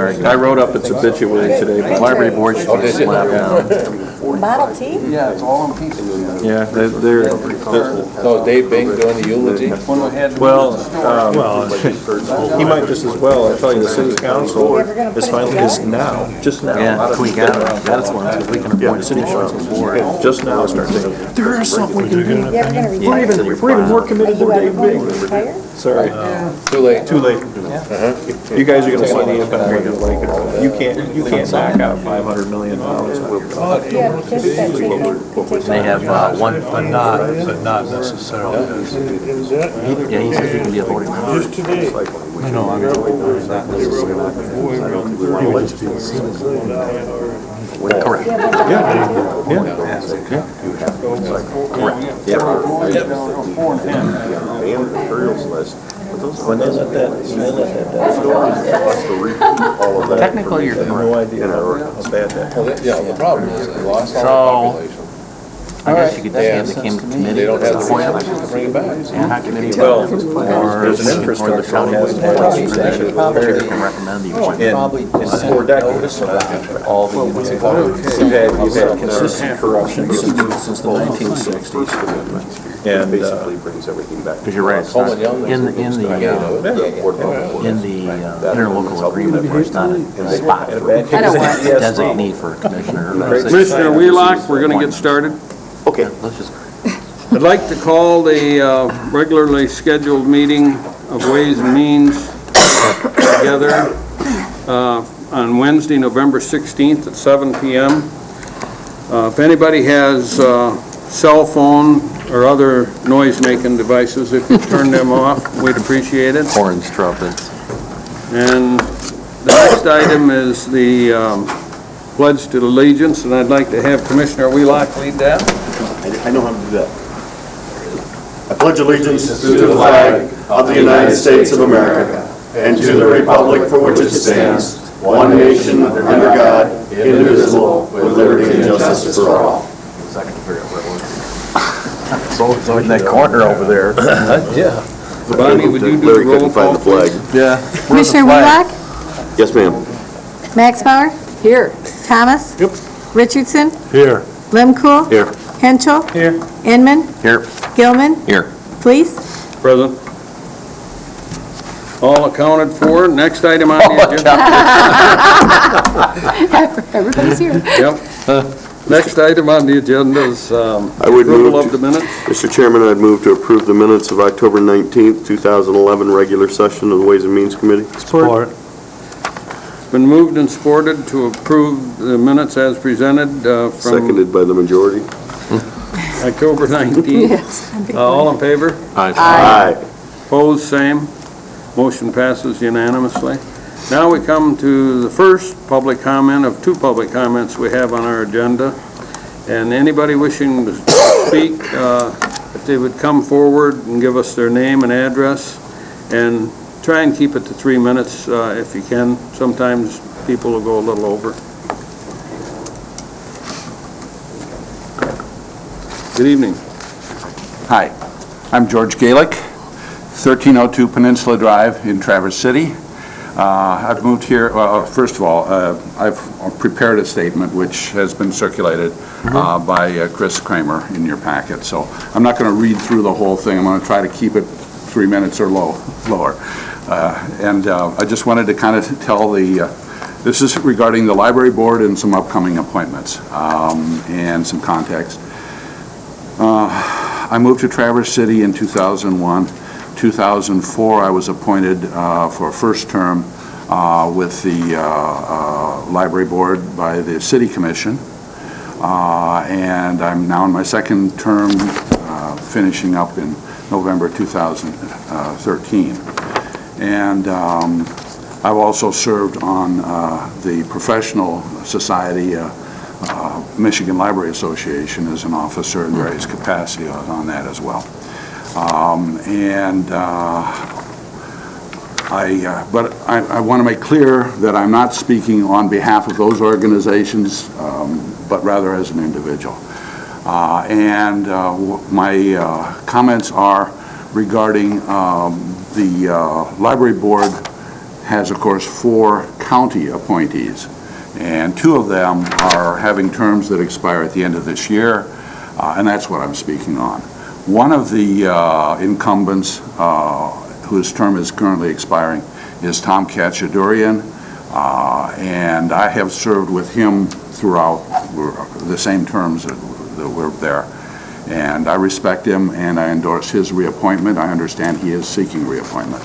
I wrote up its obituary today. But Library board should be slapped down. Model T? Yeah, it's all in pieces. yeah, they're So Dave Bing doing the eulogy? well, he might just as well. I tell you, the city council is finally just now. Yeah, we got it. That's one, because we can appoint a city council board. Just now starting to think, there is something we can do. Yeah, we're gonna retire. We're even more committed Are for you Dave ever Bing. going to retire? Sorry, Too late. too late. You guys are gonna see the impact whether you like it or not. You can't knock out $500 million. Yeah, because that take They have one, But not necessarily. yeah, he says he can be a voting member. Just today. No, I mean, not necessarily. Correct. When they let that, Technically, you're correct. no idea how bad that. Well, yeah, the problem is they lost all the population. I guess you could have the committee. They don't have the appoint resources to bring it back. ad hoc committee. Well, or there's an the infrastructure county that board hasn't chair can recommend the appointment. in 4 decades. All the You've had consistent corruption since the 1960s. And basically brings everything back. Because you're right, it's not, in the interlocal agreement, there's not a spot for a designee for a commissioner. Commissioner Wheelock, we're going to get started. Okay. Let's just, I'd like to call the regularly scheduled meeting of Ways and Means together on Wednesday, November 16th at 7 p.m. If anybody has cell phone or other noise-making devices, if you turn them off, we'd appreciate it. horns, trumpets. And the next item is the pledge to allegiance, and I'd like to have Commissioner Wheelock lead that. I know how to do that. I pledge allegiance to the flag of the United States of America and to the republic for which it stands, one nation, under God, indivisible, with liberty and justice for all. Both in that corner over there. Yeah. Bonnie, would you do the Larry roll couldn't call, find the flag. please? Yeah. Commissioner Wheelock? Yes, ma'am. Maxbauer? Here. Thomas? Yep. Richardson? Here. Lemkool? Here. Henschel? Here. Inman? Here. Gilman? Here. Please? Present. All accounted for. Next item on the agenda. Everybody's here. Yep. Next item on the agenda is I would approval move of the minutes. Mr. Chairman, I'd move to approve the minutes of October 19th, 2011, regular session of the Ways and Means Committee. Support. Been moved and supported to approve the minutes as presented from Seconded by the majority. October 19th. Yes. All in favor? Aye. Opposed, same. Motion passes unanimously. Now we come to the first public comment of 2 public comments we have on our agenda. And anybody wishing to speak, if they would come forward and give us their name and address, and try and keep it to 3 minutes if you can. Sometimes people will go a little over. Good evening. Hi, I'm George Galick, 1302 Peninsula Drive in Traverse City. I've moved here, first of all, I've prepared a statement which has been circulated by Chris Kramer in your packet, so I'm not going to read through the whole thing. I'm going to try to keep it 3 minutes or lower. I just wanted to kind of tell this is regarding the library board and some upcoming appointments and some context. I moved to Traverse City in 2001. 2004, I was appointed for a first term with the library board by the city commission, and I'm now in my second term, finishing up in November 2013. And I've also served on the professional society, Michigan Library Association, as an officer in various capacities on that as well. But I want to make clear that I'm not speaking on behalf of those organizations, but rather as an individual. My comments are regarding the library board has, of course, 4 county appointees, and 2 of them are having terms that expire at the end of this year, and that's what I'm speaking on. One of the incumbents whose term is currently expiring is Tom Kachadurian, and I have served with him throughout the same terms that were there. And I respect him, and I endorse his reappointment. I understand he is seeking reappointment.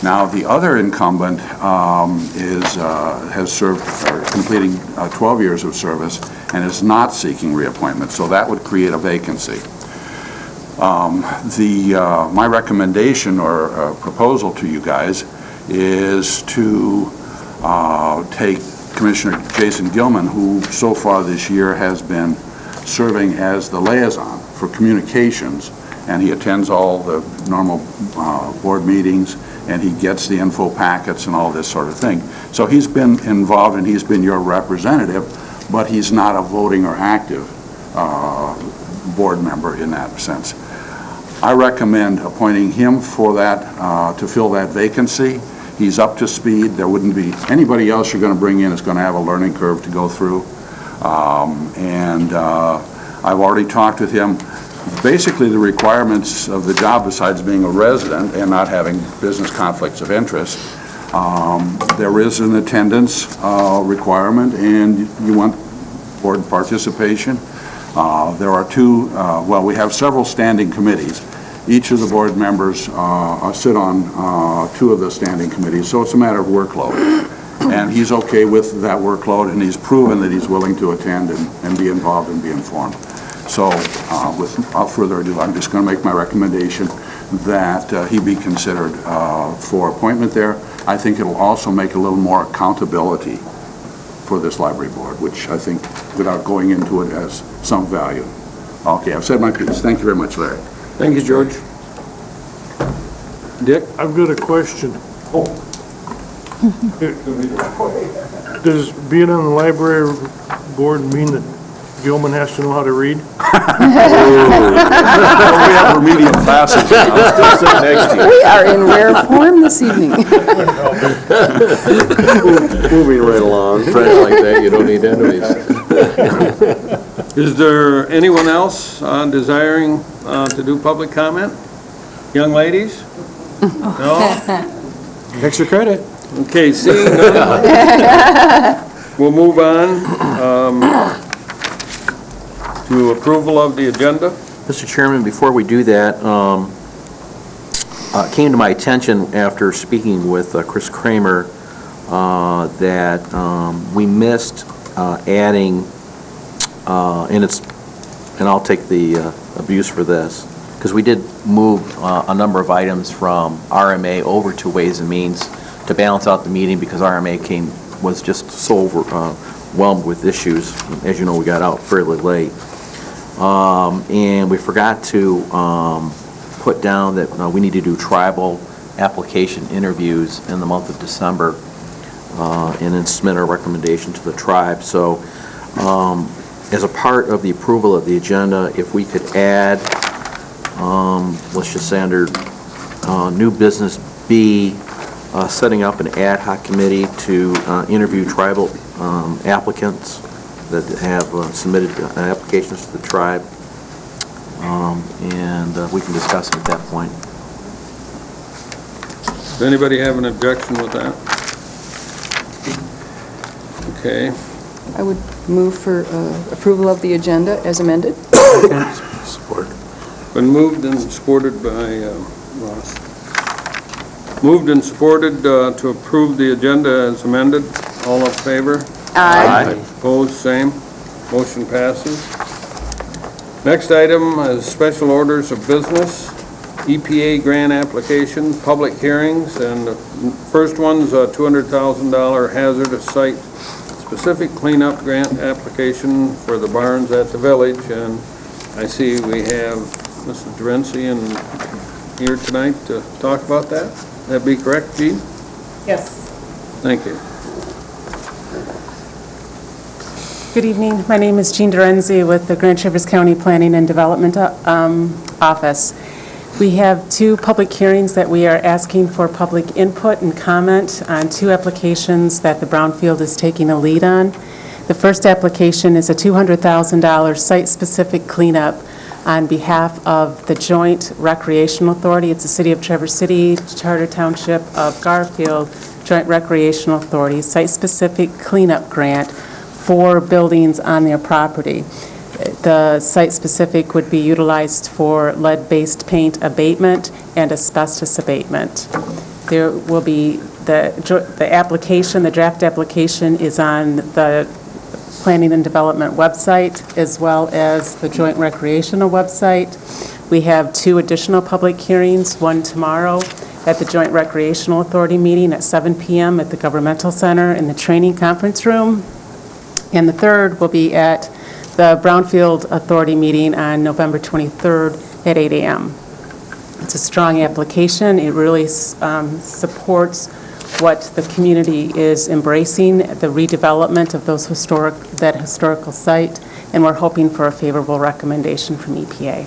Now, the other incumbent has served, or completing 12 years of service, and is not seeking reappointment, so that would create a vacancy. My recommendation or proposal to you guys is to take Commissioner Jason Gilman, who so far this year has been serving as the liaison for communications, and he attends all the normal board meetings, and he gets the info packets and all this sort of thing. So he's been involved, and he's been your representative, but he's not a voting or active board member in that sense. I recommend appointing him for that, to fill that vacancy. He's up to speed. There wouldn't be anybody else you're going to bring in is going to have a learning curve to go through. I've already talked with him. Basically, the requirements of the job, besides being a resident and not having business conflicts of interest, there is an attendance requirement, and you want board participation. There are 2, we have several standing committees. Each of the board members sit on 2 of the standing committees, so it's a matter of workload. And he's okay with that workload, and he's proven that he's willing to attend and be involved and be informed. So without further ado, I'm just going to make my recommendation that he be considered for appointment there. I think it'll also make a little more accountability for this library board, which I think, without going into it, has some value. Okay, I've said my piece. Thank you very much, Larry. Thank you, George. Dick? I've got a question. Does being on the library board mean that Gilman has to know how to read? We have remedial classes now. We are in rare form this evening. Moving right along. Friends like that, you don't need enemies. Is there anyone else desiring to do public comment? Young ladies? No? Extra credit. Okay, seeing none, we'll move on to approval of the agenda. Mr. Chairman, before we do that, it came to my attention after speaking with Chris Kramer that we missed adding, and I'll take the abuse for this, because we did move a number of items from RMA over to Ways and Means to balance out the meeting, because RMA was just so overwhelmed with issues. As you know, we got out fairly late. And we forgot to put down that we need to do tribal application interviews in the month of December and then submit our recommendation to the tribe. So as a part of the approval of the agenda, if we could add, let's just say under new business B, setting up an ad hoc committee to interview tribal applicants that have submitted applications to the tribe, and we can discuss it at that point. Does anybody have an objection with that? Okay. I would move for approval of the agenda as amended. Support. Been moved and supported by Ross. Moved and supported to approve the agenda as amended. All in favor? Aye. Opposed, same. Motion passes. Next item is special orders of business, EPA grant application, public hearings, and the first one's a $200,000 hazardous site specific cleanup grant application for the barns at the village, and I see we have Mrs. Drency here tonight to talk about that. That be correct, Jean? Yes. Thank you. Good evening. My name is Jean Dorenzi with the Grand Traverse County Planning and Development Office. We have 2 public hearings that we are asking for public input and comment on 2 applications that the Brownfield is taking a lead on. The first application is a $200,000 site-specific cleanup on behalf of the Joint Recreational Authority. It's the City of Traverse City, Charter Township of Garfield, Joint Recreational Authority, site-specific cleanup grant for buildings on their property. The site-specific would be utilized for lead-based paint abatement and asbestos abatement. There will be the application, the draft application is on the Planning and Development website as well as the Joint Recreational website. We have 2 additional public hearings, one tomorrow at the Joint Recreational Authority meeting at 7 p.m. at the Governmental Center in the Training Conference Room. And the third will be at the Brownfield Authority meeting on November 23rd at 8 a.m. It's a strong application. It really supports what the community is embracing, the redevelopment of that historical site, and we're hoping for a favorable recommendation from EPA.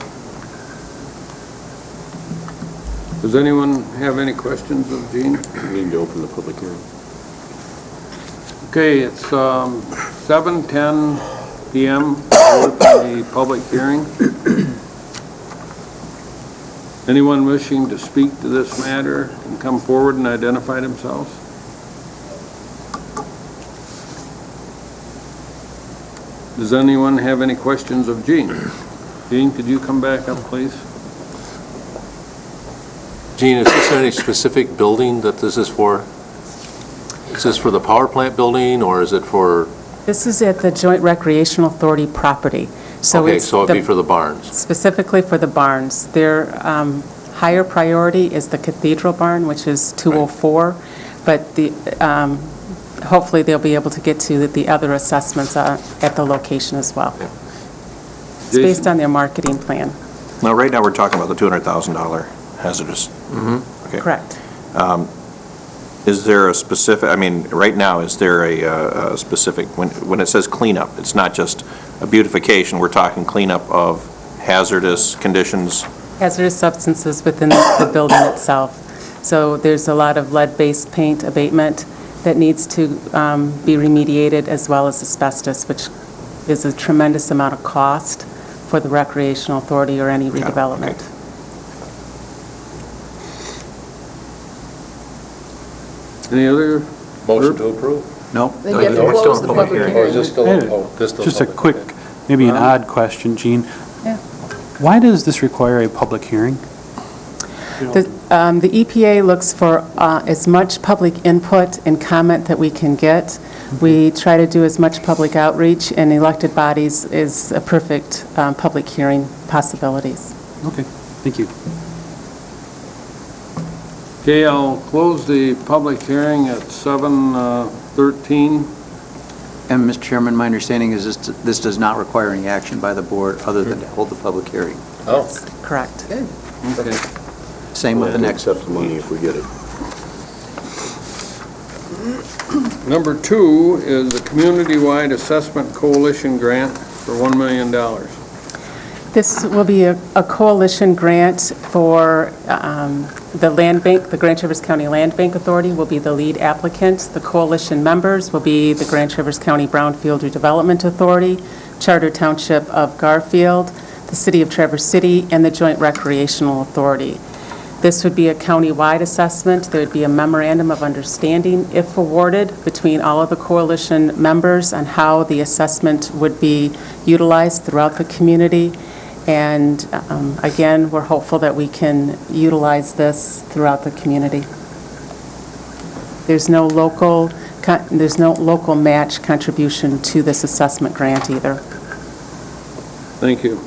Does anyone have any questions of Gene? We need to open the public hearing. Okay, it's 7:10 p.m. We'll open the public hearing. Anyone wishing to speak to this matter can come forward and identify themselves. Does anyone have any questions of Gene? Gene, could you come back up, please? Gene, is this any specific building that this is for? Is this for the power plant building, or is it for? This is at the Joint Recreational Authority property. Okay, so it'd be for the barns. Specifically for the barns. Their higher priority is the Cathedral Barn, which is 204, but hopefully they'll be able to get to the other assessments at the location as well. Yeah. It's based on their marketing plan. Now, right now, we're talking about the $200,000 hazardous. Okay. Correct. Is there a specific, I mean, right now, is there a specific, when it says cleanup, it's not just a beautification, we're talking cleanup of hazardous conditions? Hazardous substances within the building itself. So there's a lot of lead-based paint abatement that needs to be remediated, as well as asbestos, which is a tremendous amount of cost for the recreational authority or any redevelopment. Okay. Any other? Motion to approve? No? Then you have to close the public hearing. Or is this still? I had oh, this still just a public, quick, okay. maybe an odd question, Gene. Yeah. Why does this require a public hearing? The EPA looks for as much public input and comment that we can get. We try to do as much public outreach, and elected bodies is a perfect public hearing possibilities. Okay, thank you. Okay, I'll close the public hearing at 7:13. And, Mr. Chairman, my understanding is this does not require any action by the board other than to hold the public hearing. Oh, Correct. Okay. Same with the next. accept the money if we get it. Number 2 is a community-wide assessment coalition grant for $1 million. This will be a coalition grant for the land bank. The Grand Traverse County Land Bank Authority will be the lead applicant. The coalition members will be the Grand Traverse County Brownfield Redevelopment Authority, Charter Township of Garfield, the City of Traverse City, and the Joint Recreational Authority. This would be a county-wide assessment. There would be a memorandum of understanding, if awarded, between all of the coalition members on how the assessment would be utilized throughout the community. And again, we're hopeful that we can utilize this throughout the community. There's no local match contribution to this assessment grant either. Thank you.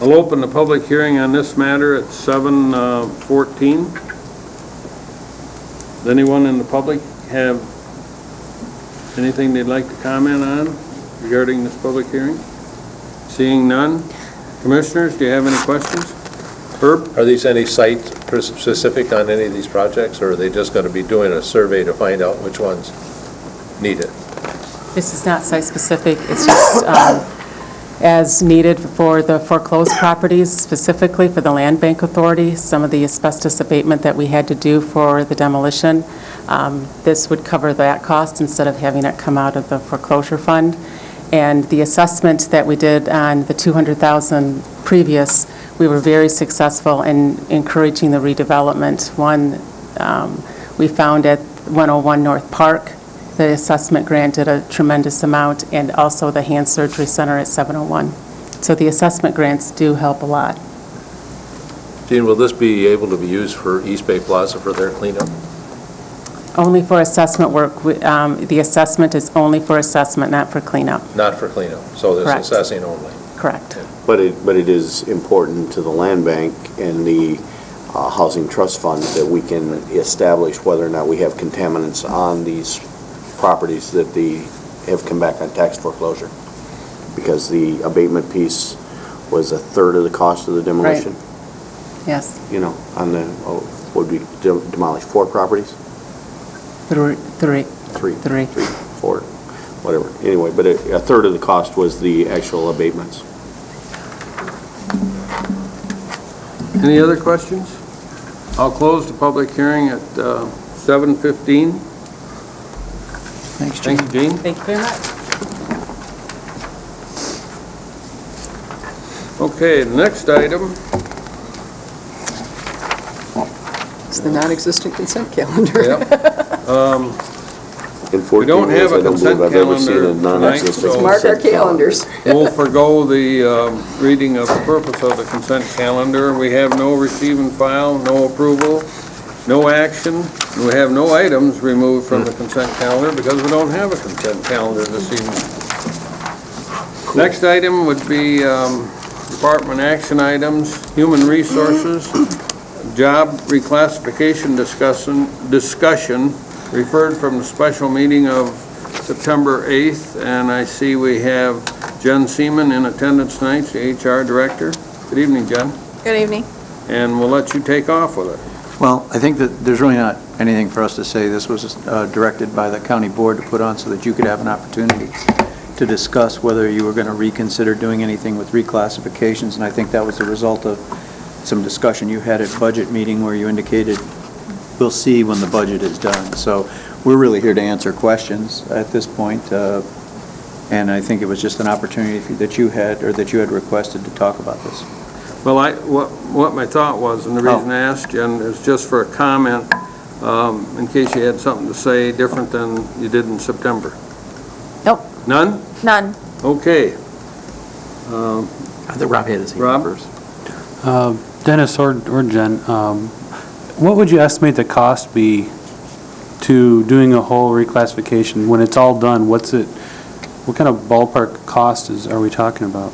I'll open the public hearing on this matter at 7:14. Does anyone in the public have anything they'd like to comment on regarding this public hearing? Seeing none. Commissioners, do you have any questions? Herb? Are these any site specific on any of these projects, or are they just going to be doing a survey to find out which ones need it? This is not site-specific. It's just as needed for the foreclosed properties, specifically for the Land Bank Authority, some of the asbestos abatement that we had to do for the demolition. This would cover that cost instead of having it come out of the foreclosure fund. And the assessment that we did on the 200,000 previous, we were very successful in encouraging the redevelopment. One, we found at 101 North Park, the assessment granted a tremendous amount, and also the Hand Surgery Center at 701. So the assessment grants do help a lot. Gene, will this be able to be used for East Bay Plaza for their cleanup? Only for assessment work. The assessment is only for assessment, not for cleanup. Not for cleanup, so there's Correct. assessing only. Correct. But it is important to the land bank and the housing trust fund that we can establish whether or not we have contaminants on these properties that have come back on tax foreclosure. Because the abatement piece was a third of the cost of the demolition. Yes. You know, on the, would we demolish 4 properties? Three. 3. 3, 4, whatever. Anyway, but a third of the cost was the actual abatements. Any other questions? I'll close the public hearing at 7:15. Thanks, Gene. Thank you, Gene. Thank you very much. Okay, the next item, It's the non-existent consent calendar. In we 14 don't have years, a I don't consent believe I've ever seen calendar a tonight, non-existent so Mark our consent calendar. calendars. we'll forego the reading of the purpose of the consent calendar. We have no receive and file, no approval, no action, and we have no items removed from the consent calendar because we don't have a consent calendar this evening. Next item would be department action items, human resources, job reclassification discussion referred from the special meeting of September 8th, and I see we have Jen Seaman in attendance tonight, the HR director. Good evening, Jen, Good evening. and we'll let you take off with it. Well, I think that there's really not anything for us to say. This was directed by the county board to put on so that you could have an opportunity to discuss whether you were going to reconsider doing anything with reclassifications, and I think that was the result of some discussion you had at budget meeting where you indicated we'll see when the budget is done. So we're really here to answer questions at this point, and I think it was just an opportunity that you had requested to talk about this. Well, what my thought was, and the reason I asked Jen, is just for a comment, in case you had something to say different than you did in September. Nope, None? none. Okay. I think Rob had his hand Rob? first. Dennis or Jen, what would you estimate the cost be to doing a whole reclassification? When it's all done, what kind of ballpark cost are we talking about?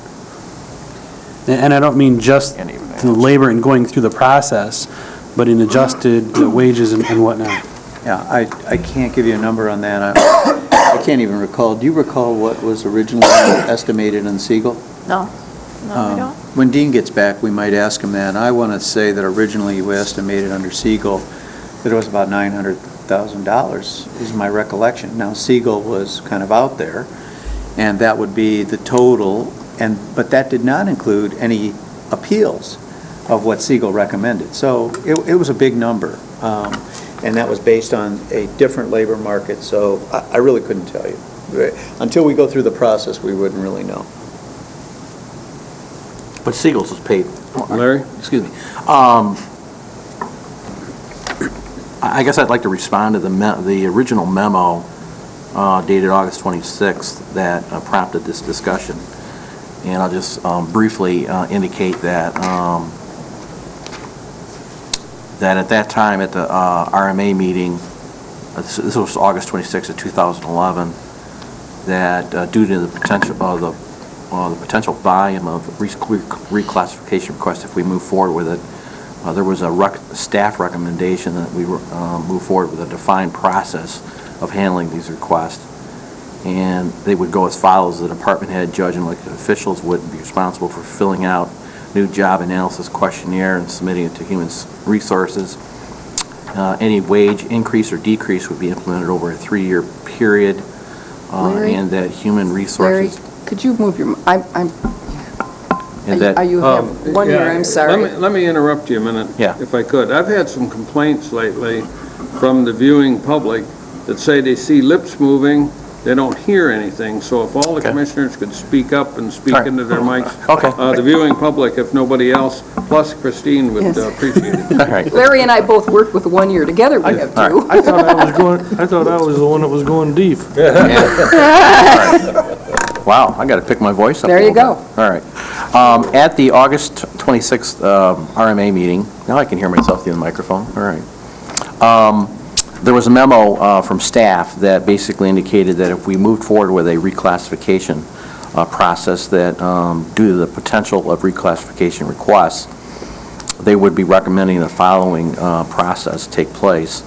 And I don't mean just the labor and going through the process, but in adjusted wages and whatnot. Yeah, I can't give you a number on that. I can't even recall. Do you recall what was originally estimated in Siegel? No, I don't. When Dean gets back, we might ask him that. I want to say that originally we estimated under Siegel that it was about $900,000 is my recollection. Now, Siegel was kind of out there, and that would be the total, but that did not include any appeals of what Siegel recommended. So it was a big number, and that was based on a different labor market, so I really couldn't tell you. Until we go through the process, we wouldn't really know. But Siegel's was paid. Larry? Excuse me. I guess I'd like to respond to the original memo dated August 26th that prompted this discussion. And I'll just briefly indicate that that at that time at the RMA meeting, this was August 26th of 2011, that due to the potential volume of reclassification requests, if we move forward with it, there was a staff recommendation that we move forward with a defined process of handling these requests. And they would go as follows: the department head, judge, and elected officials would be responsible for filling out new job analysis questionnaire and submitting it to Human Resources. Any wage increase or decrease would be implemented over a 3-year period, and that Human Resources... Could you move your, And that- you have 1 year, I'm sorry. Let me interrupt you a minute. Yeah. If I could. I've had some complaints lately from the viewing public that say they see lips moving, they don't hear anything. So if all the Okay. commissioners could speak up and speak All right. into their mics. Okay. The viewing public, if nobody else, plus Christine would Yes. Appreciate it. All right. Larry and I both worked with 1 year together, we have all two. I thought I was the one that was going deep. Wow, I got to pick my voice up. There a you little bit. All right. At the August 26th RMA meeting, now I can hear myself through the microphone. All right. There was a memo from staff that basically indicated that if we moved forward with a reclassification process, that due to the potential of reclassification requests, they would be recommending the following process take place.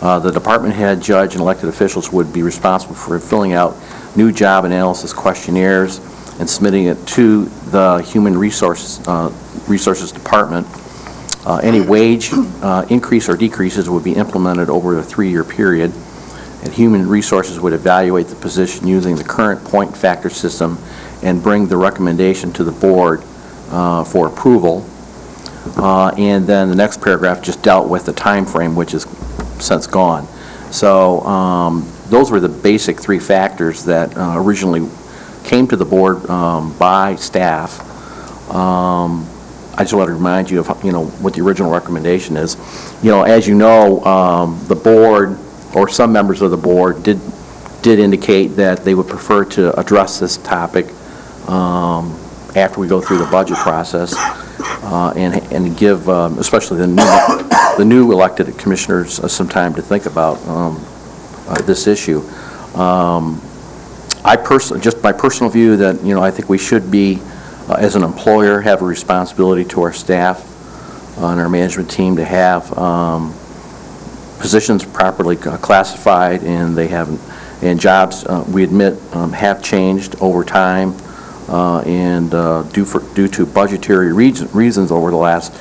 The department head, judge, and elected officials would be responsible for filling out new job analysis questionnaires and submitting it to the Human Resources Department. Any wage increase or decreases would be implemented over a 3-year period, and Human Resources would evaluate the position using the current point factor system and bring the recommendation to the board for approval. And then the next paragraph just dealt with the time frame, which is since gone. So those were the basic 3 factors that originally came to the board by staff. I just want to remind you of, what the original recommendation is. As you know, the board, or some members of the board, did indicate that they would prefer to address this topic after we go through the budget process and give, especially the new elected commissioners, some time to think about this issue. Just my personal view that, I think we should be, as an employer, have a responsibility to our staff and our management team to have positions properly classified, and jobs, we admit, have changed over time, and due to budgetary reasons over the last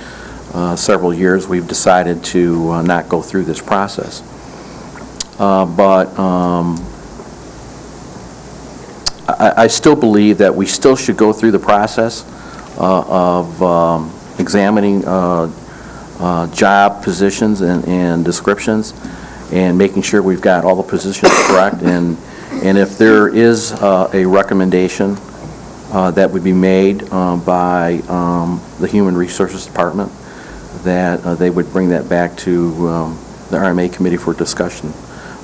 several years, we've decided to not go through this process. But I still believe that we still should go through the process of examining job positions and descriptions, and making sure we've got all the positions correct. And if there is a recommendation that would be made by the Human Resources Department, that they would bring that back to the RMA committee for discussion.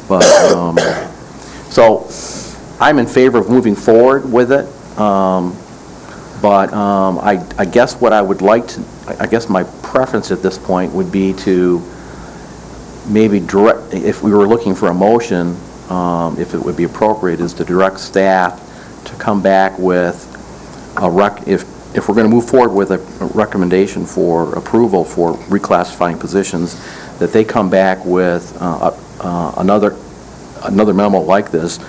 But so I'm in favor of moving forward with it, but I guess what I would like to, I guess my preference at this point would be to maybe direct, if we were looking for a motion, if it would be appropriate, is to direct staff to come back with if we're going to move forward with a recommendation for approval for reclassifying positions, that they come back with another memo like this,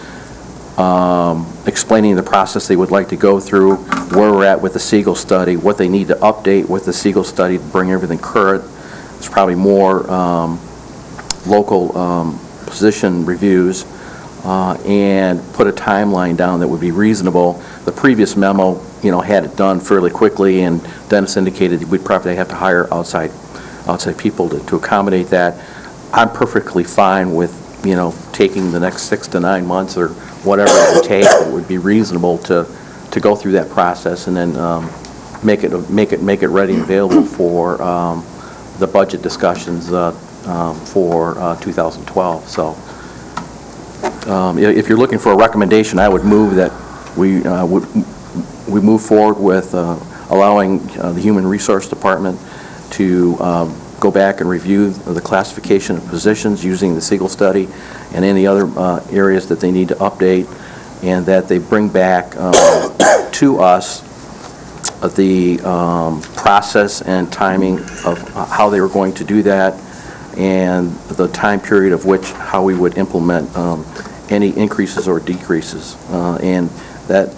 explaining the process they would like to go through, where we're at with the Siegel study, what they need to update with the Siegel study to bring everything current. There's probably more local position reviews, and put a timeline down that would be reasonable. The previous memo, had it done fairly quickly, and Dennis indicated we'd probably have to hire outside people to accommodate that. I'm perfectly fine with, taking the next 6 to 9 months or whatever it would take. It would be reasonable to go through that process, and then make it ready and available for the budget discussions for 2012. So if you're looking for a recommendation, I would move that we move forward with allowing the Human Resource Department to go back and review the classification of positions using the Siegel study and any other areas that they need to update, and that they bring back to us the process and timing of how they were going to do that, and the time period of how we would implement any increases or decreases, and that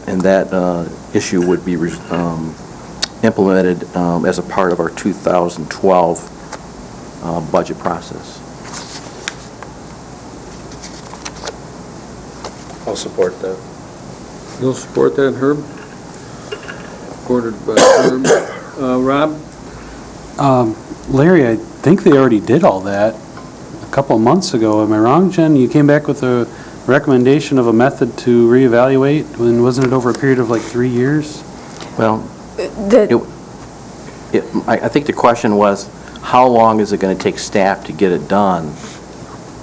issue would be implemented as a part of our 2012 budget process. I'll support that. You'll support that, Herb? Supported by Herb. Rob? Larry, I think they already did all that a couple of months ago. Am I wrong, Jen? You came back with a recommendation of a method to reevaluate, and wasn't it over a period of like 3 years? Well, I think the question was, how long is it going to take staff to get it done?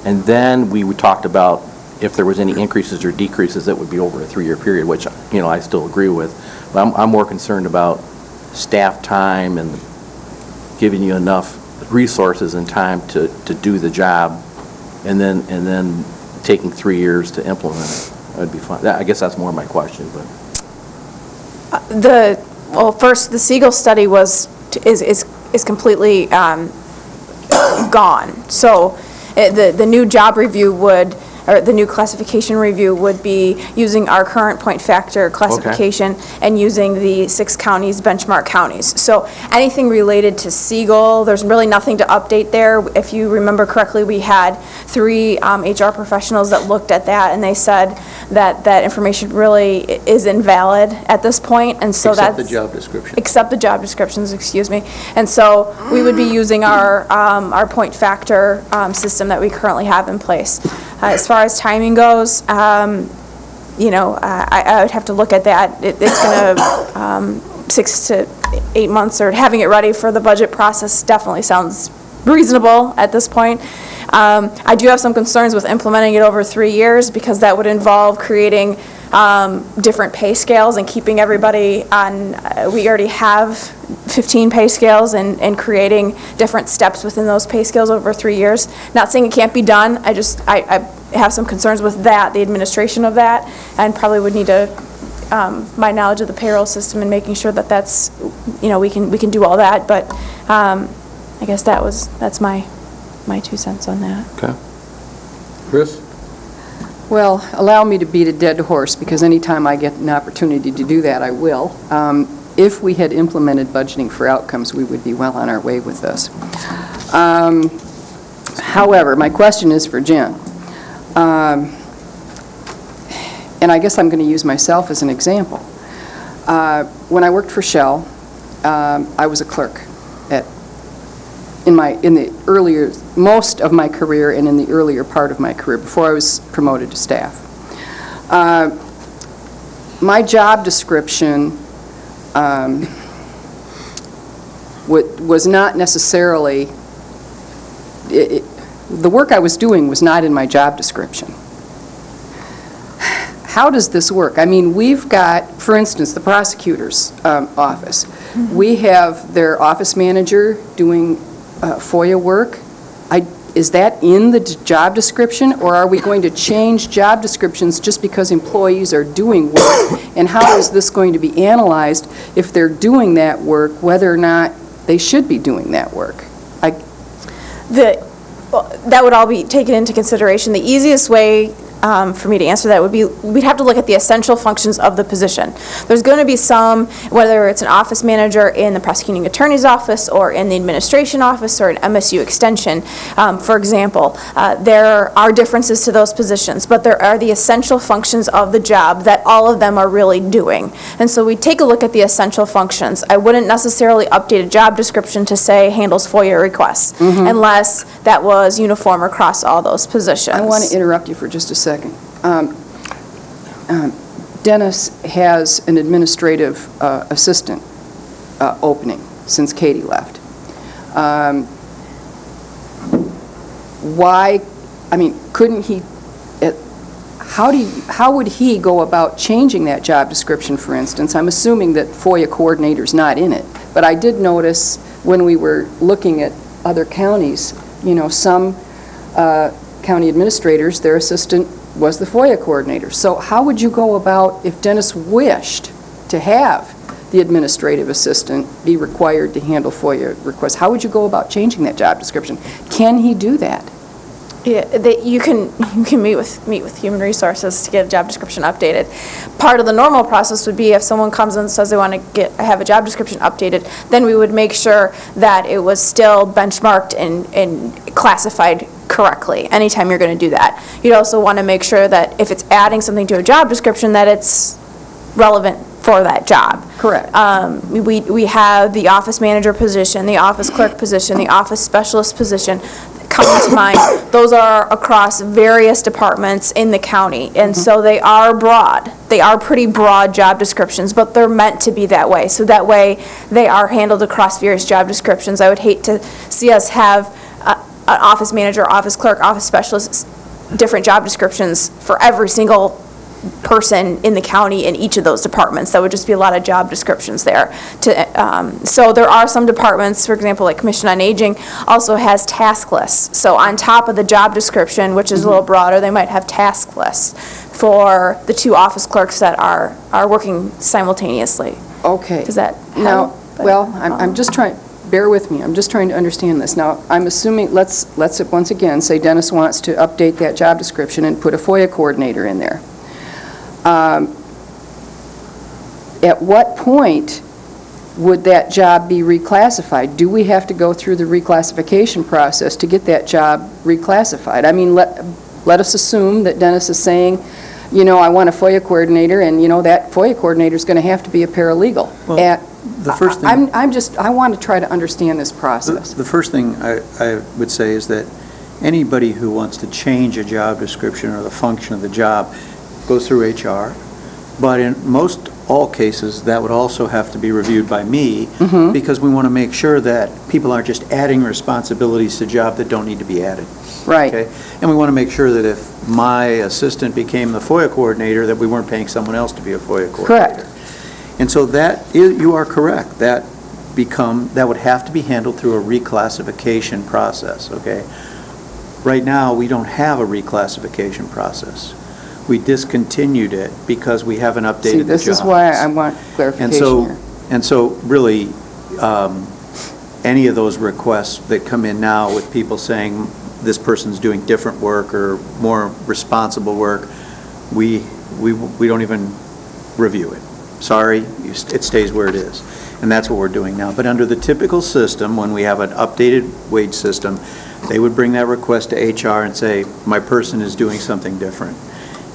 And then we talked about if there was any increases or decreases, that would be over a 3-year period, which, I still agree with. But I'm more concerned about staff time and giving you enough resources and time to do the job, and then taking 3 years to implement it. That'd be fine. I guess that's more my question, but. First, the Siegel study is completely gone. So the new job review or the new classification review would be using our current point factor classification and using the 6 counties, benchmark counties. So anything related to Siegel, there's really nothing to update there. If you remember correctly, we had 3 HR professionals that looked at that, and they said that that information really is invalid at this point, and so Except the job description. Except the job descriptions, excuse me. And so we would be using our point factor system that we currently have in place. As far as timing goes, I would have to look at that. It's going to 6 to 8 months, or having it ready for the budget process definitely sounds reasonable at this point. I do have some concerns with implementing it over 3 years, because that would involve creating different pay scales and keeping everybody on. We already have 15 pay scales, and creating different steps within those pay scales over 3 years. Not saying it can't be done. I have some concerns with that, the administration of that, and probably would need to my knowledge of the payroll system and making sure that that's, we can do all that. But I guess that's my 2 cents on that. Okay. Chris? Well, allow me to beat a dead horse, because anytime I get an opportunity to do that, I will. If we had implemented budgeting for outcomes, we would be well on our way with this. However, my question is for Jen. And I guess I'm going to use myself as an example. When I worked for Shell, I was a clerk in the earlier, most of my career, and in the earlier part of my career, before I was promoted to staff. My job description was not necessarily, the work I was doing was not in my job description. How does this work? I mean, we've got, for instance, the prosecutor's office. Mm-hmm. We have their office manager doing FOIA work. Is that in the job description, or are we going to change job descriptions just because employees are doing work? And how is this going to be analyzed if they're doing that work, whether or not they should be doing that work? That would all be taken into consideration. The easiest way for me to answer that would be, we'd have to look at the essential functions of the position. There's going to be some, whether it's an office manager in the prosecuting attorney's office or in the administration office or an MSU extension, for example, there are differences to those positions, but there are the essential functions of the job that all of them are really doing. And so we take a look at the essential functions. I wouldn't necessarily update a job description to say handles FOIA requests, unless that was uniform across all those positions. I want to interrupt you for just a second. Dennis has an administrative assistant opening since Katie left. Why, I mean, couldn't he, how would he go about changing that job description, for instance? I'm assuming that FOIA coordinator's not in it, but I did notice when we were looking at other counties, some county administrators, their assistant was the FOIA coordinator. So how would you go about, if Dennis wished to have the administrative assistant be required to handle FOIA requests, how would you go about changing that job description? Can he do that? Yeah, you can meet with human resources to get a job description updated. Part of the normal process would be if someone comes and says they want to have a job description updated, then we would make sure that it was still benchmarked and classified correctly anytime you're going to do that. You'd also want to make sure that if it's adding something to a job description, that it's relevant for that job. Correct. We have the office manager position, the office clerk position, the office specialist position coming to mind. Those are across various departments in the county, and so they are broad. They are pretty broad job descriptions, but they're meant to be that way. So that way, they are handled across various job descriptions. I would hate to see us have an office manager, office clerk, office specialist, different job descriptions for every single person in the county in each of those departments. That would just be a lot of job descriptions there. So there are some departments, for example, like Commission on Aging, also has task lists. So on top of the job description, which is a little broader, they might have task lists for the 2 office clerks that are working simultaneously. Okay. Does that Now, help? well, I'm just trying, bear with me, I'm just trying to understand this. Now, I'm assuming, let's once again say Dennis wants to update that job description and put a FOIA coordinator in there. At what point would that job be reclassified? Do we have to go through the reclassification process to get that job reclassified? I mean, let us assume that Dennis is saying, you know, I want a FOIA coordinator, and, you know, that FOIA coordinator is going to have to be a paralegal. Well, the first thing... I want to try to understand this process. The first thing I would say is that anybody who wants to change a job description or the function of the job goes through HR, but in most all cases, that would also have to be reviewed by me, because we want to make sure that people aren't just adding responsibilities to a job that don't need to be added. Right. Okay? And we want to make sure that if my assistant became the FOIA coordinator, that we weren't paying someone else to be a FOIA coordinator. Correct. And so you are correct. That would have to be handled through a reclassification process, okay? Right now, we don't have a reclassification process. We discontinued it because we haven't updated the See, this is jobs. why I want clarification here. And so really, any of those requests that come in now with people saying this person's doing different work or more responsible work, we don't even review it. Sorry, it stays where it is. And that's what we're doing now. But under the typical system, when we have an updated wage system, they would bring that request to HR and say, my person is doing something different.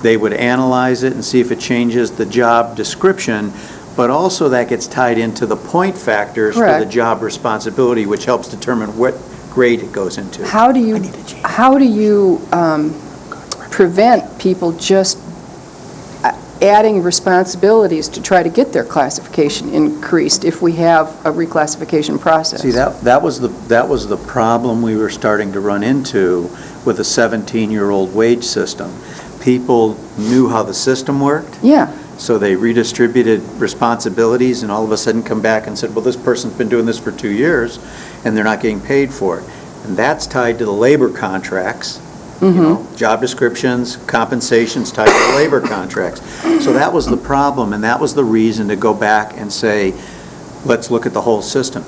They would analyze it and see if it changes the job description, but also that gets tied into the point factors for the job responsibility, which helps determine what grade it goes into. How do you prevent people just adding responsibilities to try to get their classification increased if we have a reclassification process? See, that was the problem we were starting to run into with a 17-year-old wage system. People knew how the system worked. Yeah. So they redistributed responsibilities and all of a sudden come back and said, well, this person's been doing this for 2 years and they're not getting paid for it. And that's tied to the labor contracts, you know, job descriptions, compensations tied to the labor contracts. So that was the problem, and that was the reason to go back and say, let's look at the whole system.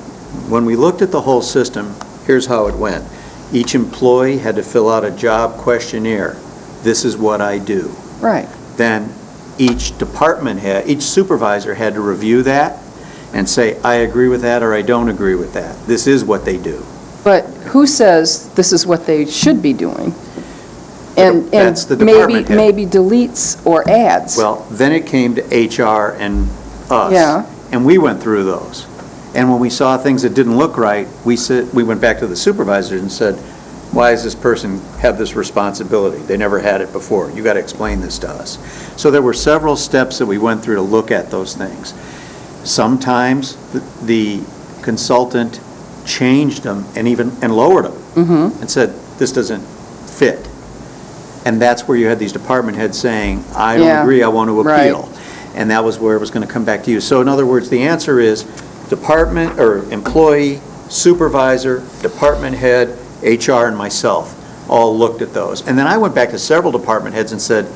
When we looked at the whole system, here's how it went. Each employee had to fill out a job questionnaire. This is what I do. Right. Then each department head, each supervisor had to review that and say, I agree with that or I don't agree with that. This is what they do. But who says this is what they should be doing? And That's the department head. maybe deletes or adds. Well, then it came to HR and us. Yeah. And we went through those. And when we saw things that didn't look right, we went back to the supervisors and said, why does this person have this responsibility? They never had it before. You got to explain this to us. So there were several steps that we went through to look at those things. Sometimes the consultant changed them and lowered them and said, this doesn't fit. And that's where you had these department heads saying, I don't agree, I want to appeal. Right. And that was where it was going to come back to you. So in other words, the answer is department or employee, supervisor, department head, HR, and myself all looked at those. And then I went back to several department heads and said,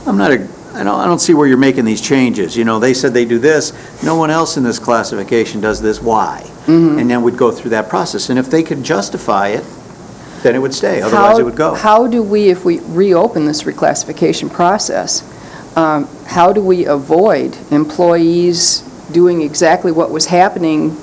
I don't see where you're making these changes. You know, they said they do this. No one else in this classification does this. Why? And then we'd go through that process. And if they could justify it, then it would stay. Otherwise, it would go. How do we, if we reopen this reclassification process, how do we avoid employees doing exactly what was happening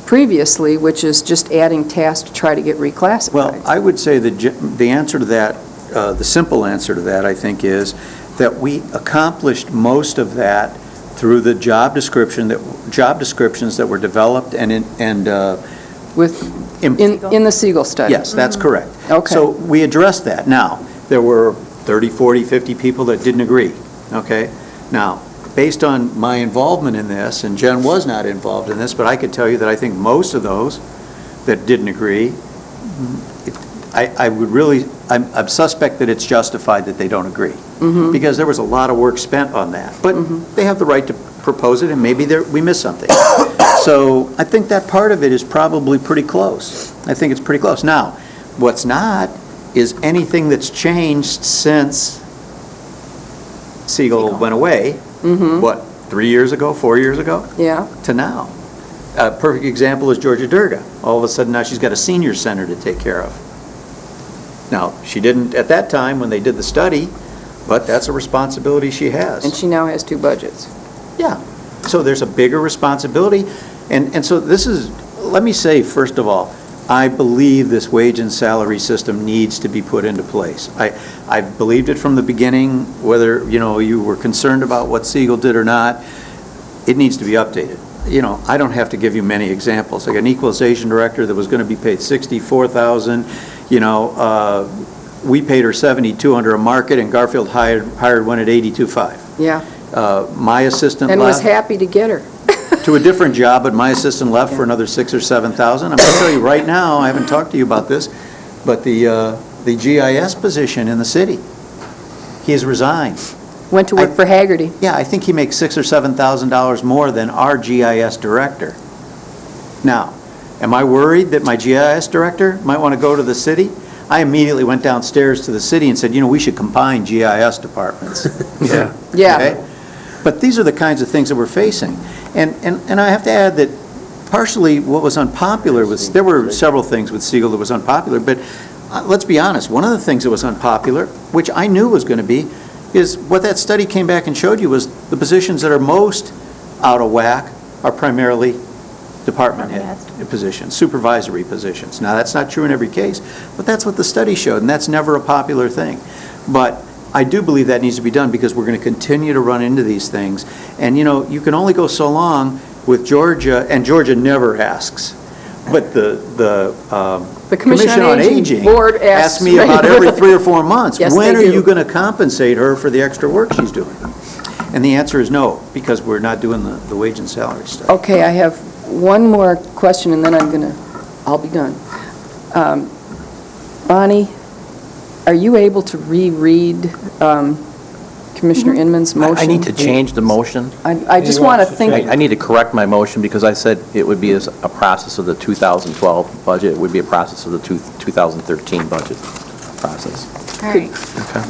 previously, which is just adding tasks to try to get reclassified? Well, I would say the answer to that, the simple answer to that, I think, is that we accomplished most of that through the job descriptions that were developed and In the Siegel study? Yes, that's correct. Okay. So we addressed that. Now, there were 30, 40, 50 people that didn't agree, okay? Now, based on my involvement in this, and Jen was not involved in this, but I could tell you that I think most of those that didn't agree, I'm suspect that it's justified that they don't agree. Because there was a lot of work spent on that. But they have the right to propose it, and maybe we missed something. So I think that part of it is probably pretty close. I think it's pretty close. Now, what's not is anything that's changed since Siegel went away, what, 3 years ago, 4 years ago? Yeah. To now. A perfect example is Georgia Durga. All of a sudden now she's got a senior center to take care of. Now, she didn't at that time when they did the study, but that's a responsibility she has. And she now has 2 budgets. Yeah. So there's a bigger responsibility. And so this is, let me say, first of all, I believe this wage and salary system needs to be put into place. I've believed it from the beginning, whether, you were concerned about what Siegel did or not, it needs to be updated. I don't have to give you many examples. Like an equalization director that was going to be paid $64,000, we paid her $7,200 under a market, and Garfield hired one at $82,500. Yeah. My assistant And was left happy to get her. to a different job, but my assistant left for another $6,000 or $7,000. I'm going to tell you right now, I haven't talked to you about this, but the GIS position in the city, he has resigned. Went to work for Haggerty. Yeah, I think he makes $6,000 or $7,000 more than our GIS director. Now, am I worried that my GIS director might want to go to the city? I immediately went downstairs to the city and said, we should combine GIS departments. Yeah. Yeah. Okay? But these are the kinds of things that we're facing. And I have to add that partially what was unpopular was, there were several things with Siegel that was unpopular, but let's be honest, one of the things that was unpopular, which I knew was going to be, is what that study came back and showed you was the positions that are most out of whack are primarily department head positions, supervisory positions. Now, that's not true in every case, but that's what the study showed, and that's never a popular thing. But I do believe that needs to be done because we're going to continue to run into these things. And, you can only go so long with Georgia, and Georgia never asks. But the Commission on Aging Board asks me about every 3 or 4 months, Yes, when they are do. you going to compensate her for the extra work she's doing? And the answer is no, because we're not doing the wage and salary stuff. Okay, I have one more question, and then I'll be done. Bonnie, are you able to reread Commissioner Inman's motion? I need to change the motion. I just want to think. I need to correct my motion because I said it would be as a process of the 2012 budget. It would be a process of the 2013 budget process. All right.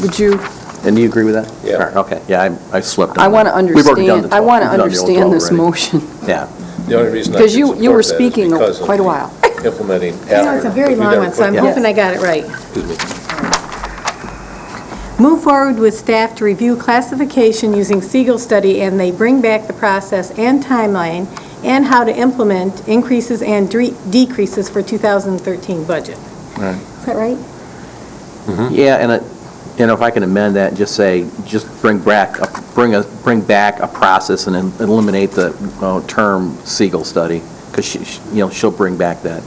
Would you, And do you agree with that? Yeah. All right, okay, yeah, I slipped. I want to We've already done understand, the I want to 12. We've done the old understand 12 this already. motion. Yeah. The only reason I Because could you were support that is speaking because of quite a the while. Implementing It's a very long one, so I'm hoping I got it right. Excuse me. Move forward with staff to review classification using Siegel study, and they bring back the process and timeline and how to implement increases and decreases for 2013 budget. Right. Is that right? Yeah, and if I can amend that, and just say, just bring back a process and eliminate the term Siegel study, because she'll bring back that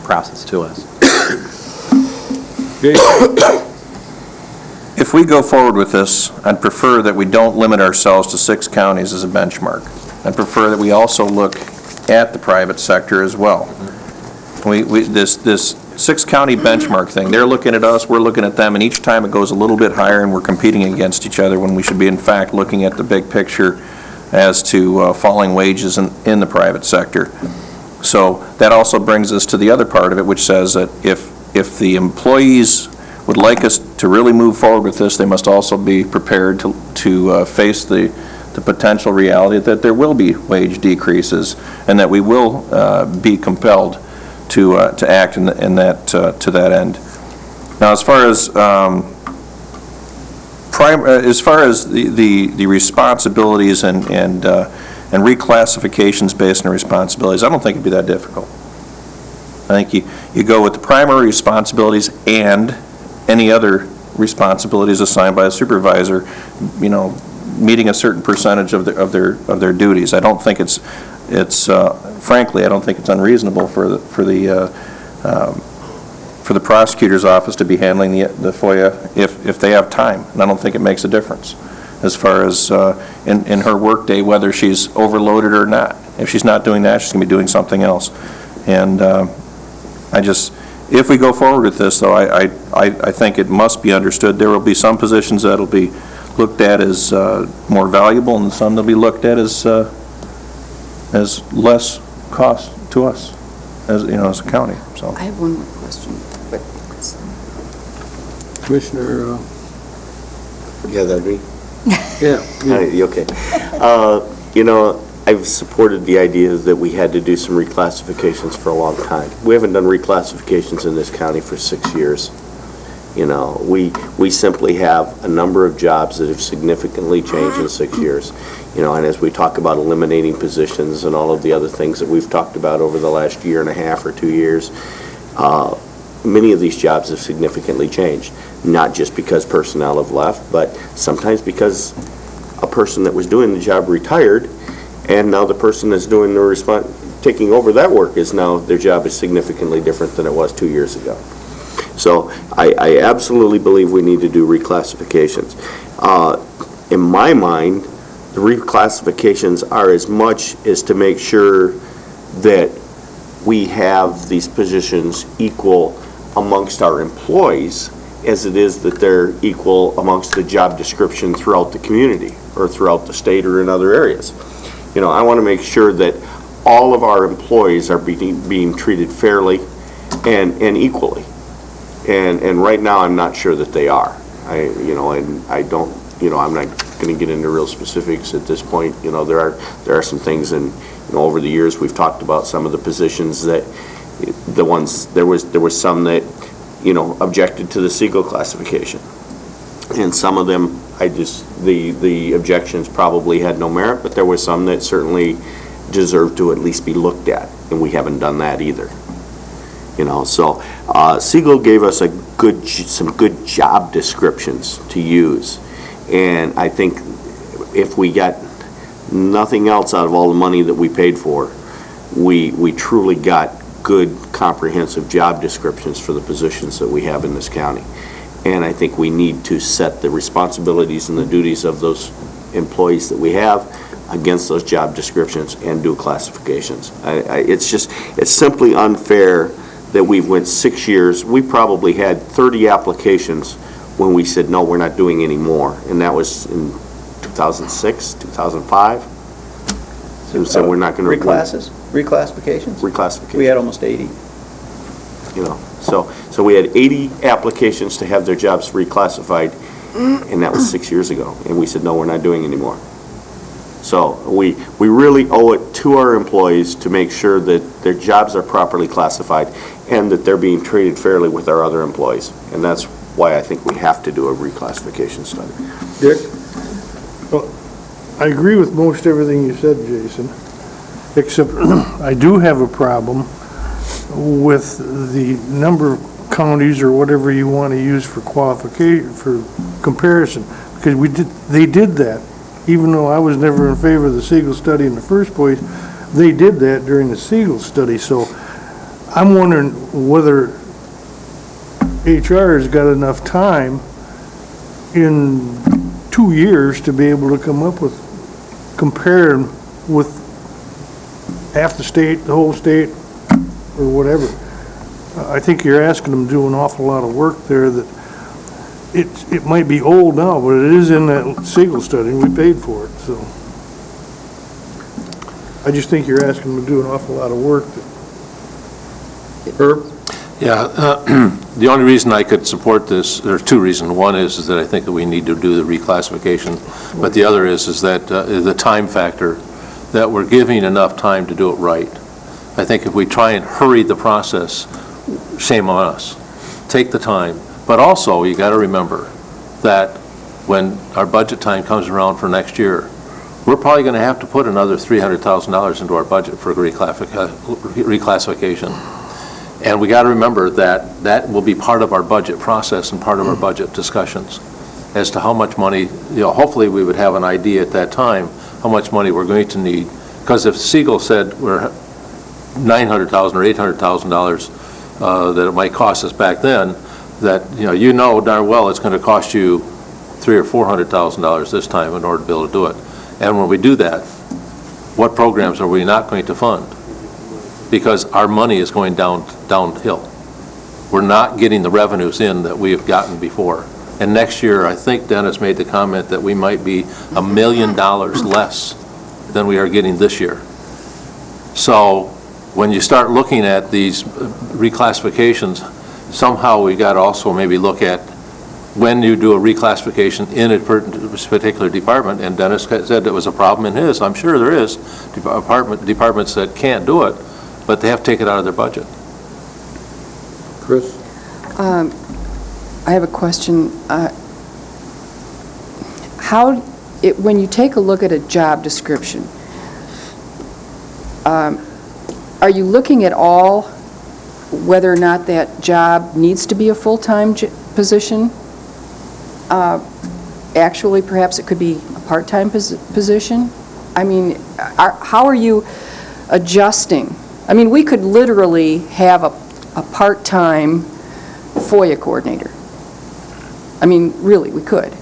process to us. If we go forward with this, I'd prefer that we don't limit ourselves to 6 counties as a benchmark. I'd prefer that we also look at the private sector as well. This 6-county benchmark thing, they're looking at us, we're looking at them, and each time it goes a little bit higher and we're competing against each other when we should be in fact looking at the big picture as to falling wages in the private sector. So that also brings us to the other part of it, which says that if the employees would like us to really move forward with this, they must also be prepared to face the potential reality that there will be wage decreases and that we will be compelled to act in that to that end. Now, as far as the responsibilities and reclassifications based on responsibilities, I don't think it'd be that difficult. I think you go with the primary responsibilities and any other responsibilities assigned by a supervisor, meeting a certain percentage of their duties. I don't think it's frankly, I don't think it's unreasonable for the prosecutor's office to be handling the FOIA if they have time, and I don't think it makes a difference as far as in her workday, whether she's overloaded or not. If she's not doing that, she's going to be doing something else. And if we go forward with this, though, I think it must be understood there will be some positions that will be looked at as more valuable, and some that will be looked at as less cost to us, as a county. So I have one more question. Commissioner, Yeah, that'd be. yeah. Okay. I've supported the idea that we had to do some reclassifications for a long time. We haven't done reclassifications in this county for 6 years. We simply have a number of jobs that have significantly changed in 6 years. And as we talk about eliminating positions and all of the other things that we've talked about over the last year and a half or 2 years, many of these jobs have significantly changed. Not just because personnel have left, but sometimes because a person that was doing the job retired, and now the person that's doing taking over that work is now, their job is significantly different than it was 2 years ago. So I absolutely believe we need to do reclassifications. In my mind, the reclassifications are as much as to make sure that we have these positions equal amongst our employees as it is that they're equal amongst the job description throughout the community or throughout the state or in other areas. I want to make sure that all of our employees are being treated fairly and equally. And right now, I'm not sure that they are. I'm not going to get into real specifics at this point. There are some things, and over the years we've talked about some of the positions that there was some that objected to the Siegel classification, and some of them the objections probably had no merit, but there were some that certainly deserved to at least be looked at, and we haven't done that either. So Siegel gave us some good job descriptions to use, and I think if we got nothing else out of all the money that we paid for, we truly got good comprehensive job descriptions for the positions that we have in this county. And I think we need to set the responsibilities and the duties of those employees that we have against those job descriptions and do classifications. It's simply unfair that we've went 6 years. We probably had 30 applications when we said, no, we're not doing any more. And that was in 2006, 2005. So we're not going to... Reclassifications? Reclassifications. We had almost 80. So we had 80 applications to have their jobs reclassified, and that was 6 years ago. And we said, no, we're not doing any more. So we really owe it to our employees to make sure that their jobs are properly classified and that they're being treated fairly with our other employees. And that's why I think we have to do a reclassification study. Dick? Well, I agree with most everything you said, Jason, except I do have a problem with the number of counties or whatever you want to use for comparison, because they did that. Even though I was never in favor of the Siegel study in the first place, they did that during the Siegel study. So I'm wondering whether HR has got enough time in 2 years to be able to come up with, compare with half the state, the whole state, or whatever. I think you're asking them to do an awful lot of work there that it might be old now, but it is in that Siegel study, and we paid for it, so. I just think you're asking them to do an awful lot of work. Herb? Yeah, the only reason I could support this, there are two reasons. One is that I think that we need to do the reclassification, but the other is that the time factor, that we're giving enough time to do it right. I think if we try and hurry the process, shame on us. Take the time. But also, you got to remember that when our budget time comes around for next year, we're probably going to have to put another $300,000 into our budget for reclassification. And we got to remember that that will be part of our budget process and part of our budget discussions. as to how much money, hopefully we would have an idea at that time how much money we're going to need. Because if Siegel said we're $900,000 or $800,000 that it might cost us back then, that, you know darn well it's going to cost you $300,000 or $400,000 this time in order to be able to do it. And when we do that, what programs are we not going to fund? Because our money is going downhill. We're not getting the revenues in that we have gotten before. And next year, I think Dennis made the comment that we might be $1 million less than we are getting this year. So when you start looking at these reclassifications, somehow we got to also maybe look at when you do a reclassification in a particular department, and Dennis said there was a problem in his. I'm sure there is departments that can't do it, but they have to take it out of their budget. Chris? I have a question. When you take a look at a job description, are you looking at all whether or not that job needs to be a full-time position? Actually, perhaps it could be a part-time position? I mean, how are you adjusting? I mean, we could literally have a part-time FOIA coordinator. I mean, really, we could.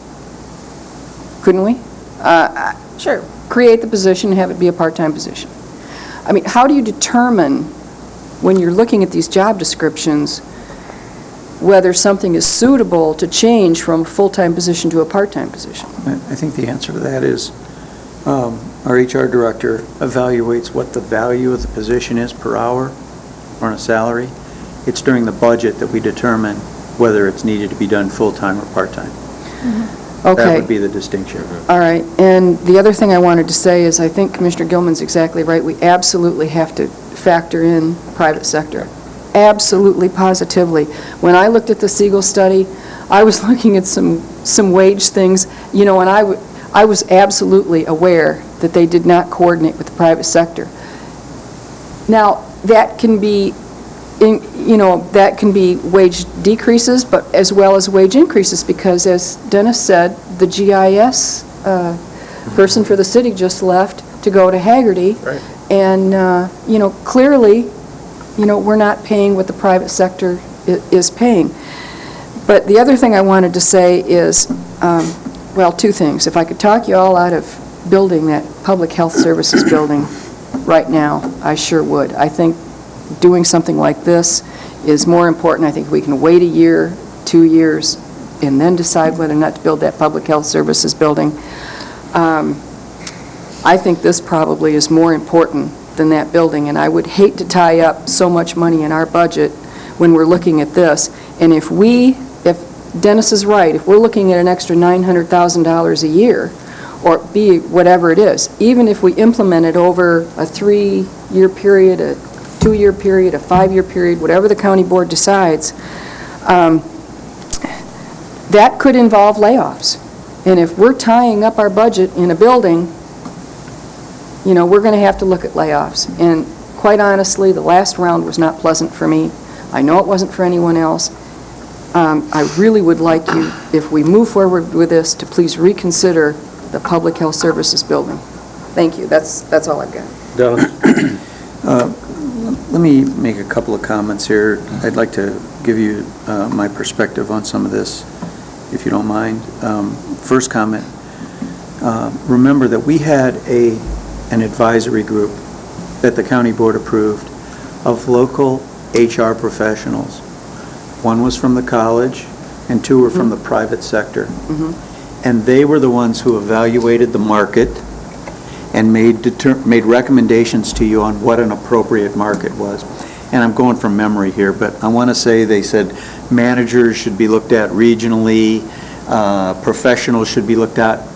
Couldn't we? Sure. Create the position and have it be a part-time position. I mean, how do you determine, when you're looking at these job descriptions, whether something is suitable to change from a full-time position to a part-time position? I think the answer to that is our HR director evaluates what the value of the position is per hour on a salary. It's during the budget that we determine whether it's needed to be done full-time or part-time. Okay. That would be the distinction. All right, and the other thing I wanted to say is I think Commissioner Gilman's exactly right. We absolutely have to factor in private sector. Absolutely, positively. When I looked at the Siegel study, I was looking at some wage things, and I was absolutely aware that they did not coordinate with the private sector. Now, that can be wage decreases, but as well as wage increases, because as Dennis said, the GIS person for the city just left to go to Hagerty. Right. And, clearly, we're not paying what the private sector is paying. But the other thing I wanted to say is, two things. If I could talk you all out of building that public health services building right now, I sure would. I think doing something like this is more important. I think we can wait a year, 2 years, and then decide whether or not to build that public health services building. I think this probably is more important than that building, and I would hate to tie up so much money in our budget when we're looking at this. And if Dennis is right, if we're looking at an extra $900,000 a year, or be whatever it is, even if we implement it over a 3-year period, a 2-year period, a 5-year period, whatever the county board decides, that could involve layoffs. And if we're tying up our budget in a building, we're going to have to look at layoffs. And quite honestly, the last round was not pleasant for me. I know it wasn't for anyone else. I really would like you, if we move forward with this, to please reconsider the public health services building. Thank you. That's all I've got. Dennis? Let me make a couple of comments here. I'd like to give you my perspective on some of this, if you don't mind. First comment, remember that we had an advisory group that the county board approved of local HR professionals. One was from the college and 2 were from the private sector. And they were the ones who evaluated the market and made recommendations to you on what an appropriate market was. And I'm going from memory here, but I want to say they said managers should be looked at regionally, professionals should be looked at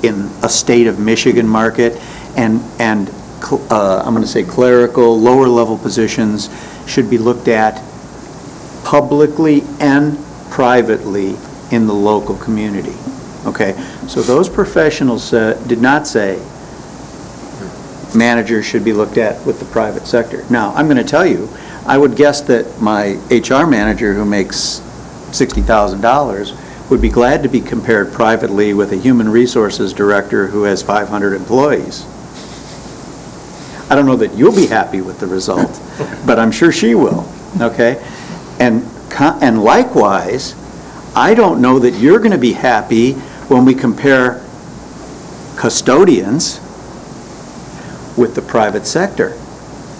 in a state of Michigan market, and I'm going to say clerical, lower level positions should be looked at publicly and privately in the local community. Okay, so those professionals did not say managers should be looked at with the private sector. Now, I'm going to tell you, I would guess that my HR manager who makes $60,000 would be glad to be compared privately with a human resources director who has 500 employees. I don't know that you'll be happy with the result, but I'm sure she will, okay? And likewise, I don't know that you're going to be happy when we compare custodians with the private sector,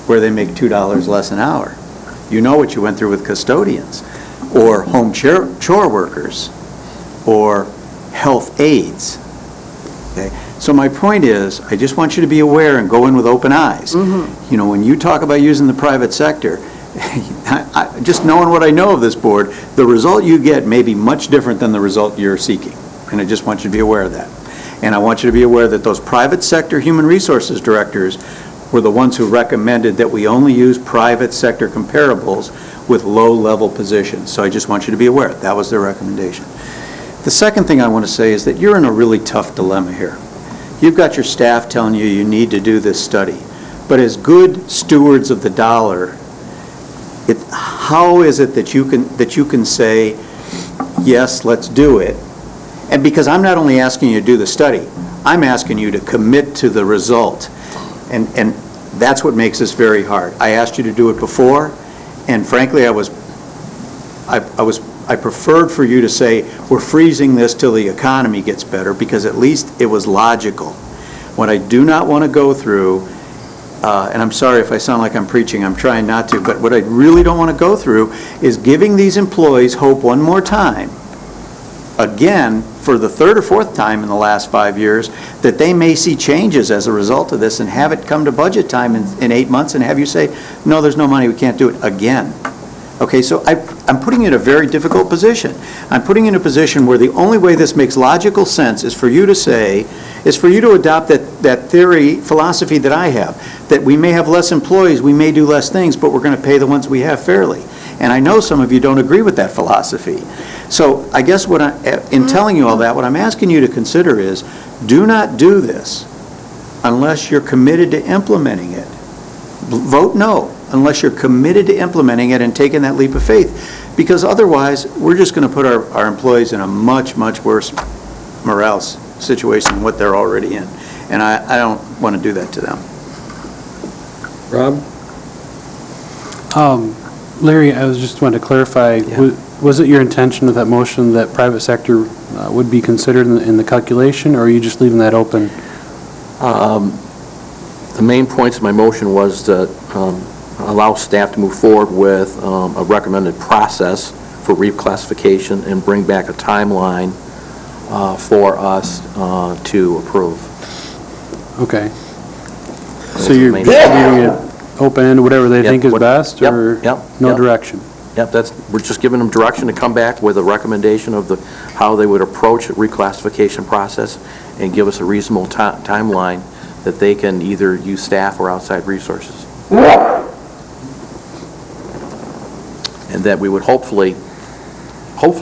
where they make $2 less an hour. You know what you went through with custodians, or home chore workers, or health aides. Okay? So my point is, I just want you to be aware and go in with open eyes. You know, when you talk about using the private sector, just knowing what I know of this board, the result you get may be much different than the result you're seeking. And I just want you to be aware of that. And I want you to be aware that those private sector human resources directors were the ones who recommended that we only use private sector comparables with low-level positions. So I just want you to be aware, that was their recommendation. The second thing I want to say is that you're in a really tough dilemma here. You've got your staff telling you you need to do this study, but as good stewards of the dollar, how is it that you can say, yes, let's do it? And because I'm not only asking you to do the study, I'm asking you to commit to the result. And that's what makes this very hard. I asked you to do it before, and frankly, I preferred for you to say, we're freezing this till the economy gets better, because at least it was logical. What I do not want to go through, and I'm sorry if I sound like I'm preaching, I'm trying not to, but what I really don't want to go through is giving these employees hope one more time, again, for the third or fourth time in the last 5 years, that they may see changes as a result of this and have it come to budget time in 8 months and have you say, no, there's no money, we can't do it again. Okay, so I'm putting you in a very difficult position. I'm putting you in a position where the only way this makes logical sense is for you to say, is for you to adopt that theory, philosophy that I have, that we may have less employees, we may do less things, but we're going to pay the ones we have fairly. And I know some of you don't agree with that philosophy. So I guess in telling you all that, what I'm asking you to consider is, do not do this unless you're committed to implementing it. Vote no unless you're committed to implementing it and taking that leap of faith. Because otherwise, we're just going to put our employees in a much, much worse morale situation than what they're already in. And I don't want to do that to them. Rob? Larry, I was just wanting to clarify, was it your intention with that motion that private sector would be considered in the calculation, or are you just leaving that open? The main points of my motion was to allow staff to move forward with a recommended process for reclassification and bring back a timeline for us to approve. Okay. So you're just leaving it open, whatever they think is best, or no direction? Yep, we're just giving them direction to come back with a recommendation of how they would approach the reclassification process and give us a reasonable timeline that they can either use staff or outside resources. And that we would hopefully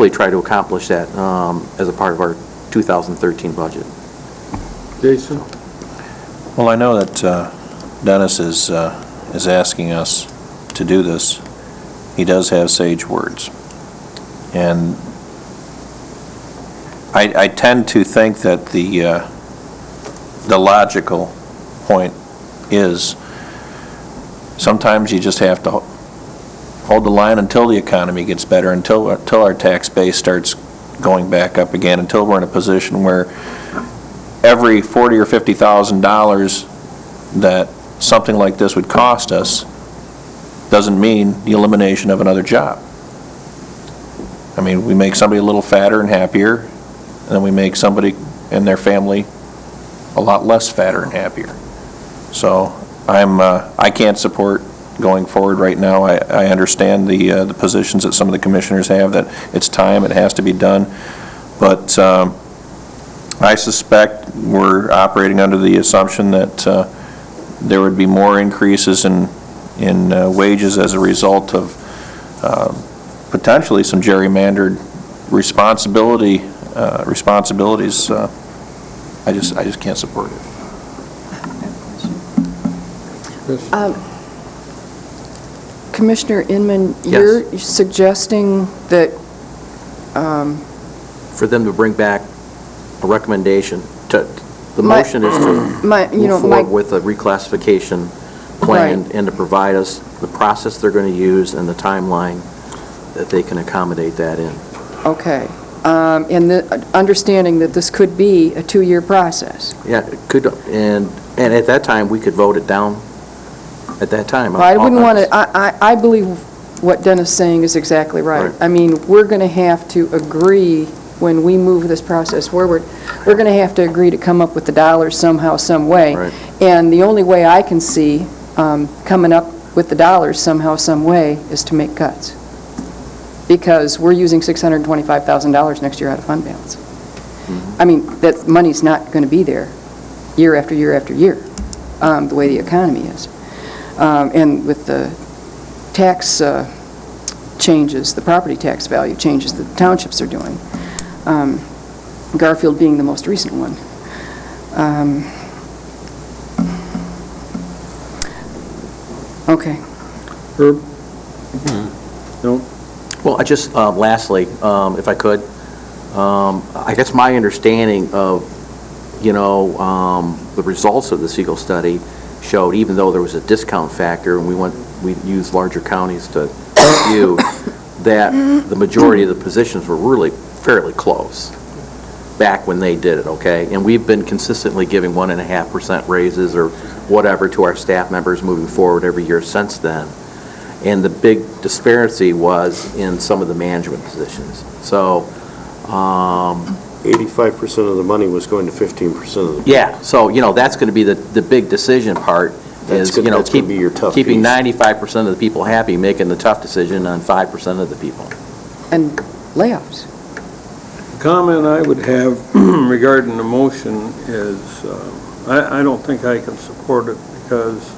try to accomplish that as a part of our 2013 budget. Jason? Well, I know that Dennis is asking us to do this. He does have sage words. And I tend to think that the logical point is sometimes you just have to hold the line until the economy gets better, until our tax base starts going back up again, until we're in a position where every $40,000 or $50,000 that something like this would cost us doesn't mean the elimination of another job. I mean, we make somebody a little fatter and happier, and then we make somebody and their family a lot less fatter and happier. So I can't support going forward right now. I understand the positions that some of the commissioners have, that it's time, it has to be done. But I suspect we're operating under the assumption that there would be more increases in wages as a result of potentially some gerrymandered responsibilities. I just can't support it. Commissioner Inman, Yes. you're suggesting that for them to bring back a recommendation to, the My- motion is to move forward with a reclassification plan Right. and to provide us the process they're going to use and the timeline that they can accommodate that in. Okay. And understanding that this could be a 2-year process. Yeah, it could, and at that time, we could vote it down at that time. Well, I wouldn't want to, I believe what Dennis is saying is exactly right. Right. I mean, we're going to have to agree, when we move this process forward, we're going to have to agree to come up with the dollars somehow, some way. Right. And the only way I can see coming up with the dollars somehow, some way, is to make cuts. Because we're using $625,000 next year out of fund balance. I mean, that money's not going to be there year after year after year, the way the economy is. And with the tax changes, the property tax value changes that the townships are doing, Garfield being the most recent one. Okay. Herb? No? Well, I just, lastly, if I could, I guess my understanding of, the results of the Siegel study showed, even though there was a discount factor, and we used larger counties to view, that the majority of the positions were really fairly close back when they did it, okay? And we've been consistently giving 1.5% raises or whatever to our staff members moving forward every year since then. And the big disparity was in some of the management positions. So, 85% of the money was going to 15% of the. yeah, so, that's going to be the big decision part, is, That's gonna be your tough keeping piece. 95% of the people happy, making the tough decision on 5% of the people. And layoffs. Comment I would have regarding the motion is, I don't think I can support it because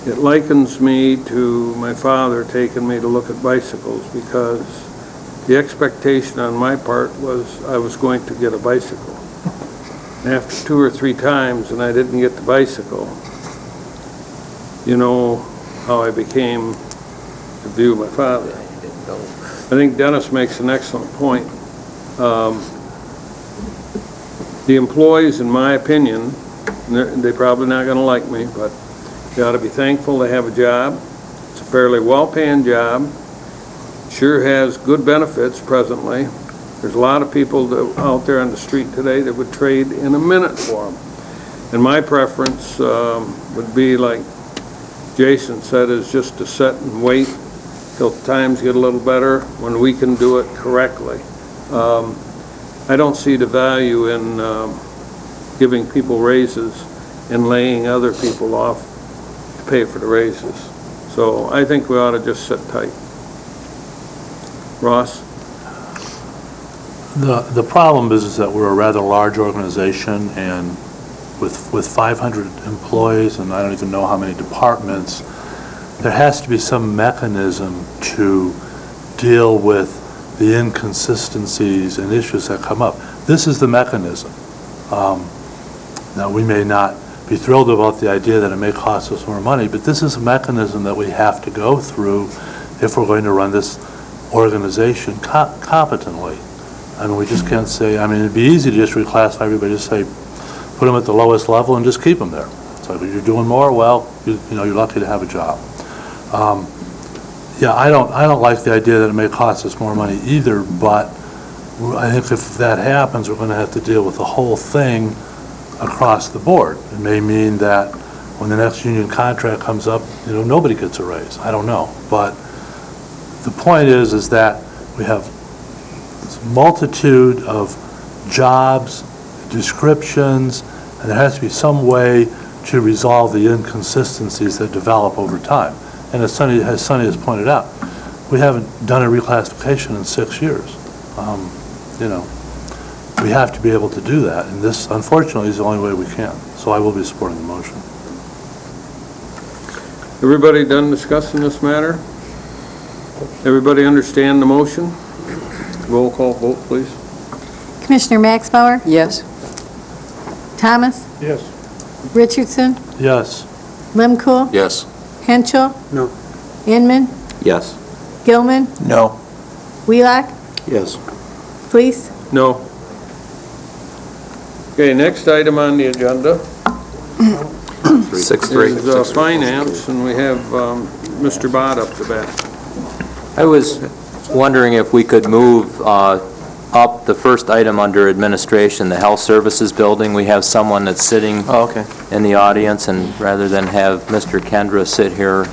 it likens me to my father taking me to look at bicycles, because the expectation on my part was I was going to get a bicycle. And after 2 or 3 times and I didn't get the bicycle, you know how I became to view my father. I think Dennis makes an excellent point. The employees, in my opinion, they're probably not going to like me, but they ought to be thankful they have a job. It's a fairly well-paying job. Sure has good benefits presently. There's a lot of people out there on the street today that would trade in a minute for them. And my preference would be, like Jason said, is just to sit and wait till times get a little better when we can do it correctly. I don't see the value in giving people raises and laying other people off to pay for the raises. So I think we ought to just sit tight. Ross? The problem is that we're a rather large organization, and with 500 employees, and I don't even know how many departments, there has to be some mechanism to deal with the inconsistencies and issues that come up. This is the mechanism. Now, we may not be thrilled about the idea that it may cost us more money, but this is a mechanism that we have to go through if we're going to run this organization competently. I mean, we just can't say, I mean, it'd be easy to just reclassify everybody, just say, put them at the lowest level and just keep them there. It's like, you're doing more, well, you're lucky to have a job. Yeah, I don't like the idea that it may cost us more money either, but I think if that happens, we're going to have to deal with the whole thing across the board. It may mean that when the next union contract comes up, nobody gets a raise. I don't know. But the point is that we have this multitude of jobs, descriptions, and there has to be some way to resolve the inconsistencies that develop over time. And as Sonny has pointed out, we haven't done a reclassification in 6 years. We have to be able to do that, and this, unfortunately, is the only way we can. So I will be supporting the motion. Everybody done discussing this matter? Everybody understand the motion? Roll call vote, please. Commissioner Max Bauer? Yes. Thomas? Yes. Richardson? Yes. Limkul? Yes. Henschel? No. Inman? Yes. Gilman? No. Wheelock? Yes. Police? No. Okay, next item on the agenda 6-3. is finance, and we have Mr. Bott up to bat. I was wondering if we could move up the first item under administration, the health services building. We have someone that's sitting in the audience, and rather than have Mr. Kendra sit here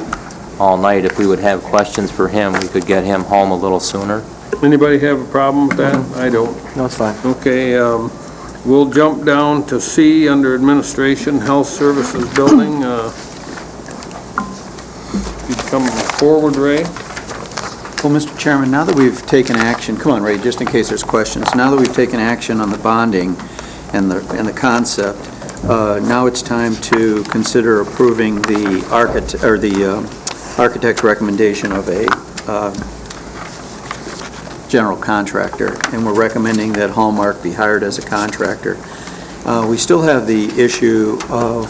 all night, if we would have questions for him, we could get him home a little sooner. Anybody have a problem with that? I don't. No, it's fine. Okay, we'll jump down to C under administration, health services building. You come forward, Ray. Well, Mr. Chairman, now that we've taken action, come on, Ray, just in case there's questions. Now that we've taken action on the bonding and the concept, now it's time to consider approving the architect's recommendation of a general contractor, and we're recommending that Hallmark be hired as a contractor. We still have the issue of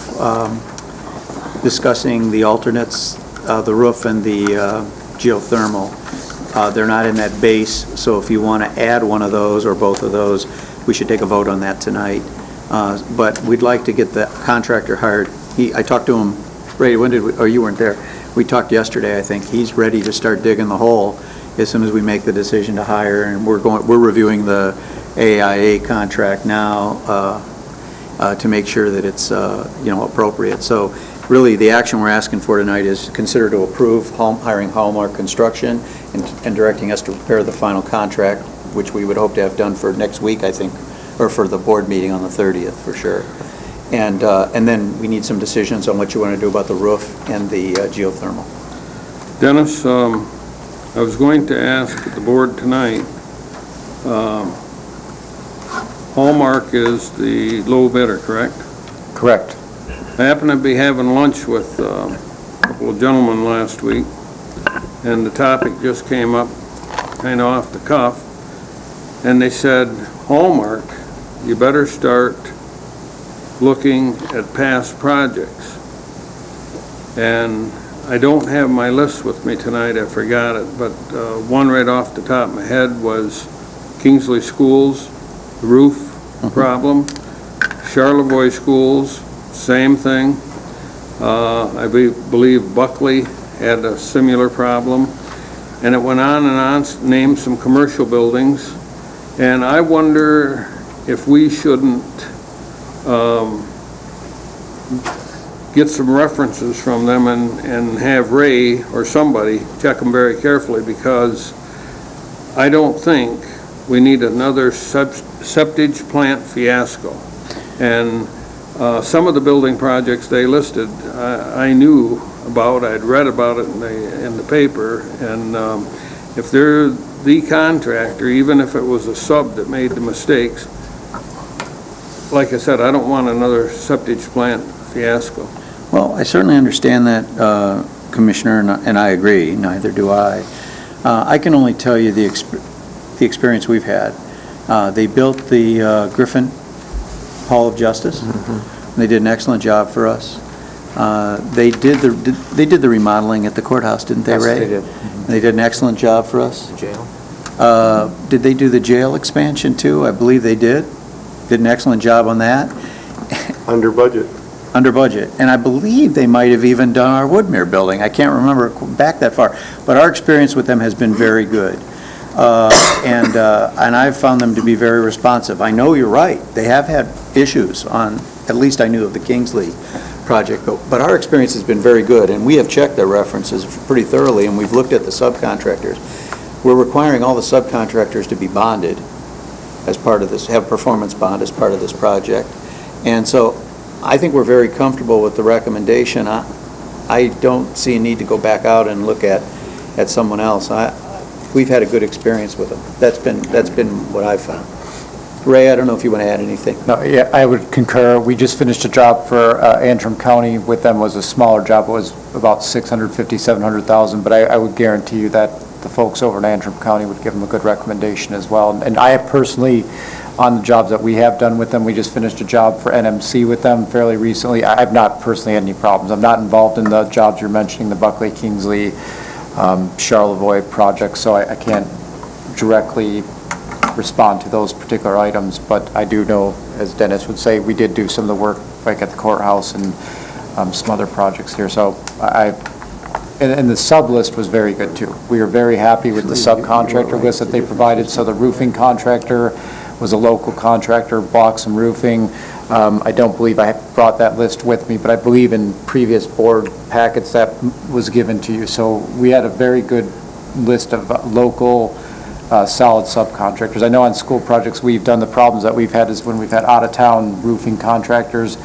discussing the alternates, the roof and the geothermal. They're not in that base, so if you want to add one of those or both of those, we should take a vote on that tonight. But we'd like to get the contractor hired. I talked to him, Ray, when did we, oh, you weren't there. We talked yesterday, I think. He's ready to start digging the hole as soon as we make the decision to hire, and we're reviewing the AIA contract now to make sure that it's, appropriate. So really, the action we're asking for tonight is consider to approve hiring Hallmark Construction and directing us to prepare the final contract, which we would hope to have done for next week, I think, or for the board meeting on the 30th, for sure. And then we need some decisions on what you want to do about the roof and the geothermal. Dennis, I was going to ask the board tonight, Hallmark is the low bidder, correct? Correct. I happened to be having lunch with a couple of gentlemen last week, and the topic just came up kind of off the cuff, and they said, Hallmark, you better start looking at past projects. And I don't have my list with me tonight, I forgot it, but one right off the top of my head was Kingsley Schools, the roof problem, Charlevoix Schools, same thing. I believe Buckley had a similar problem, and it went on and on, named some commercial buildings, and I wonder if we shouldn't get some references from them and have Ray or somebody check them very carefully, because I don't think we need another septic plant fiasco. And some of the building projects they listed, I knew about, I'd read about it in the paper, and if they're the contractor, even if it was a sub that made the mistakes, like I said, I don't want another septic plant fiasco. Well, I certainly understand that, Commissioner, and I agree, neither do I. I can only tell you the experience we've had. They built the Griffin Hall of Justice. They did an excellent job for us. They did the remodeling at the courthouse, didn't they, Ray? Yes, they did. They did an excellent job for us. The jail? Did they do the jail expansion too? I believe they did. Did an excellent job on that. Under budget. Under budget. And I believe they might have even done our Woodmere building. I can't remember back that far. But our experience with them has been very good. And I've found them to be very responsive. I know you're right. They have had issues on, at least I knew of the Kingsley project, but our experience has been very good, and we have checked their references pretty thoroughly, and we've looked at the subcontractors. We're requiring all the subcontractors to be bonded as part of this, have performance bond as part of this project. And so I think we're very comfortable with the recommendation. I don't see a need to go back out and look at someone else. We've had a good experience with them. That's been what I've found. Ray, I don't know if you want to add anything. No, yeah, I would concur. We just finished a job for Antrim County with them. It was a smaller job. It was about $650,000, $700,000, but I would guarantee you that the folks over in Antrim County would give them a good recommendation as well. And I have personally, on the jobs that we have done with them, we just finished a job for NMC with them fairly recently. I've not personally had any problems. I'm not involved in the jobs you're mentioning, the Buckley, Kingsley, Charlevoix projects, so I can't directly respond to those particular items, but I do know, as Dennis would say, we did do some of the work, like at the courthouse and some other projects here, so and the sub-list was very good, too. We were very happy with the subcontractor list that they provided, so the roofing contractor was a local contractor, bought some roofing. I don't believe I brought that list with me, but I believe in previous board packets that was given to you. So we had a very good list of local solid subcontractors. I know on school projects, we've done the problems that we've had is when we've had out-of-town roofing contractors,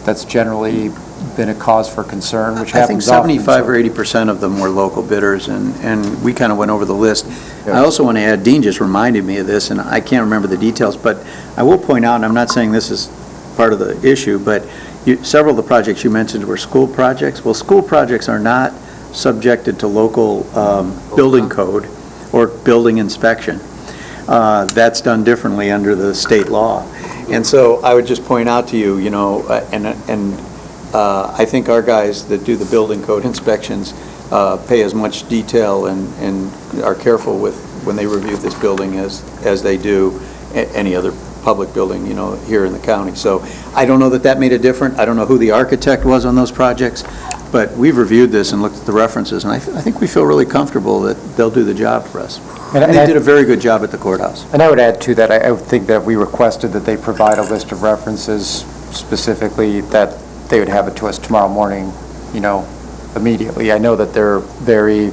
that's generally been a cause for concern, which I think happens often. 75 or 80% of them were local bidders, and we kind of went over the list. I also want to add, Dean just reminded me of this, and I can't remember the details, but I will point out, and I'm not saying this is part of the issue, but several of the projects you mentioned were school projects. Well, school projects are not subjected to local building code or building inspection. That's done differently under the state law. And so I would just point out to you, you know, I think our guys that do the building code inspections pay as much detail and are careful with when they review this building as they do any other public building, you know, here in the county. So I don't know that made a difference. I don't know who the architect was on those projects, but we've reviewed this and looked at the references, and I think we feel really comfortable that they'll do the job for us. And they did a very good job at the courthouse. And I would add to that, I would think that we requested that they provide a list of references specifically that they would have it to us tomorrow morning, you know, immediately. I know that they're very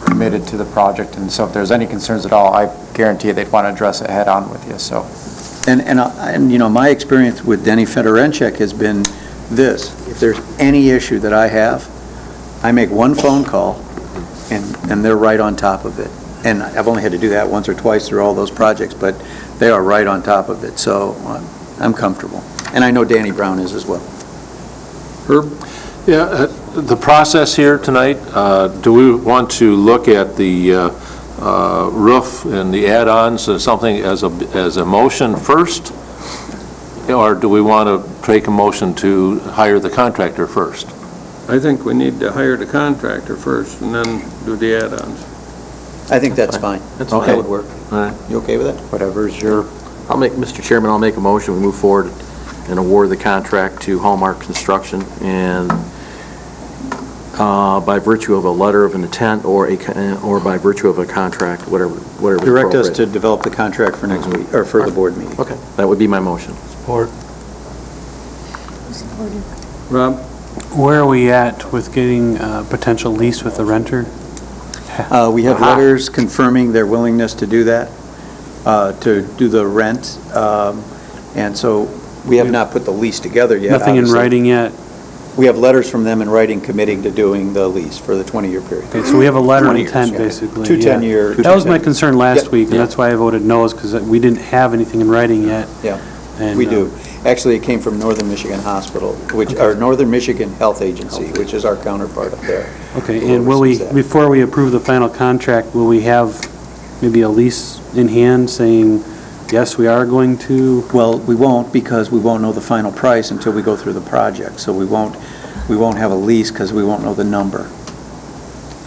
committed to the project, and so if there's any concerns at all, I guarantee they'd want to address it head-on with you, so. And you know, my experience with Denny Fedorenchek has been this: if there's any issue that I have, I make one phone call, and they're right on top of it. And I've only had to do that once or twice through all those projects, but they are right on top of it, so I'm comfortable. And I know Danny Brown is as well. Herb? Yeah, the process here tonight, do we want to look at the roof and the add-ons as something as a motion first? Or do we want to take a motion to hire the contractor first? I think we need to hire the contractor first and then do the add-ons. I think that's fine. That's That fine. would work. All right. You okay with that? Whatever's your... Mr. Chairman, I'll make a motion, we move forward and award the contract to Hallmark Construction, and by virtue of a letter of intent or by virtue of a contract, whatever is Direct us appropriate. to develop the contract for next week, or for the board meeting. Okay, that would be my motion. Support. Rob? Where are we at with getting a potential lease with the renter? We have letters confirming their willingness to do that, to do the rent, and so we have not put the lease together yet. Nothing in obviously. writing yet? We have letters from them in writing committing to doing the lease for the 20-year period. Okay, so we have a letter of 20 years, intent, yeah. basically. Two yeah. 10-year. That was my concern last Yep. week, and that's why I voted no, is because we didn't have anything in writing yet. Yeah, And, we do. Actually, it came from Northern Michigan Hospital, or Northern Michigan Health Agency, which is our counterpart up there. Okay, Who and will we, oversees that. before we approve the final contract, will we have maybe a lease in hand saying, yes, we are going to? Well, we won't, because we won't know the final price until we go through the project, so we won't have a lease because we won't know the number.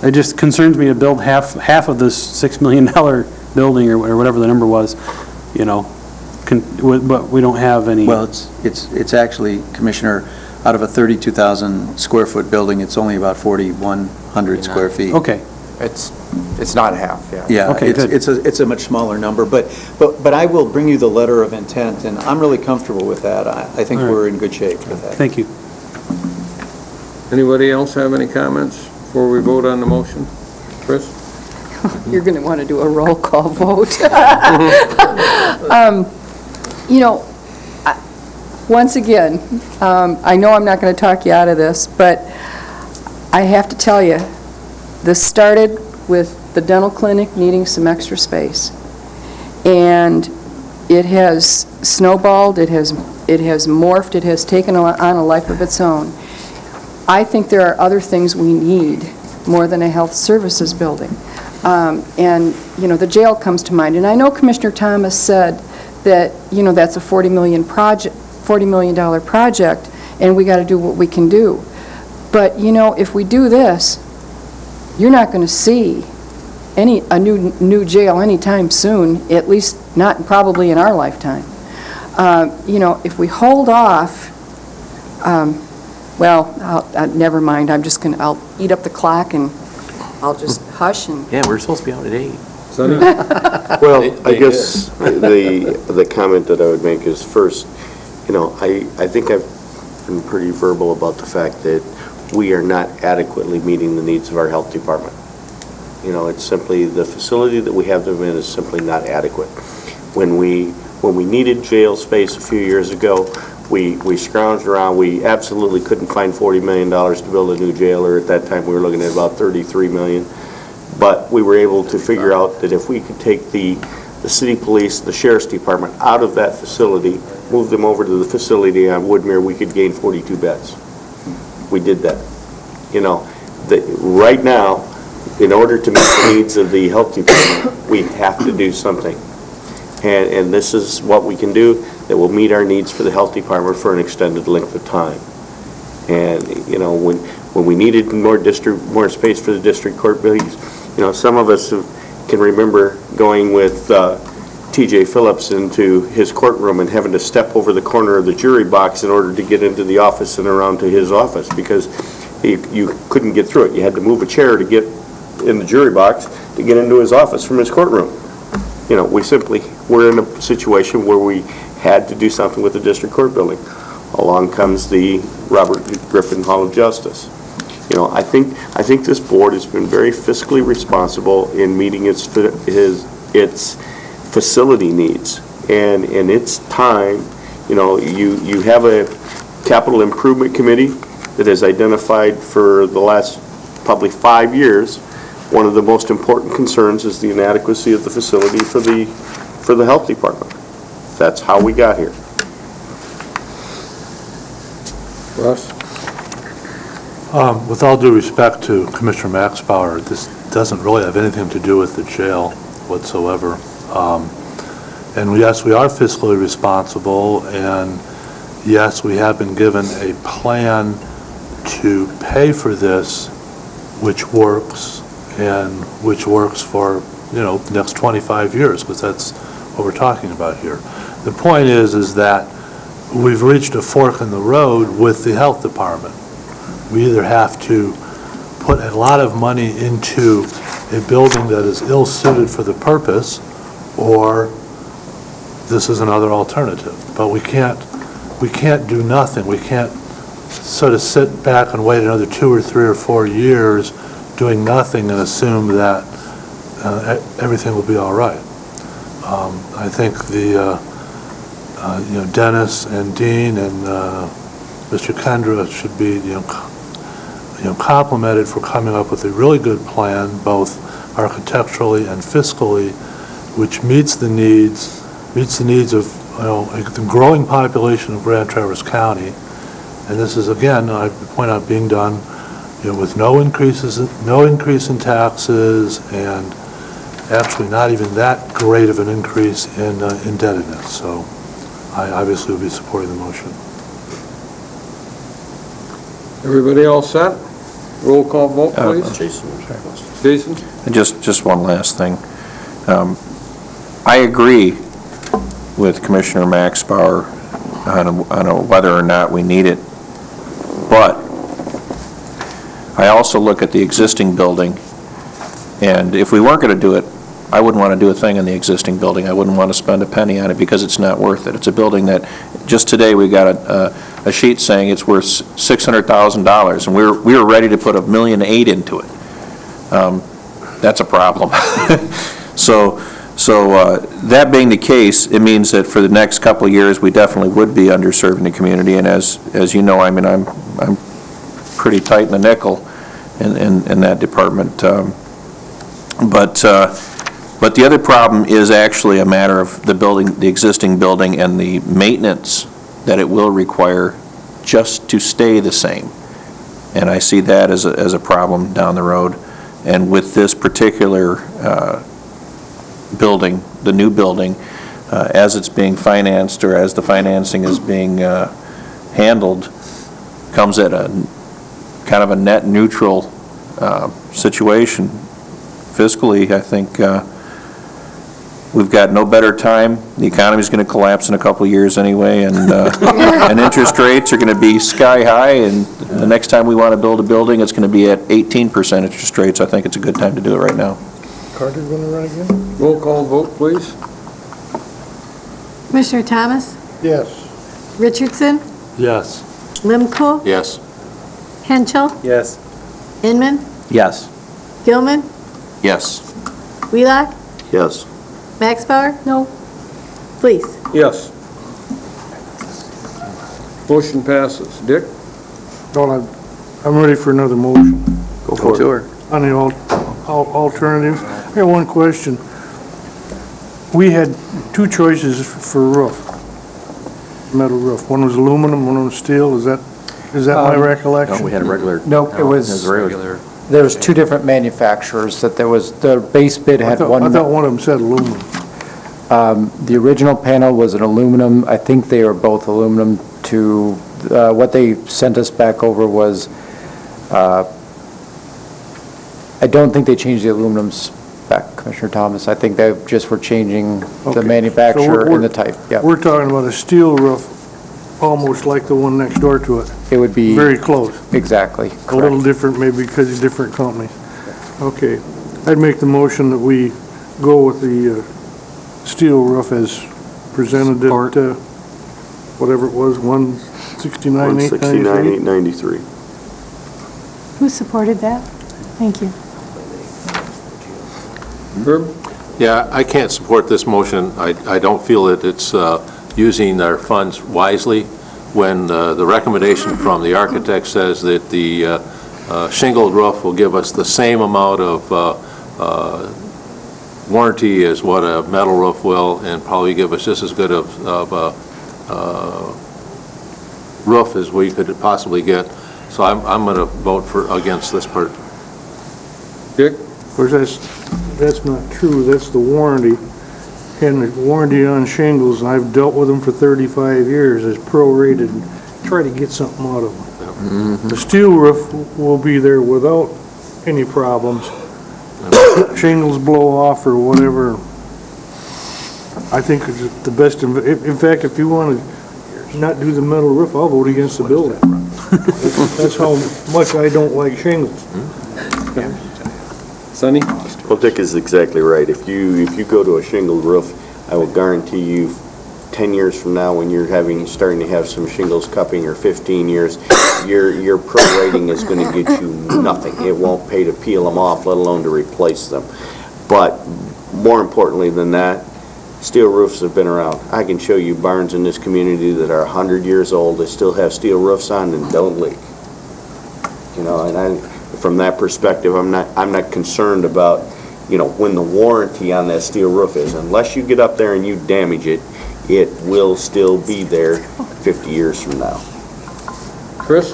It just concerns me to build half of this $6 million building, or whatever the number was, you know, but we don't have any. Well, it's actually, Commissioner, out of a 32,000 square foot building, it's only about 4,100 square feet. Okay. It's not half, yeah. Yeah, Okay, good. it's a much smaller number, but I will bring you the letter of intent, and I'm really comfortable with that. I think All right. we're in good shape with that. Thank you. Anybody else have any comments before we vote on the motion? Chris? You're going to want to do a roll call vote. You know, once again, I know I'm not going to talk you out of this, but I have to tell you, this started with the dental clinic needing some extra space. And it has snowballed, it has morphed, it has taken on a life of its own. I think there are other things we need more than a health services building. And, you know, the jail comes to mind. And I know Commissioner Thomas said that, you know, that's a $40 million project, and we got to do what we can do. But, you know, if we do this, you're not going to see a new jail anytime soon, at least not probably in our lifetime. If we hold off, never mind, I'll eat up the clock and I'll just hush and... Yeah, we're supposed to be out at 8. Well, I guess the comment that I would make is first, I think I've been pretty verbal about the fact that we are not adequately meeting the needs of our health department. It's simply, the facility that we have them in is simply not adequate. When we needed jail space a few years ago, we scrounged around. We absolutely couldn't find $40 million to build a new jail, or at that time we were looking at about $33 million. But we were able to figure out that if we could take the city police, the sheriff's department out of that facility, move them over to the facility on Woodmere, we could gain 42 beds. We did that. Right now, in order to meet the needs of the health department, we have to do something. And this is what we can do that will meet our needs for the health department for an extended length of time. And, when we needed more space for the district court buildings, some of us can remember going with T.J. Phillips into his courtroom and having to step over the corner of the jury box in order to get into the office and around to his office because you couldn't get through it. You had to move a chair to get in the jury box to get into his office from his courtroom. We simply were in a situation where we had to do something with the district court building. Along comes the Robert Griffin Hall of Justice. I think this board has been very fiscally responsible in meeting its facility needs, and it's time. You have a capital improvement committee that has identified for the last probably 5 years one of the most important concerns is the inadequacy of the facility for the health department. That's how we got here. Russ? With all due respect to Commissioner Maxbauer, this doesn't really have anything to do with the jail whatsoever. And yes, we are fiscally responsible, and yes, we have been given a plan to pay for this, which works, and which works for, the next 25 years, because that's what we're talking about here. The point is that we've reached a fork in the road with the health department. We either have to put a lot of money into a building that is ill-suited for the purpose, or this is another alternative. But we can't do nothing. We can't sort of sit back and wait another 2 or 3 or 4 years doing nothing and assume that everything will be all right. I think Dennis and Dean and Mr. Kendra should be, complimented for coming up with a really good plan, both architecturally and fiscally, which meets the needs of the growing population of Grand Traverse County. And this is, again, I point out, being done with no increase in taxes, and actually not even that great of an increase in indebtedness. So I obviously will be supporting the motion. Everybody all set? Roll call vote, please. Jason? And just one last thing. I agree with Commissioner Maxbauer on whether or not we need it, but I also look at the existing building, and if we weren't going to do it, I wouldn't want to do a thing in the existing building. I wouldn't want to spend a penny on it because it's not worth it. It's a building that, just today we got a sheet saying it's worth $600,000, and we were ready to put $1.8 million into it. That's a problem. So that being the case, it means that for the next couple of years, we definitely would be underserving the community, and as you know, I'm pretty tight in the nickel in that department. But the other problem is actually a matter of the existing building and the maintenance that it will require just to stay the same. And I see that as a problem down the road. And with this particular building, the new building, as it's being financed or as the financing is being handled, comes at a kind of a net neutral situation fiscally, I think we've got no better time. The economy's going to collapse in a couple of years anyway, and and interest rates are going to be sky high, and the next time we want to build a building, it's going to be at 18% interest rates. I think it's a good time to do it right now. Carter's going to run again? Roll call vote, please. Commissioner Thomas? Yes. Richardson? Yes. Limco? Yes. Henschel? Yes. Inman? Yes. Gilman? Yes. Wheelock? Yes. Max Bauer? No. Please. Yes. Motion passes. Dick? Well, I'm ready for another motion. Go for it. On the alternatives. I got one question. We had two choices for roof, metal roof. One was aluminum, one was steel. Is that my recollection? No, we had a regular. Nope, it was, regular. there was two different manufacturers, that there was, the base bid I had thought one. one of them said aluminum. The original panel was an aluminum. I think they were both aluminum to, what they sent us back over was, I don't think they changed the aluminum spec, Commissioner Thomas. I think they just were changing the Okay. manufacturer So and the type, yeah. We're talking about a steel roof, almost like the one next door to it. It would be. Very close. Exactly, A little correct. different maybe because of different companies. Okay. I'd make the motion that we go with the steel roof as presented at, whatever it was, 169, 893. 169,893. Who supported that? Thank you. Herb? Yeah, I can't support this motion. I don't feel that it's using our funds wisely when the recommendation from the architect says that the shingled roof will give us the same amount of warranty as what a metal roof will, and probably give us just as good of a roof as we could possibly get. So I'm going to vote against this part. Dick? Of course, that's not true. That's the warranty. And the warranty on shingles, and I've dealt with them for 35 years, is prorated. Try to get something out of them. The steel roof will be there without any problems. Shingles blow off or whatever. I think it's the best. In fact, if you want to not do the metal roof, I'll vote against the building. That's how much I don't like shingles. Sonny? Well, Dick is exactly right. If you go to a shingled roof, I will guarantee you 10 years from now, when you're starting to have some shingles cupping, or 15 years, your prorating is going to get you nothing. It won't pay to peel them off, let alone to replace them. But more importantly than that, steel roofs have been around. I can show you barns in this community that are 100 years old that still have steel roofs on and don't leak. You know, and from that perspective, I'm not concerned about, when the warranty on that steel roof is. Unless you get up there and you damage it, it will still be there 50 years from now. Chris?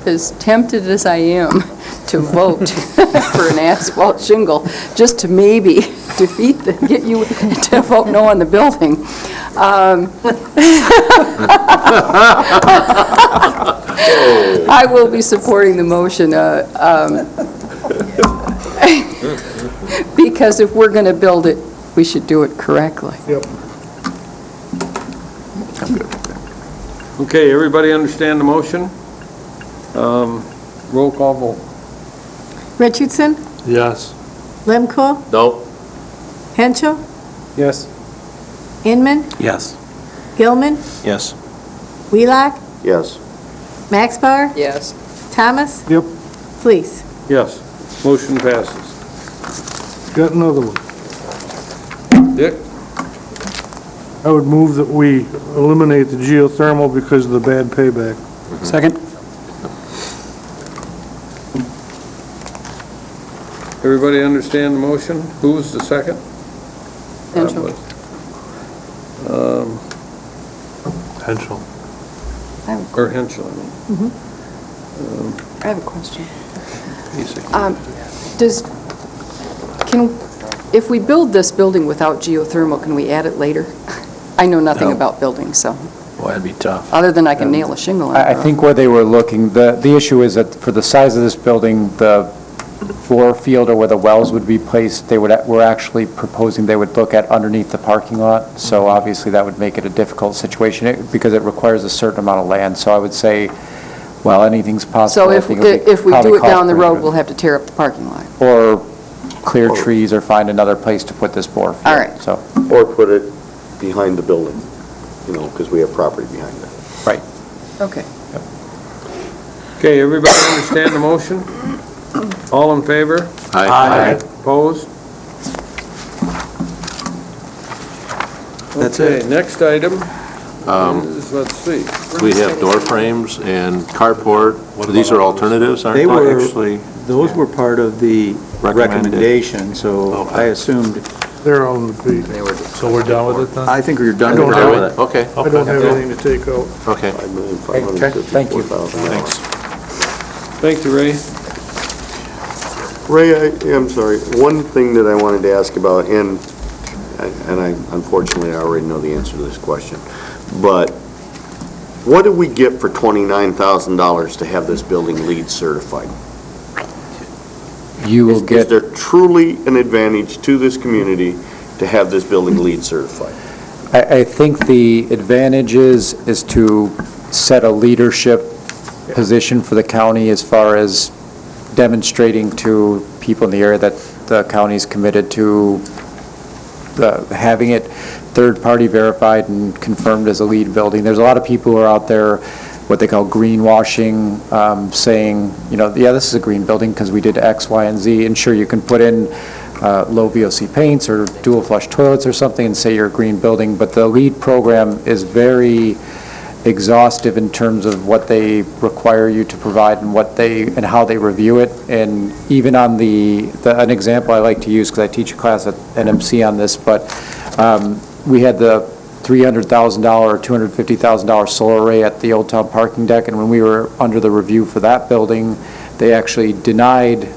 As tempted as I am to vote for an asphalt shingle, just to maybe get you to vote no on the building. I will be supporting the motion because if we're going to build it, we should do it correctly. Yep. Okay, everybody understand the motion? Roll call vote. Richardson? Yes. Limco? No. Henschel? Yes. Inman? Yes. Gilman? Yes. Wheelock? Yes. Max Bauer? Yes. Thomas? Yep. Please. Yes. Motion passes. Got another one. Dick? I would move that we eliminate the geothermal because of the bad payback. Second? Everybody understand the motion? Who's the second? Henschel. Potential. Or Henschel, I mean. I have a question. Basically. If we build this building without geothermal, can we add it later? I know nothing No. about buildings, so, Boy, that'd be tough. other than I can nail a shingle on it. I think where they were looking, the issue is that for the size of this building, the bore field or where the wells would be placed, we're actually proposing they would look at underneath the parking lot. So obviously that would make it a difficult situation because it requires a certain amount of land. So I would say, well, anything's possible. So I if think it would be we probably do it down the cost road, prohibitive. we'll have to tear up the parking lot. Or clear trees or find another place to put this bore field. All right. So, Or put it behind the building, you know, because we have property behind it. right. Okay. Okay, everybody understand the motion? All in favor? Aye. Opposed? That's Okay, it. next item is, let's see. We have door frames and carport. These are alternatives, aren't They they? were, Actually, those were part of the Recommended. recommendation, so Okay. I assumed, They're on the page. So we're done with it then? I think we're done I don't with have it. it. Okay, I don't have anything to take out. okay. Thank you. thanks. Thank you, Ray. Ray, I'm sorry, one thing that I wanted to ask about, and I unfortunately I already know the answer to this question, but what do we get for $29,000 to have this building LEED certified? You will Is get, there truly an advantage to this community to have this building LEED certified? I think the advantage is to set a leadership position for the county as far as demonstrating to people in the area that the county is committed to having it third-party verified and confirmed as a LEED building. There's a lot of people who are out there, what they call greenwashing, saying, you know, yeah, this is a green building because we did X, Y, and Z. And sure, you can put in low VOC paints or dual flush toilets or something and say you're a green building, but the LEED program is very exhaustive in terms of what they require you to provide and how they review it. And even on an example I like to use, because I teach a class at NMC on this, but we had the $300,000 or $250,000 solar array at the Old Town parking deck, and when we were under the review for that building, they actually denied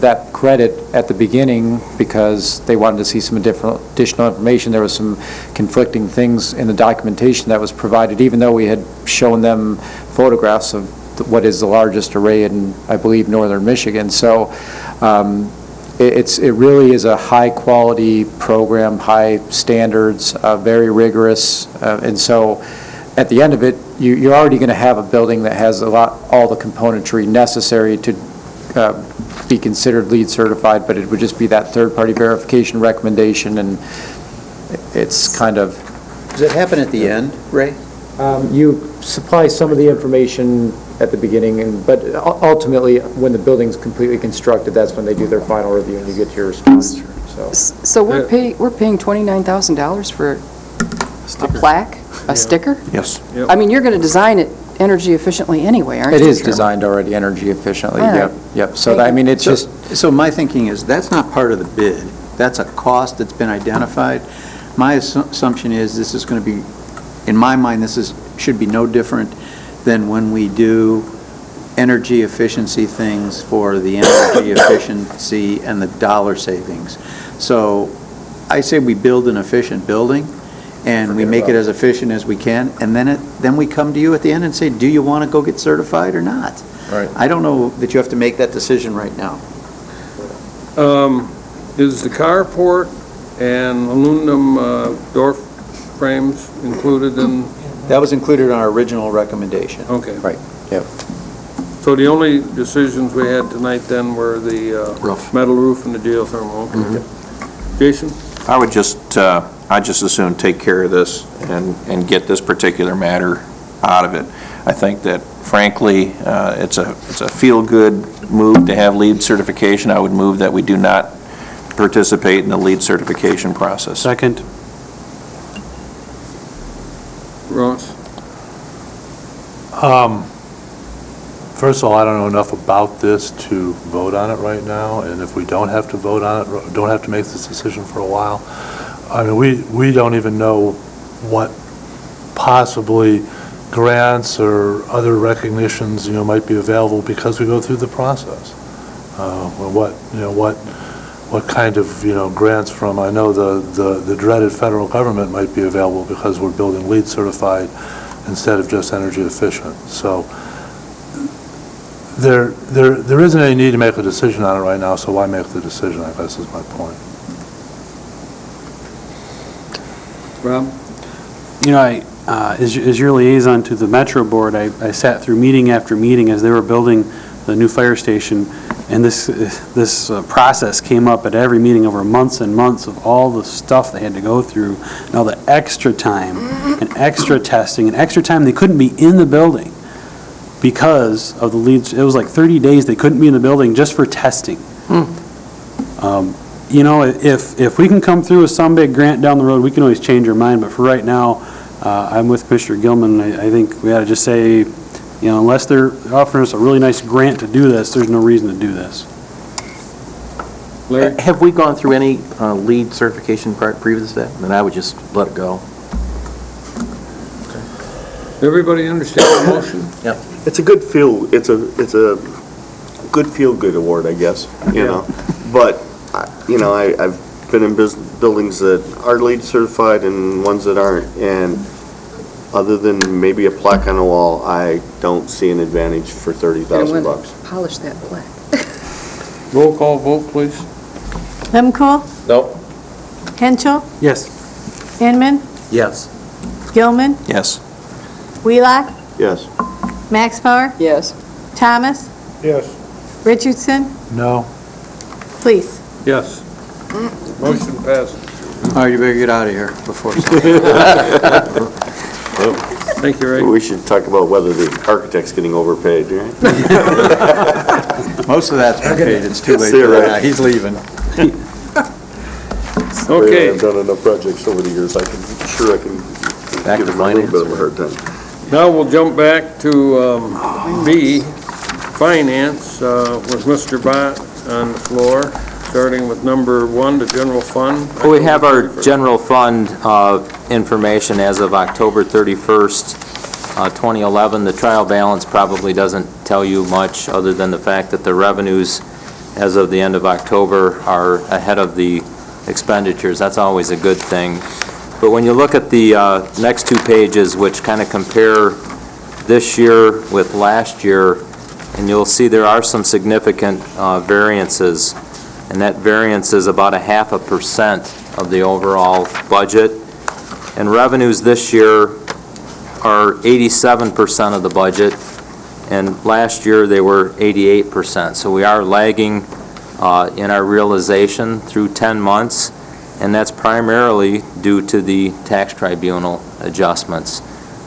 that credit at the beginning because they wanted to see some additional information. There was some conflicting things in the documentation that was provided, even though we had shown them photographs of what is the largest array in, I believe, northern Michigan. So it really is a high-quality program, high standards, very rigorous, and so at the end of it, you're already going to have a building that has all the componentry necessary to be considered LEED certified, but it would just be that third-party verification recommendation, and it's kind of... Does it happen at the end, Ray? You supply some of the information at the beginning, but ultimately, when the building's completely constructed, that's when they do their final review, and you get your response. So we're paying $29,000 for a plaque, a sticker? Yes. I mean, you're going to design it energy efficiently anyway, aren't you? It is designed already energy efficiently, All right. yep. So, I mean, it's just... So my thinking is, that's not part of the bid. That's a cost that's been identified. My assumption is this is going to be, in my mind, should be no different than when we do energy efficiency things for the energy efficiency and the dollar savings. So I say we build an efficient building, and we make it as efficient as we can, and then we come to you at the end and say, do you want to go get certified or not? Right. I don't know that you have to make that decision right now. Is the carport and aluminum door frames included in? That was included in our original recommendation. Okay. Right, yep. So the only decisions we had tonight then were the metal roof and the geothermal. Okay. Jason? I would I'd just as soon take care of this and get this particular matter out of it. I think that frankly, it's a feel-good move to have LEED certification. I would move that we do not participate in the LEED certification process. Second. Ross? First of all, I don't know enough about this to vote on it right now, and if we don't have to vote on it, don't have to make this decision for a while, I mean, we don't even know what possibly grants or other recognitions, might be available because we go through the process. What kind of, grants from, I know the dreaded federal government might be available because we're building LEED certified instead of just energy efficient. So There isn't any need to make a decision on it right now, so why make the decision, I guess is my point. Rob? You know, as your liaison to the Metro Board, I sat through meeting after meeting as they were building the new fire station, and this process came up at every meeting over months and months of all the stuff they had to go through, and all the extra time, and extra testing, and extra time they couldn't be in the building because of the leads. It was like 30 days they couldn't be in the building just for testing. You know, if we can come through with some big grant down the road, we can always change our mind, but for right now, I'm with Commissioner Gilman. I think we ought to just say, you know, unless they're offering us a really nice grant to do this, there's no reason to do this. Larry? Have we gone through any lead certification previous to that? Then I would just let it go. Everybody understand the motion? Yep. It's a good feel, it's a good feel-good award, I guess, you know? But, you know, I've been in buildings that are LEED certified and ones that aren't, and other than maybe a plaque on the wall, I don't see an advantage for $30,000. Polish that plaque. Roll call vote, please. Lemko, No. Henschel, Yes. Inman, Yes. Gilman, Yes. Wheelock, Yes. Max Power, Yes. Thomas, Yes. Richardson, No. please. Yes. Motion passes. All right, you better get out of here before. Thank you, Ray. We should talk about whether the architect's getting overpaid, right? Most of that's been paid, it's too late See you, for Ray. that. He's leaving. Okay. I've done enough projects over the years, I can Back give to them a little finance. bit of a hard time. Now we'll jump back to B, Finance, with Mr. Bott on the floor, starting with number 1, the general fund. Well, we have our general fund information as of October 31st, 2011. The trial balance probably doesn't tell you much other than the fact that the revenues as of the end of October are ahead of the expenditures. That's always a good thing. But when you look at the next 2 pages, which kind of compare this year with last year, and you'll see there are some significant variances, and that variance is about 0.5% of the overall budget. And revenues this year are 87% of the budget, and last year they were 88%. So we are lagging in our realization through 10 months, and that's primarily due to the tax tribunal adjustments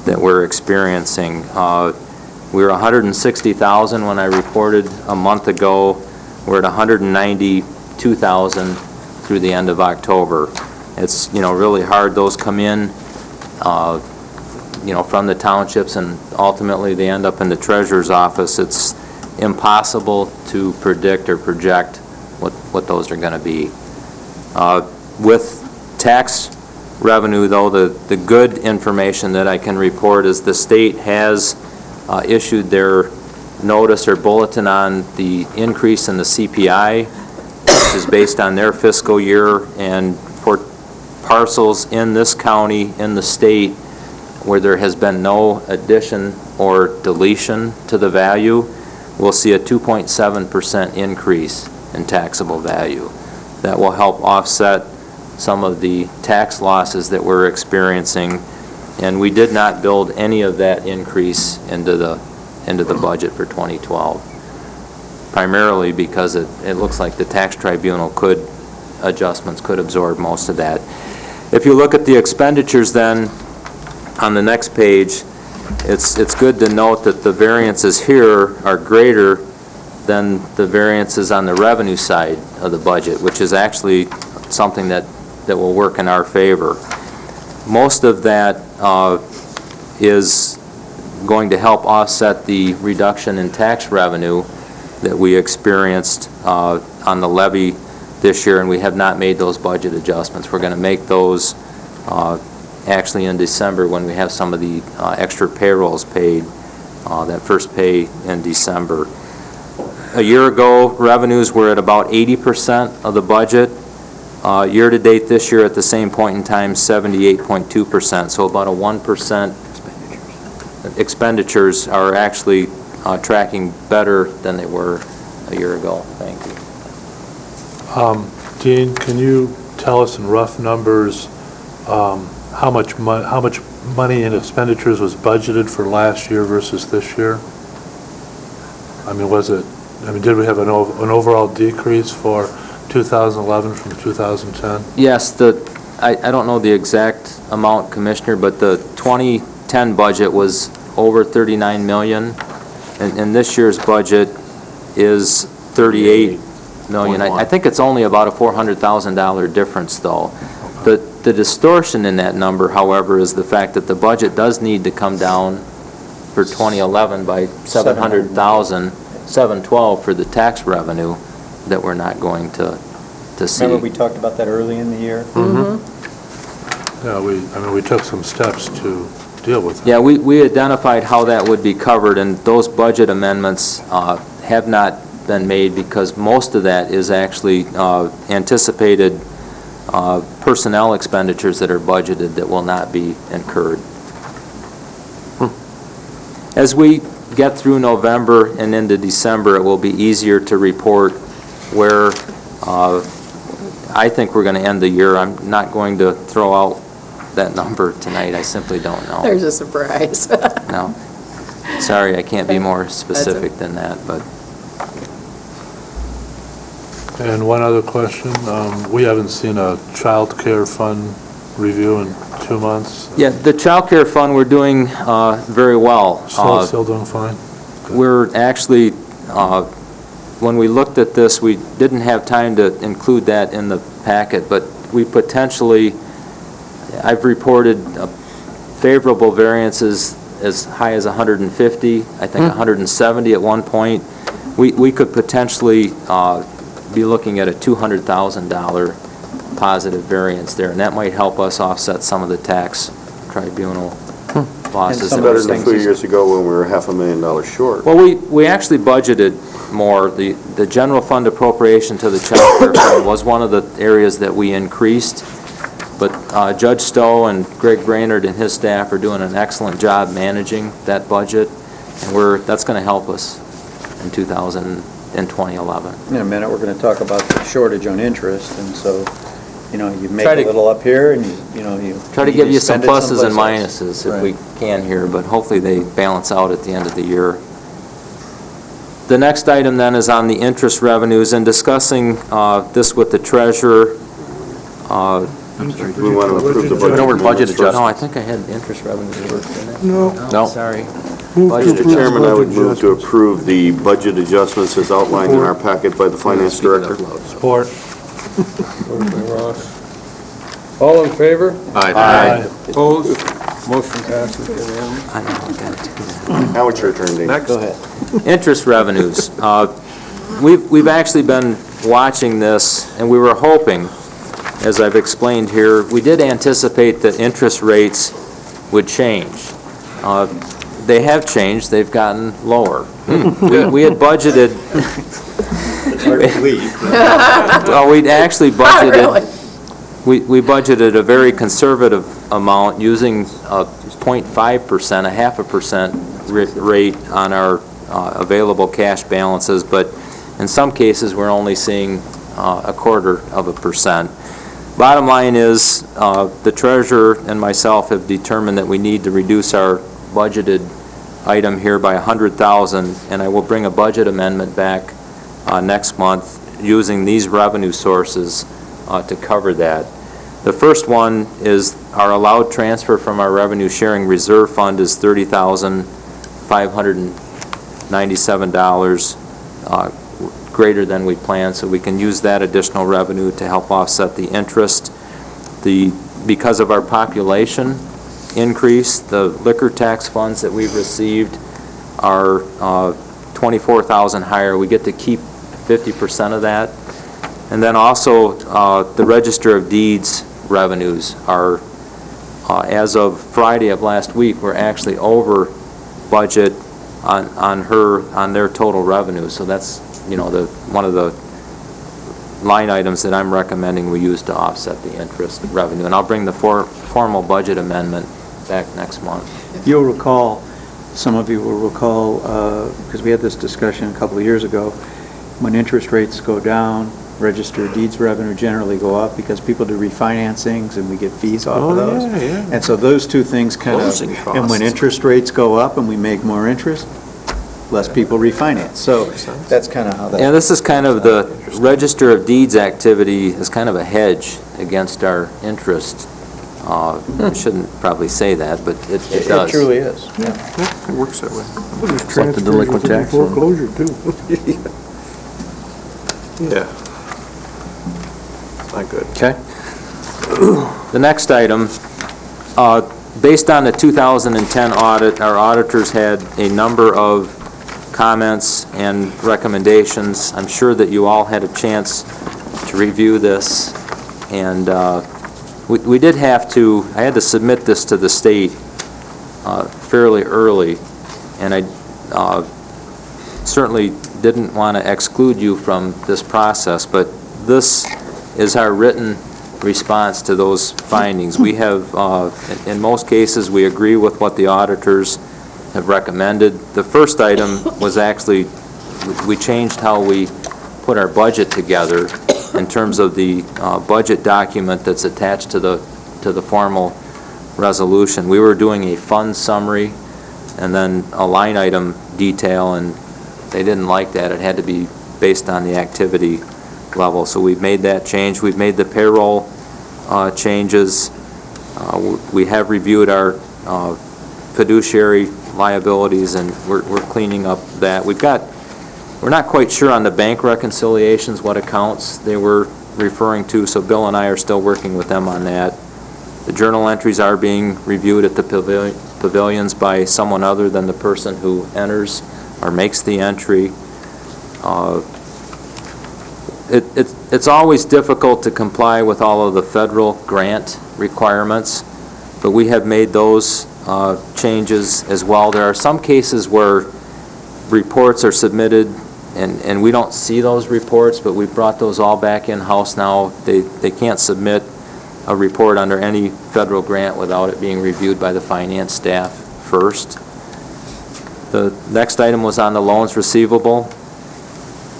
that we're experiencing. We were 160,000 when I reported a month ago. We're at 192,000 through the end of October. It's, you know, really hard. Those come in, you know, from the townships, and ultimately they end up in the treasurer's office. It's impossible to predict or project what those are going to be. With tax revenue, though, the good information that I can report is the state has issued their notice or bulletin on the increase in the CPI, which is based on their fiscal year, and for parcels in this county, in the state, where there has been no addition or deletion to the value, we'll see a 2.7% increase in taxable value. That will help offset some of the tax losses that we're experiencing, and we did not build any of that increase into the budget for 2012, primarily because it looks like the tax tribunal adjustments could absorb most of that. If you look at the expenditures then, on the next page, it's good to note that the variances here are greater than the variances on the revenue side of the budget, which is actually something that will work in our favor. Most of that is going to help offset the reduction in tax revenue that we experienced on the levy this year, and we have not made those budget adjustments. We're going to make those actually in December when we have some of the extra payrolls paid, that first pay in December. A year ago, revenues were at about 80% of the budget. Year-to-date this year at the same point in time, 78.2%, so about a 1%. Expenditures are actually tracking better than they were a year ago. Thank you. Dean, can you tell us in rough numbers how much money in expenditures was budgeted for last year versus this year? I mean, did we have an overall decrease for 2011 from 2010? Yes, I don't know the exact amount, Commissioner, but the 2010 budget was over 39 million, and this year's budget is 38 million. I think it's only about a $400,000 difference, though. The distortion in that number, however, is the fact that the budget does need to come down for 2011 by 700,000, 712 for the tax revenue that we're not going to see. Remember, we talked about that early in the year? Yeah, we took some steps to deal with it. Yeah, we identified how that would be covered, and those budget amendments have not been made because most of that is actually anticipated personnel expenditures that are budgeted that will not be incurred. As we get through November and into December, it will be easier to report where I think we're going to end the year. I'm not going to throw out that number tonight. I simply don't know. There's a surprise. No. Sorry, I can't be more specific than that, but And one other question, we haven't seen a child care fund review in 2 months. yeah, the child care fund, we're doing very well. Still doing fine? We're actually, when we looked at this, we didn't have time to include that in the packet, but we potentially, I've reported favorable variances as high as 150, I think 170 at one point. We could potentially be looking at a $200,000 positive variance there, and that might help us offset some of the tax tribunal losses. It's better than a few years ago when we were $500,000 short. Well, we actually budgeted more. The general fund appropriation to the child care fund was one of the areas that we increased, but Judge Stowe and Greg Brainerd and his staff are doing an excellent job managing that budget, and that's going to help us in 2011. In a minute, we're going to talk about the shortage on interest, and so, you make Try a to- little up here, and you Try to need give you some spend it pluses and someplace else. minuses if Right. we can here, but hopefully they balance out at the end of the year. The next item then is on the interest revenues, and discussing this with the treasurer. We want to approve the budget. amendments first. No, I think I had interest revenues first, didn't I? No. No, sorry. Move to Budget approve Mr. Chairman, I would budget move to approve the budget adjustments as outlined in our packet by the finance director. Support. Moved by Ross. All in favor? Aye. Opposed? Motion passes unanimously. I know, I got to do that. Now it's your turn, Dean. Go ahead. Interest revenues. We've actually been watching this, and we were hoping, as I've explained here, we did anticipate that interest rates would change. They have changed, they've gotten lower. We had budgeted, well, we'd actually budgeted, we budgeted a very conservative amount using a 0.5%, a 0.5% rate on our available cash balances, but in some cases, we're only seeing 0.25%. Bottom line is, the treasurer and myself have determined that we need to reduce our budgeted item here by $100,000, and I will bring a budget amendment back next month using these revenue sources to cover that. The first one is our allowed transfer from our revenue sharing reserve fund is $30,597 greater than we planned, so we can use that additional revenue to help offset the interest. Because of our population increase, the liquor tax funds that we've received are $24,000 higher. We get to keep 50% of that. And then also, the Register of Deeds revenues are, as of Friday of last week, we're actually over budget on their total revenue. So that's, one of the line items that I'm recommending we use to offset the interest revenue. And I'll bring the formal budget amendment back next month. You'll recall, some of you will recall, because we had this discussion a couple of years ago, when interest rates go down, registered deeds revenue generally go up because people do refinancings and we get fees off of those. And so those two things kind of, Closing and when costs. interest rates go up and we make more interest, less people refinance. So that's kind of how that. Yeah, this is kind of the Register of Deeds activity is kind of a hedge against our interest. I shouldn't probably say that, but it does. It truly is. It works that way. It's like the delinquent tax one. Foreclosure, too. Yeah. Not good. Okay. The next item, based on the 2010 audit, our auditors had a number of comments and recommendations. I'm sure that you all had a chance to review this, and we did have to, I had to submit this to the state fairly early, and I certainly didn't want to exclude you from this process, but this is our written response to those findings. We have, in most cases, we agree with what the auditors have recommended. The first item was actually, we changed how we put our budget together in terms of the budget document that's attached to the formal resolution. We were doing a fund summary and then a line item detail, and they didn't like that. It had to be based on the activity level. So we've made that change. We've made the payroll changes. We have reviewed our fiduciary liabilities, and we're cleaning up that. We're not quite sure on the bank reconciliations what accounts they were referring to, so Bill and I are still working with them on that. The journal entries are being reviewed at the pavilions by someone other than the person who enters or makes the entry. It's always difficult to comply with all of the federal grant requirements, but we have made those changes as well. There are some cases where reports are submitted and we don't see those reports, but we've brought those all back in-house now. They can't submit a report under any federal grant without it being reviewed by the finance staff first. The next item was on the loans receivable.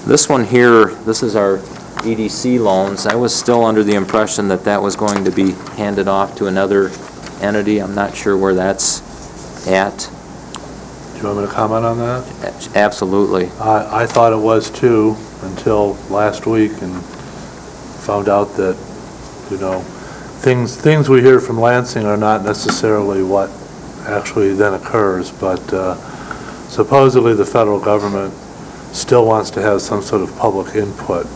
This one here, this is our EDC loans. I was still under the impression that that was going to be handed off to another entity. I'm not sure where that's at. Do you want me to comment on that? Absolutely. I thought it was too, until last week, and found out that, things we hear from Lansing are not necessarily what actually then occurs, but supposedly the federal government still wants to have some sort of public input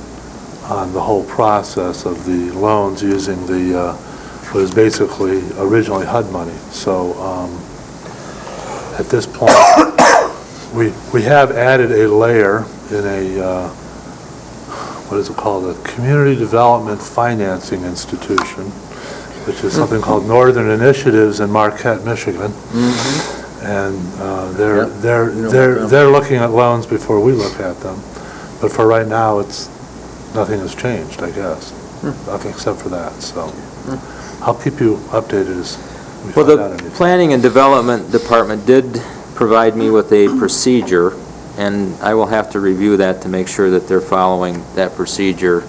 on the whole process of the loans using the, what is basically originally HUD money. So at this point, we have added a layer in a, what is it called, a Community Development Financing Institution, which is something called Northern Initiatives in Marquette, Michigan. And they're looking at loans before we look at them. But for right now, nothing has changed, I guess, nothing except for that. So I'll keep you updated as we Well, find out the anything. Planning and Development Department did provide me with a procedure, and I will have to review that to make sure that they're following that procedure,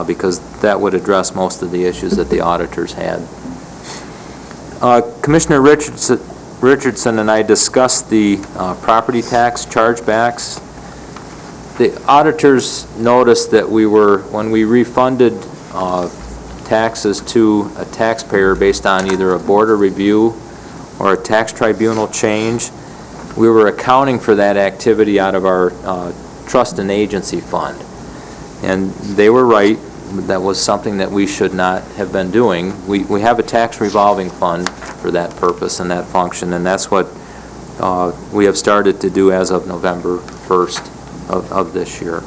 because that would address most of the issues that the auditors had. Commissioner Richardson and I discussed the property tax chargebacks. The auditors noticed that when we refunded taxes to a taxpayer based on either a board of review or a tax tribunal change, we were accounting for that activity out of our trust and agency fund. And they were right. That was something that we should not have been doing. We have a tax revolving fund for that purpose and that function, and that's what we have started to do as of November 1st of this year.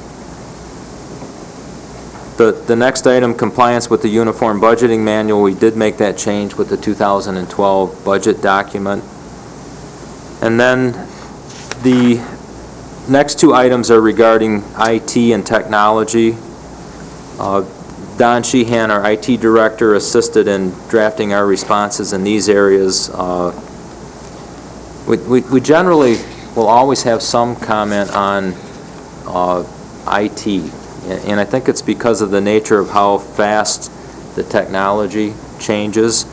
The next item, compliance with the Uniform Budgeting Manual, we did make that change with the 2012 budget document. And then the next two items are regarding IT and technology. Don Sheehan, our IT director, assisted in drafting our responses in these areas. We generally will always have some comment on IT, and I think it's because of the nature of how fast the technology changes.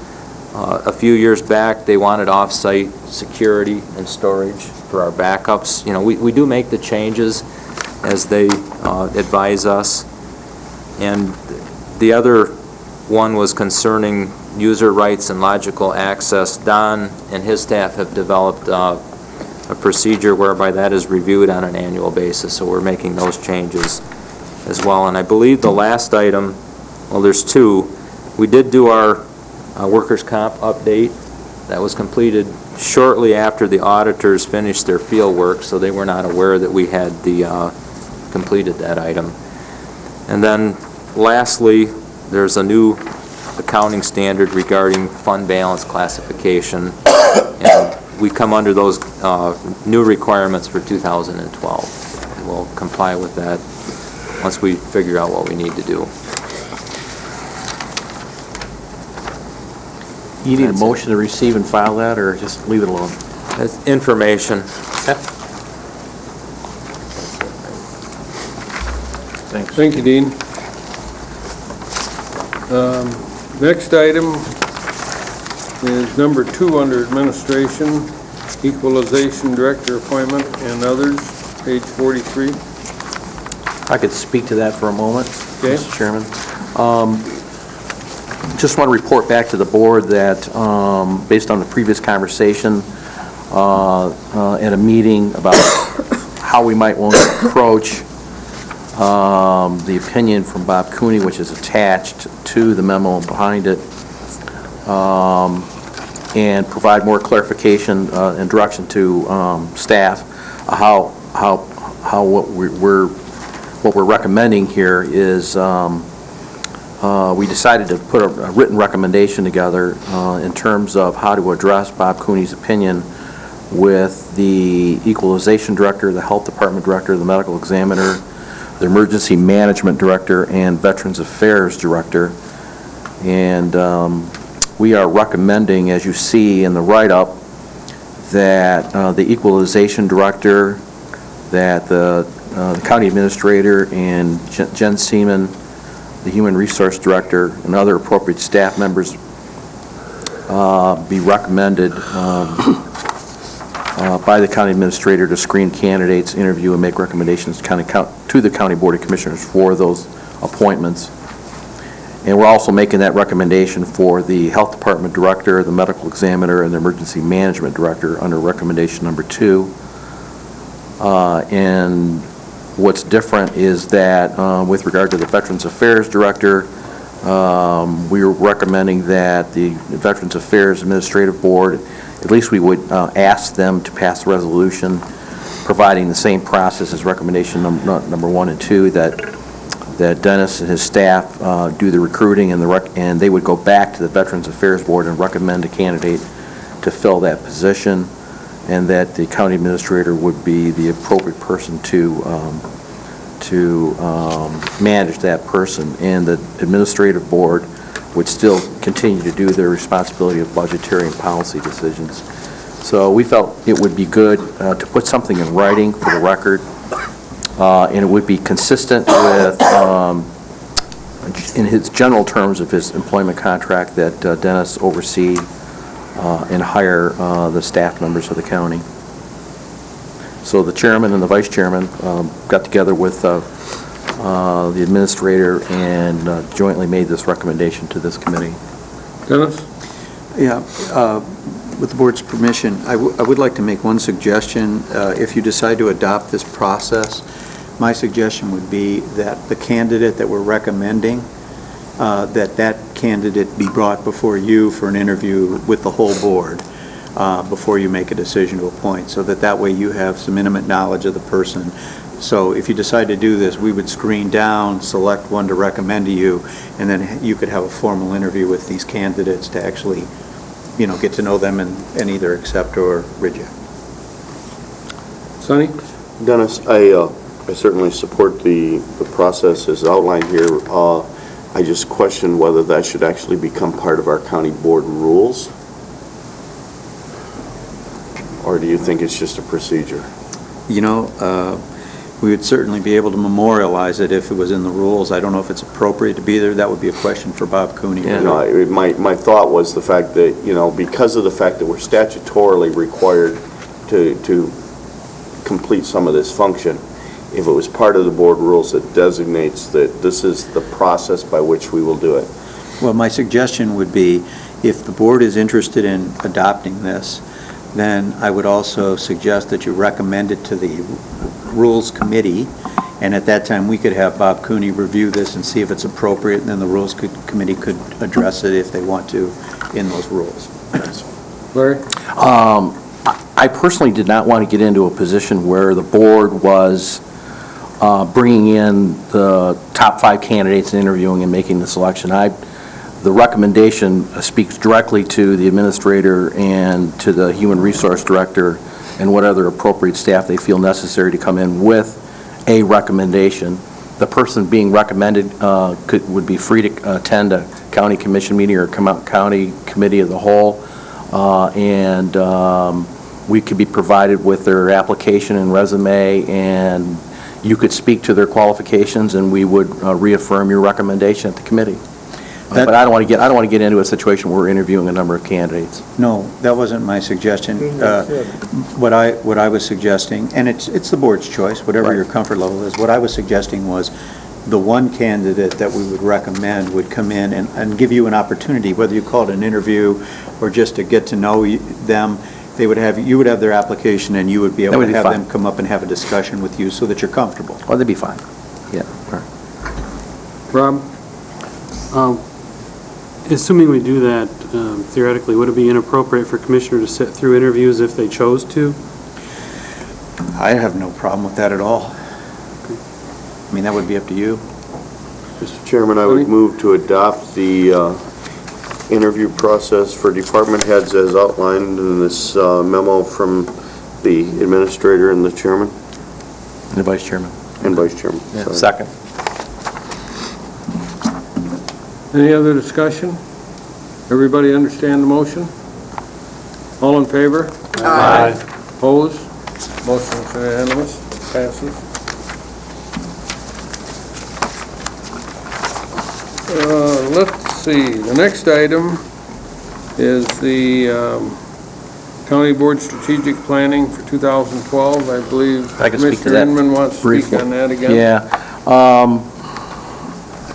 A few years back, they wanted off-site security and storage for our backups. You know, we do make the changes as they advise us. And the other one was concerning user rights and logical access. Don and his staff have developed a procedure whereby that is reviewed on an annual basis, so we're making those changes as well. And I believe the last item, well, there's two. We did do our workers' comp update. That was completed shortly after the auditors finished their field work, so they were not aware that we had completed that item. And then lastly, there's a new accounting standard regarding fund balance classification, and we come under those new requirements for 2012. And we'll comply with that once we figure out what we need to do. You need a motion to receive and file that, or just leave it alone? That's information. Thanks. Thank you, Dean. Next item is number 2 under administration, equalization director appointment and others, page 43. I could speak to that for a moment, Okay. Mr. Chairman. Just want to report back to the board that, based on the previous conversation at a meeting about how we might want to approach the opinion from Bob Cooney, which is attached to the memo behind it, and provide more clarification and direction to staff how what we're recommending here is we decided to put a written recommendation together in terms of how to address Bob Cooney's opinion with the equalization director, the health department director, the medical examiner, the emergency management director, and veterans affairs director. And we are recommending, as you see in the write-up, that the equalization director, that the county administrator and Jen Seaman, the human resource director, and other appropriate staff members be recommended by the county administrator to screen candidates, interview, and make recommendations to the county board of commissioners for those appointments. And we're also making that recommendation for the health department director, the medical examiner, and the emergency management director under recommendation number 2. And what's different is that with regard to the Veterans Affairs Director, we are recommending that the Veterans Affairs Administrative Board, at least we would ask them to pass a resolution providing the same process as recommendation number 1 and 2, that Dennis and his staff do the recruiting and they would go back to the Veterans Affairs Board and recommend a candidate to fill that position, and that the county administrator would be the appropriate person to manage that person, and the administrative board would still continue to do their responsibility of budgetary and policy decisions. So we felt it would be good to put something in writing for the record, and it would be consistent with, in his general terms of his employment contract, that Dennis oversee and hire the staff members of the county. So the chairman and the vice chairman got together with the administrator and jointly made this recommendation to this committee. Dennis? Yeah, with the board's permission, I would like to make one suggestion. If you decide to adopt this process, my suggestion would be that the candidate that we're recommending, that candidate be brought before you for an interview with the whole board before you make a decision to appoint, so that way you have some intimate knowledge of the person. So if you decide to do this, we would screen down, select one to recommend to you, and then you could have a formal interview with these candidates to actually, get to know them and either accept or reject. Sonny? Dennis, I certainly support the process as outlined here. I just question whether that should actually become part of our county board rules, or Or do you think it's just a procedure? You know, we would certainly be able to memorialize it if it was in the rules. I don't know if it's appropriate to be there. That would be a question for Bob Cooney. You know, my thought was the fact that, you know, because of the fact that we're statutorily required to complete some of this function, if it was part of the board rules that designates that this is the process by which we will do it. Well, my suggestion would be, if the board is interested in adopting this, then I would also suggest that you recommend it to the Rules Committee, and at that time, we could have Bob Cooney review this and see if it's appropriate, and then the Rules Committee could address it if they want to in those rules. Larry? I personally did not want to get into a position where the board was bringing in the top 5 candidates and interviewing and making the selection. The recommendation speaks directly to the administrator and to the human resource director and what other appropriate staff they feel necessary to come in with a recommendation. The person being recommended would be free to attend a county commission meeting or come out county committee of the whole, and we could be provided with their application and resume, and you could speak to their qualifications, and we would reaffirm your recommendation at the committee. But I don't want to get into a situation where we're interviewing a number of candidates. No, that wasn't my suggestion. What I was suggesting, and it's the board's choice, whatever your comfort level is, what I was suggesting was the one candidate that we would recommend would come in and give you an opportunity, whether you call it an interview or just to get to know them. You would have their application, and you would be able to have them come up and have a discussion with you so that you're comfortable. Oh, that'd be fine. Yeah. Rob? Assuming we do that, theoretically, would it be inappropriate for Commissioner to sit through interviews if they chose to? I have no problem with that at all. I mean, that would be up to you. Mr. Chairman, I would move to adopt the interview process for department heads as outlined in this memo from the administrator and the chairman. And the vice chairman. And vice chairman. Yeah. Second. Any other discussion? Everybody understand the motion? All in favor? Aye. Opposed? Motion is unanimous, passes. Let's see, the next item is the County Board Strategic Planning for 2012. I believe I can speak to Commissioner that Inman wants to speak briefly. on that again. Yeah.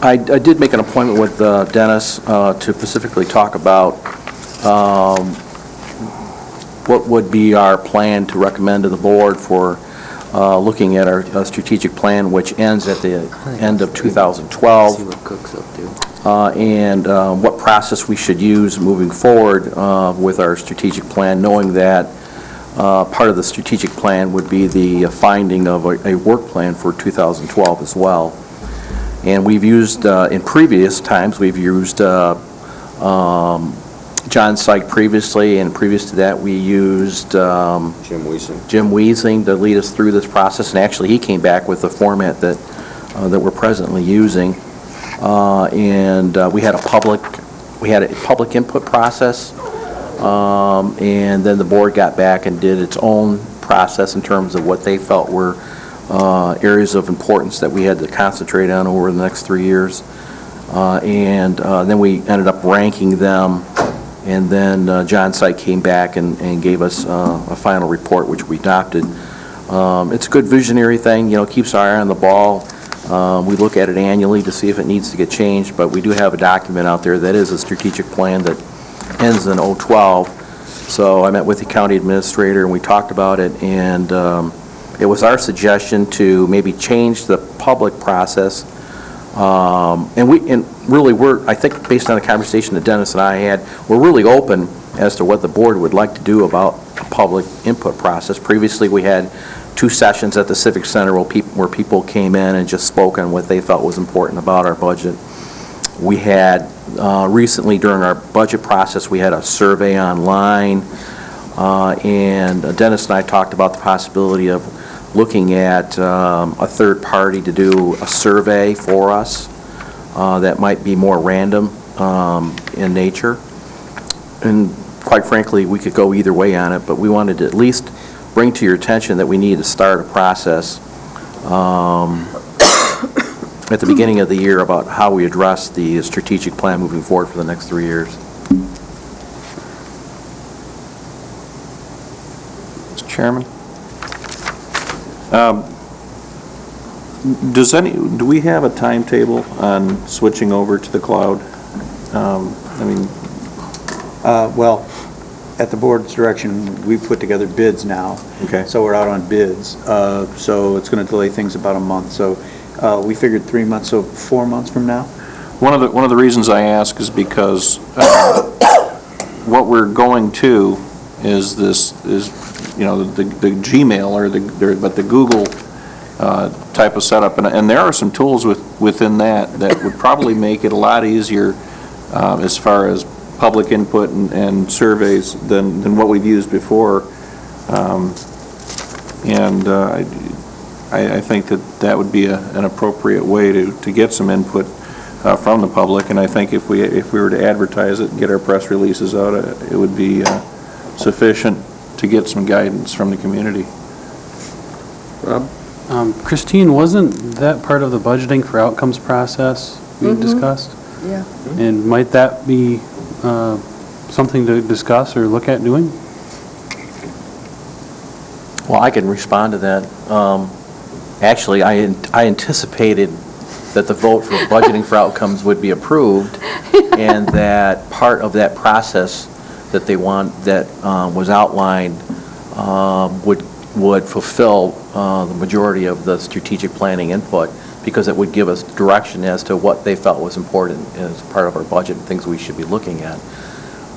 I did make an appointment with Dennis to specifically talk about what would be our plan to recommend to the board for looking at our strategic plan, which ends at the end of 2012. See what Cook's up to. And what process we should use moving forward with our strategic plan, knowing that part of the strategic plan would be the finding of a work plan for 2012 as well. And we've used, in previous times, we've used John Syke previously, and previous to that, we used Jim Wiesing. Jim Wiesing to lead us through this process, and actually, he came back with the format that we're presently using. And we had a public input process, and then the board got back and did its own process in terms of what they felt were areas of importance that we had to concentrate on over the next 3 years. And then we ended up ranking them, and then John Syke came back and gave us a final report, which we adopted. It's a good visionary thing, keeps our eye on the ball. We look at it annually to see if it needs to get changed, but we do have a document out there that is a strategic plan that ends in 2012. So I met with the county administrator, and we talked about it, and it was our suggestion to maybe change the public process. And really, I think based on the conversation that Dennis and I had, we're really open as to what the board would like to do about the public input process. Previously, we had 2 sessions at the Civic Center where people came in and just spoke on what they felt was important about our budget. We had, recently during our budget process, we had a survey online, and Dennis and I talked about the possibility of looking at a third party to do a survey for us that might be more random in nature. And quite frankly, we could go either way on it, but we wanted to at least bring to your attention that we need to start a process at the beginning of the year about how we address the strategic plan moving forward for the next 3 years. Mr. Chairman? Do we have a timetable on switching over to the cloud? Well, at the board's direction, we've put together bids now. Okay. So we're out on bids. So it's going to delay things about a month. So we figured 3 months, so 4 months from now. One of the reasons I ask is because what we're going to is the Gmail or the Google type of setup, and there are some tools within that would probably make it a lot easier as far as public input and surveys than what we've used before. I think that would be an appropriate way to get some input from the public, and I think if we were to advertise it and get our press releases out, it would be sufficient to get some guidance from the community. Rob? Christine, wasn't that part of the budgeting for outcomes process we discussed? Yeah. And might that be something to discuss or look at doing? Well, I can respond to that. Actually, I anticipated that the vote for budgeting for outcomes would be approved, and that part of that process that they want, that was outlined, would fulfill the majority of the strategic planning input, because it would give us direction as to what they felt was important as part of our budget and things we should be looking at.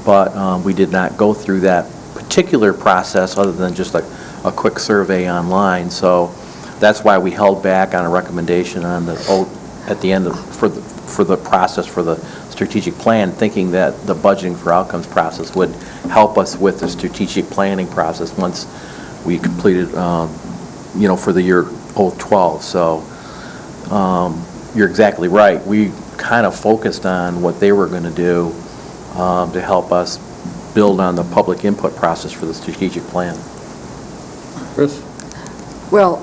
But we did not go through that particular process other than just a quick survey online. So that's why we held back on a recommendation on the vote at the end for the process for the strategic plan, thinking that the budgeting for outcomes process would help us with the strategic planning process once we completed, for the year 2012. So you're exactly right. We kind of focused on what they were going to do to help us build on the public input process for the strategic plan. Chris? Well,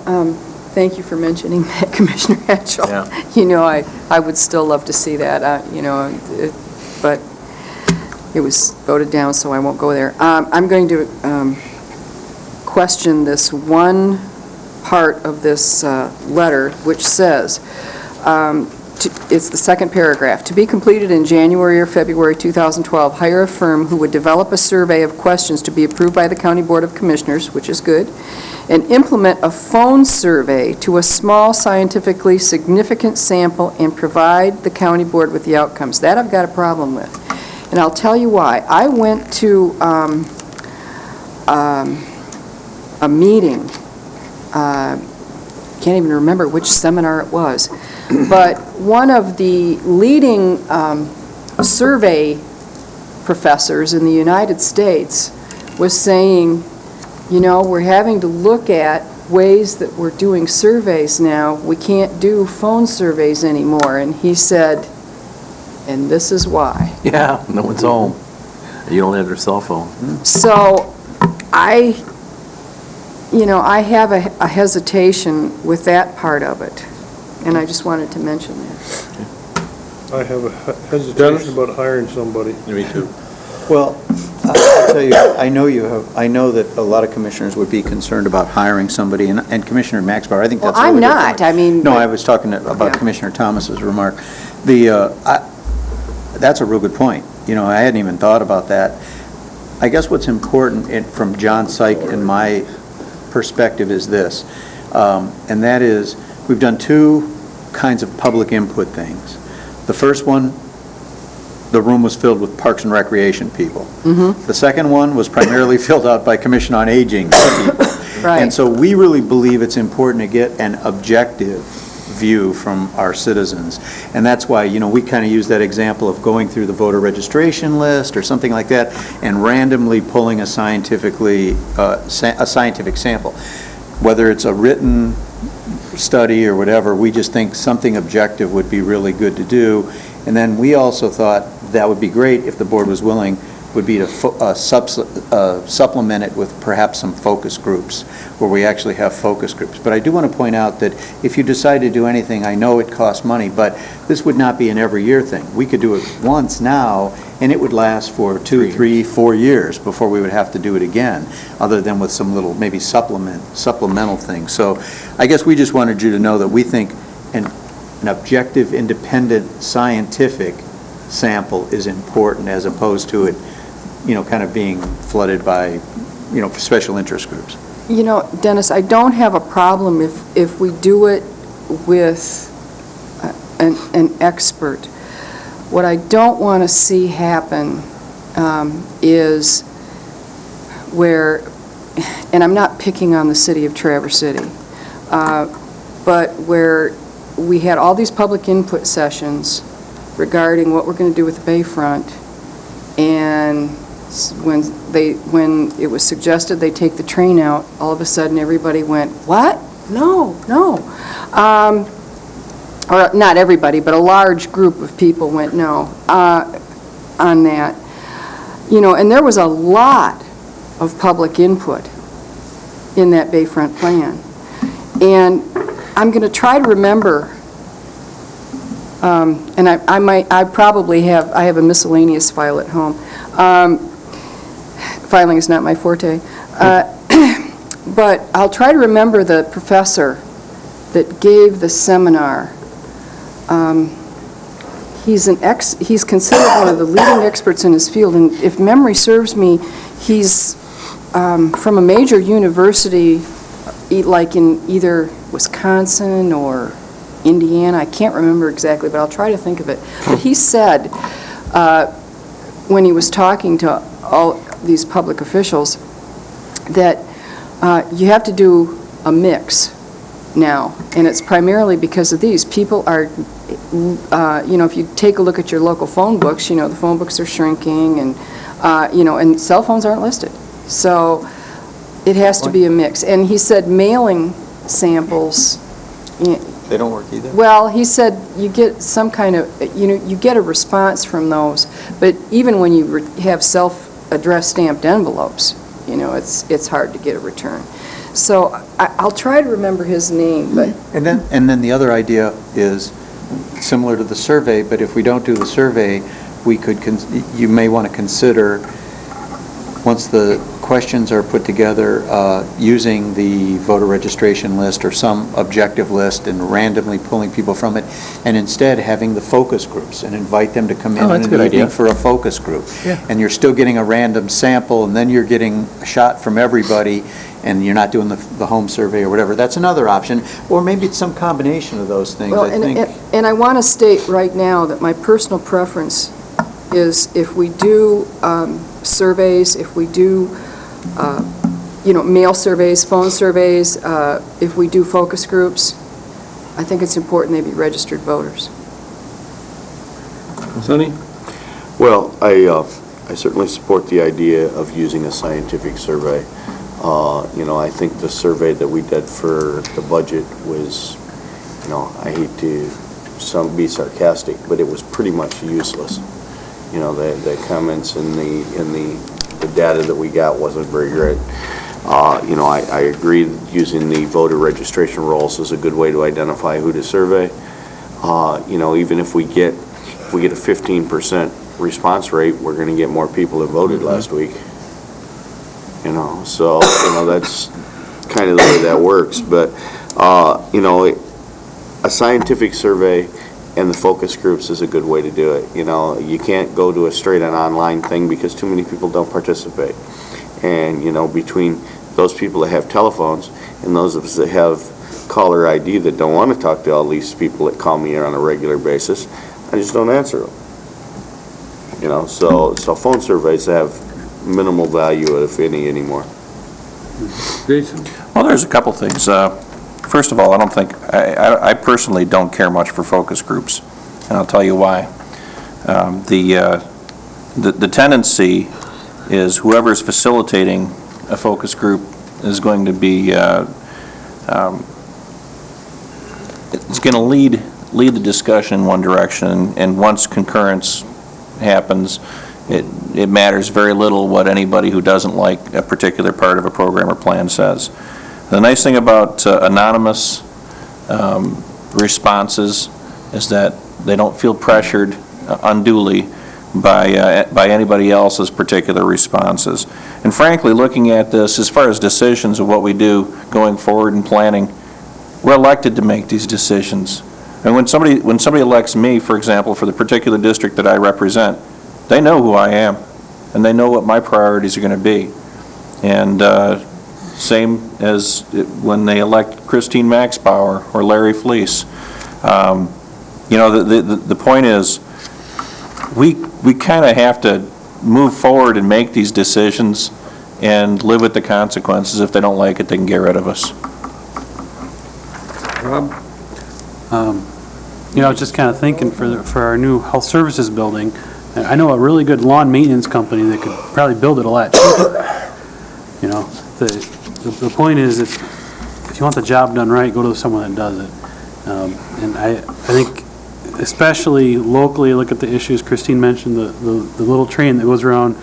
thank you for mentioning that, Commissioner Hatchell. Yeah. I would still love to see that, but it was voted down, so I won't go there. I'm going to question this one part of this letter, which says, it's the second paragraph, to be completed in January or February 2012, hire a firm who would develop a survey of questions to be approved by the County Board of Commissioners, which is good, and implement a phone survey to a small scientifically significant sample and provide the county board with the outcomes. That I've got a problem with. And I'll tell you why. I went to a meeting, can't even remember which seminar it was, but one of the leading survey professors in the United States was saying, we're having to look at ways that we're doing surveys now. We can't do phone surveys anymore. And he said, and this is why. Yeah, no one's home. You don't have their cell phone. So I have a hesitation with that part of it, and I just wanted to mention that. I have a hesitation about hiring somebody. Me too. Well, I'll tell you, I know that a lot of commissioners would be concerned about hiring somebody, and Commissioner Maxbauer, I think that's a really good Well, I'm not, point. No, I was talking about Commissioner Thomas's remark. That's a real good point. I hadn't even thought about that. I guess what's important from John Syke and my perspective is this, and that is, we've done two kinds of public input things. The first one, the room was filled with Parks and Recreation people. Mm-hmm. The second one was primarily filled out by Commission on Aging people. Right. And so we really believe it's important to get an objective view from our citizens. And that's why, we kind of use that example of going through the voter registration list or something like that and randomly pulling a scientific sample. Whether it's a written study or whatever, we just think something objective would be really good to do. And then we also thought that would be great if the board was willing would be to supplement it with perhaps some focus groups, where we actually have focus groups. But I do want to point out that if you decide to do anything, I know it costs money, but this would not be an every year thing. We could do it once now, and it would last for 2, 3, 4 years before we would have to do it again, other than with some little maybe supplemental things. So I guess we just wanted you to know that we think an objective, independent, scientific sample is important, as opposed to it, kind of being flooded by, special interest groups. Dennis, I don't have a problem if we do it with an expert. What I don't want to see happen is where, and I'm not picking on the city of Traverse City, but where we had all these public input sessions regarding what we're going to do with the Bayfront, and when it was suggested they take the train out, all of a sudden everybody went, what? No. Or not everybody, but a large group of people went no on that. And there was a lot of public input in that Bayfront plan. And I'm going to try to remember, and I have a miscellaneous file at home. Filing is not my forte. But I'll try to remember the professor that gave the seminar. He's considered one of the leading experts in his field, and if memory serves me, he's from a major university, like in either Wisconsin or Indiana. I can't remember exactly, but I'll try to think of it. But he said, when he was talking to all these public officials, that you have to do a mix now, and it's primarily because of these. People are, if you take a look at your local phone books, the phone books are shrinking, and, and cell phones aren't listed. So it has to be a mix. And he said mailing samples. They don't work either? Well, he said you get some kind of, you get a response from those, but even when you have self-addressed stamped envelopes, it's hard to get a return. So I'll try to remember his name, but... And then the other idea is similar to the survey, but if we don't do the survey, you may want to consider, once the questions are put together, using the voter registration list or some objective list and randomly pulling people from it, and instead having the focus groups and invite them to come in an evening for a focus group. Yeah. And you're still getting a random sample, and then you're getting a shot from everybody, and you're not doing the home survey or whatever. That's another option. Or maybe it's some combination of those things, Well, I think. and I want to state right now that my personal preference is if we do surveys, if we do, mail surveys, phone surveys, if we do focus groups, I think it's important they be registered voters. Sonny? Well, I certainly support the idea of using a scientific survey. I think the survey that we did for the budget was, I hate to be sarcastic, but it was pretty much useless. The comments and the data that we got wasn't very great. I agree that using the voter registration rolls is a good way to identify who to survey. Even if we get a 15% response rate, we're going to get more people that voted last week. So that's kind of the way that works. But a scientific survey and the focus groups is a good way to do it. You can't go to a straight-on online thing because too many people don't participate. And, between those people that have telephones and those of us that have caller ID that don't want to talk to all these people that call me on a regular basis, I just don't answer them. So phone surveys have minimal value, if any, anymore. Jason? Well, there's a couple things. First of all, I personally don't care much for focus groups, and I'll tell you why. The tendency is whoever's facilitating a focus group is going to be, it's going to lead the discussion in one direction, and once concurrence happens, it matters very little what anybody who doesn't like a particular part of a program or plan says. The nice thing about anonymous responses is that they don't feel pressured unduly by anybody else's particular responses. And frankly, looking at this, as far as decisions of what we do going forward in planning, we're elected to make these decisions. And when somebody elects me, for example, for the particular district that I represent, they know who I am, and they know what my priorities are going to be. And same as when they elect Christine Maxbauer or Larry Fleece. You know, the point is, we kind of have to move forward and make these decisions and live with the consequences. If they don't like it, they can get rid of us. Rob? You know, just kind of thinking for our new health services building, I know a really good lawn maintenance company that could probably build it a lot cheaper. You know, the point is, if you want the job done right, go to someone that does it. And I think, especially locally, look at the issues Christine mentioned, the little train that goes around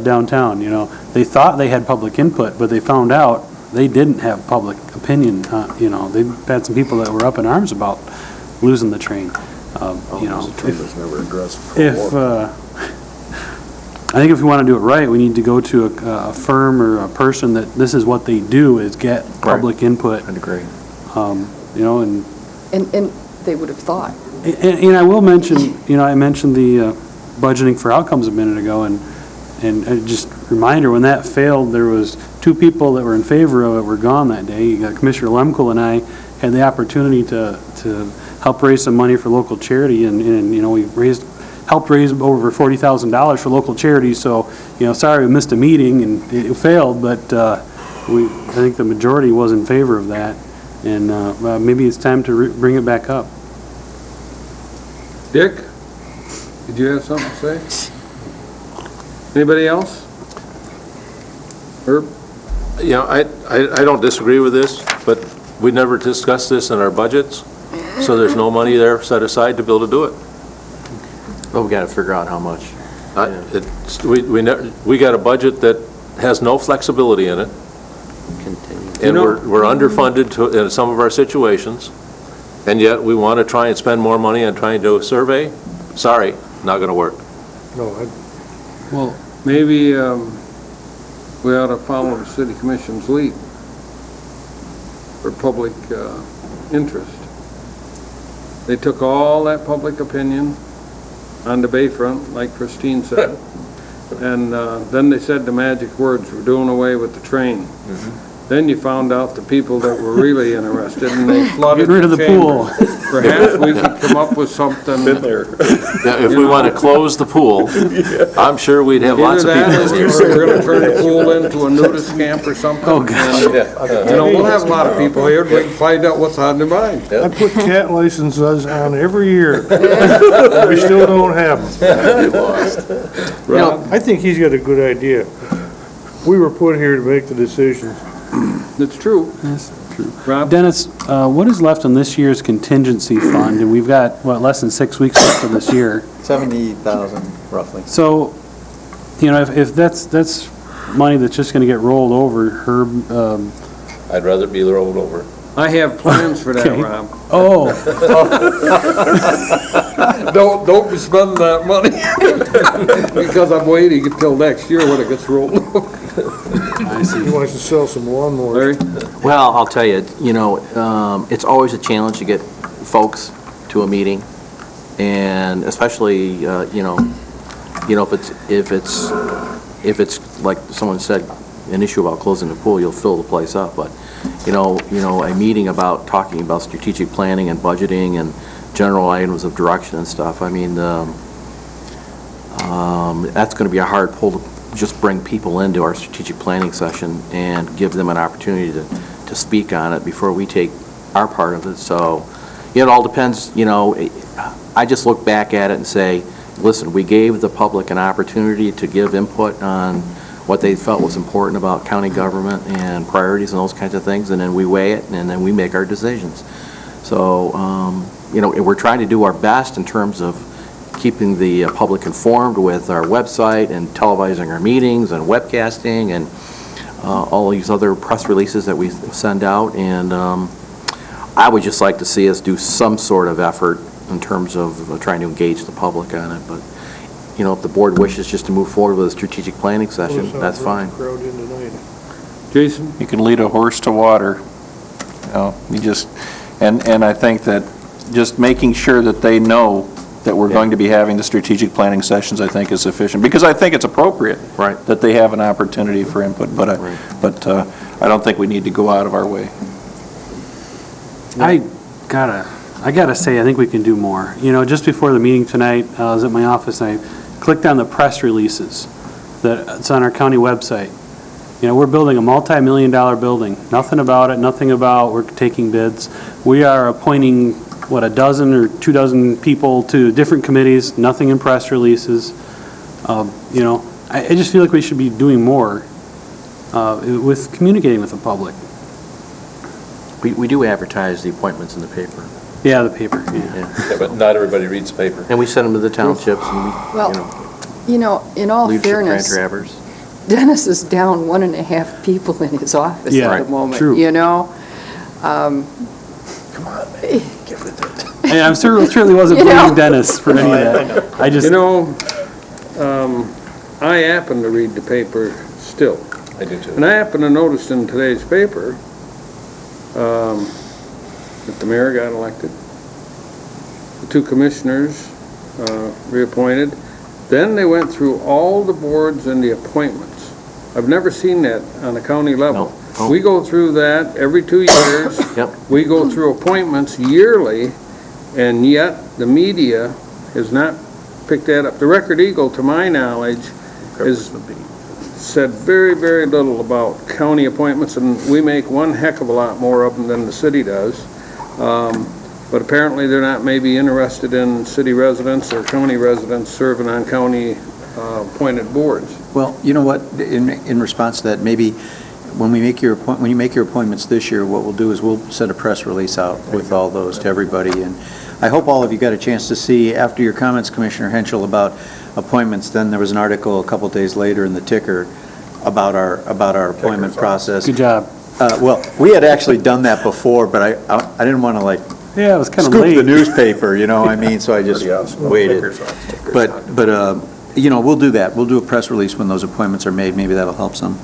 downtown. You know, they thought they had public input, but they found out they didn't have public opinion. You know, they had some people that were up in arms about losing the train. You know, I think if we want to do it right, we need to go to a firm or a person that this is what they do, is get public input. I'd agree. You know, and they would have thought. And I will mention, you know, I mentioned the budgeting for outcomes a minute ago, and just reminder, when that failed, there was 2 people that were in favor of it were gone that day. Commissioner Lemkel and I had the opportunity to help raise some money for local charity, and you know, we helped raise over $40,000 for local charities. So, you know, sorry we missed a meeting and it failed, but I think the majority was in favor of that, and maybe it's time to bring it back up. Dick, did you have something to say? Anybody else? Herb? You know, I don't disagree with this, but we never discussed this in our budgets, so there's no money there set aside to be able to do it. Well, we got to figure out how much. We got a budget that has no flexibility in it, and we're underfunded in some of our situations, and yet we want to try and spend more money on trying to do a survey. Sorry, not going to work. No, Well, maybe we ought to follow the city commission's lead for public interest. They took all that public opinion on the Bayfront, like Christine said, and then they said the magic words, we're doing away with the train. Then you found out the people that were really interested, and they flooded Get rid of the pool. Perhaps we could come up with something. Now, if we want to close the pool, I'm sure we'd have lots of people. Either that, or we're going to turn the pool into a nudist camp or something. Oh, gosh. You know, we'll have a lot of people here, we can find out what's on their mind. I put cat licenses on every year. We still don't have them. You know, I think he's got a good idea. We were put here to make the decisions. It's true. That's true. Rob? Dennis, what is left in this year's contingency fund? And we've got, what, less than 6 weeks left of this year. 70,000 roughly. So, you know, if that's money that's just going to get rolled over, Herb, I'd rather it be rolled over. I have plans for that, Okay. Rob. oh, Don't be spending that money, because I'm waiting until next year when it gets rolled over. He wants to sell some lawnmowers. Larry? Well, I'll tell you, you know, it's always a challenge to get folks to a meeting, and especially, you know, if it's like someone said, an issue about closing the pool, you'll fill the place up. But you know, a meeting about talking about strategic planning and budgeting and general items of direction and stuff. I mean, that's going to be a hard pull to just bring people into our strategic planning session and give them an opportunity to speak on it before we take our part of it. So, it all depends. You know, I just look back at it and say, listen, we gave the public an opportunity to give input on what they felt was important about county government and priorities and those kinds of things, and then we weigh it, and then we make our decisions. So, you know, we're trying to do our best in terms of keeping the public informed with our website and televising our meetings and webcasting and all these other press releases that we send out. And I would just like to see us do some sort of effort in terms of trying to engage the public on it. But, you know, if the board wishes just to move forward with a strategic planning session, that's fine. Jason? You can lead a horse to water. You know, you just, and I think that just making sure that they know that we're going to be having the strategic planning sessions, I think is sufficient, because I think it's appropriate. Right. That they have an opportunity for input, but I don't think we need to go out of our way. I gotta say, I think we can do more. You know, just before the meeting tonight, I was at my office, and I clicked on the press releases that's on our county website. You know, we're building a multi-million-dollar building. Nothing about it, nothing about we're taking bids. We are appointing, a dozen or 24 people to different committees, nothing in press releases. You know, I just feel like we should be doing more with communicating with the public. We do advertise the appointments in the paper. Yeah, the paper, yeah. Yeah, but not everybody reads the paper. And we send them to the townships and we, Well, you know, in all leadership fairness, grant grabbers. Dennis is down 1.5 people in his office Yeah, at the moment, true. you know? And I'm certainly wasn't You know? blaming Dennis for any of that. I just, You know, I happen to read the paper still. I do too. And I happen to notice in today's paper that the mayor got elected, the 2 commissioners reappointed. Then they went through all the boards and the appointments. I've never seen that on a county level. No. We go through that every 2 years. Yep. We go through appointments yearly, and yet the media has not picked that up. The Record Eagle, to my knowledge, has said very, very little about county appointments, and we make one heck of a lot more of them than the city does. But apparently they're not maybe interested in city residents or county residents serving on county appointed boards. Well, you know what, in response to that, maybe when you make your appointments this year, what we'll do is we'll send a press release out with all those to everybody. And I hope all of you got a chance to see, after your comments, Commissioner Henschel, about appointments, then there was an article a couple days later in the Ticker about our appointment process. good job. Well, we had actually done that before, but I didn't want to Yeah, it was kind of scoop late. the newspaper, you know, I mean, so I just waited. But, you know, we'll do that. We'll do a press release when those appointments are made. Maybe that'll help some.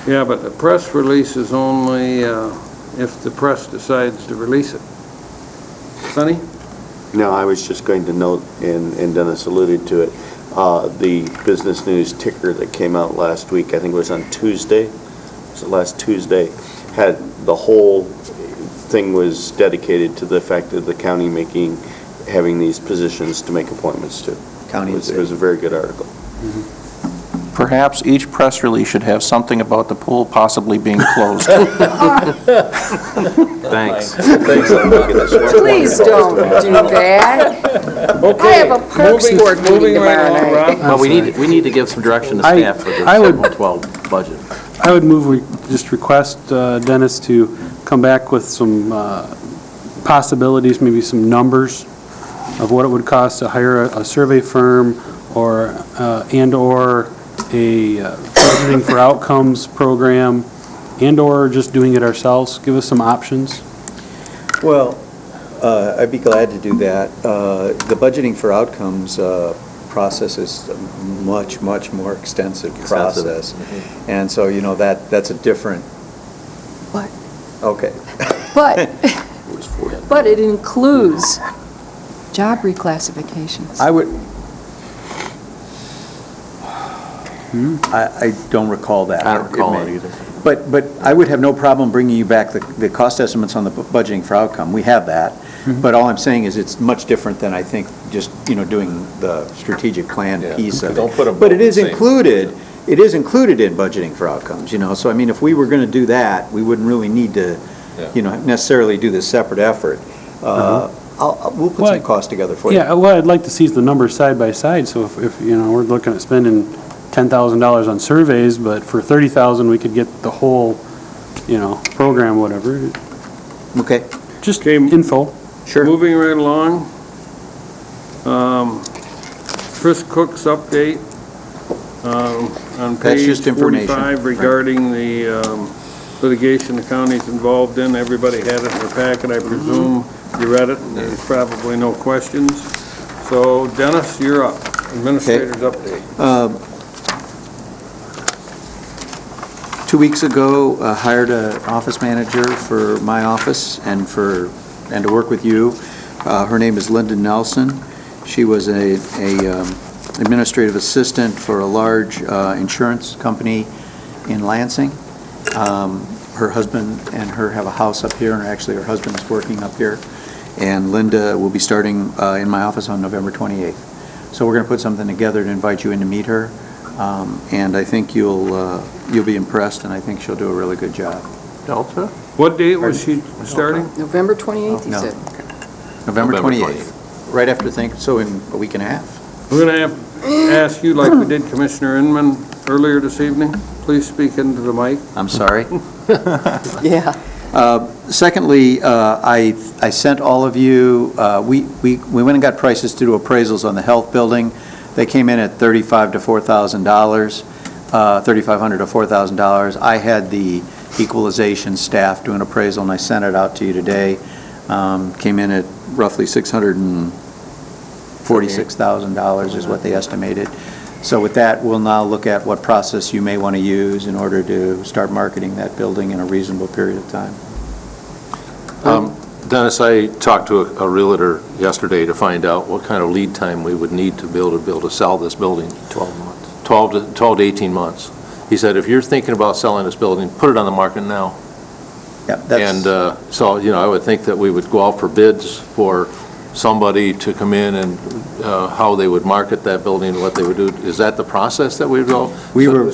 Yeah, but the press release is only if the press decides to release it. Sonny? No, I was just going to note, and Dennis alluded to it, the Business News Ticker that came out last week, I think it was on Tuesday, was it last Tuesday, had the whole thing was dedicated to the fact of the county having these positions to make appointments to. County and It was a very good article. Perhaps each press release should have something about the pool possibly being closed. Thanks. Please don't do that. I have a Parks Board meeting moving right tomorrow along, night. Rob. Well, we need to give some direction to I- staff for the I would- 712 budget. I would move, we just request Dennis to come back with some possibilities, maybe some numbers of what it would cost to hire a survey firm or, and/or a budgeting for outcomes program, and/or just doing it ourselves. Give us some options. Well, I'd be glad to do that. The budgeting for outcomes process is a much, much more extensive process. And so, you know, that's a different... What? Okay. But it includes job reclassifications. I would... I don't recall that. I don't recall it either. But I would have no problem bringing you back the cost estimates on the budgeting for outcome. We have that. But all I'm saying is it's much different than, I think, just, you know, doing the strategic plan piece of it. Don't put them But both it is in the same. included in budgeting for outcomes, you know? So, I mean, if we were going to do that, we wouldn't really need to, you know, necessarily do this separate effort. We'll put some costs together for you. Yeah, what I'd like to see is the numbers side by side, so if you know, we're looking at spending $10,000 on surveys, but for $30,000, we could get the whole, you know, program, whatever. Okay. Just Okay. info. Sure. Moving right along. Chris Cook's update on That's page just information. 45 regarding the litigation the county's involved in. Everybody had it in their packet, I presume. You read it, and there's probably no questions. So Dennis, you're up. Administrator's update. 2 weeks ago, hired an office manager for my office and to work with you. Her name is Linda Nelson. She was a administrative assistant for a large insurance company in Lansing. Her husband and her have a house up here, and actually her husband is working up here. And Linda will be starting in my office on November 28th. So we're going to put something together to invite you in to meet her. And I think you'll be impressed, and I think she'll do a really good job. Delta? What date was she starting? November 28th, you No. said? November November 28th, right after so in a week and a half. We're going to ask you, like we did Commissioner Inman earlier this evening, please speak into the mic. I'm sorry. Yeah. Secondly, I sent all of you, we went and got prices to do appraisals on the health building. They came in at $3,500 to $4,000, $3,500 to $4,000. I had the equalization staff do an appraisal, and I sent it out to you today. Came in at roughly $646,000 is what they estimated. So with that, we'll now look at what process you may want to use in order to start marketing that building in a reasonable period of time. Dennis, I talked to a realtor yesterday to find out what kind of lead time we would need to be able to sell this building. 12 months. 12 to 18 months. He said, if you're thinking about selling this building, put it on the market now. Yeah, that's... And so, I would think that we would go out for bids for somebody to come in and how they would market that building, what they would do. Is that the process that we would go? We were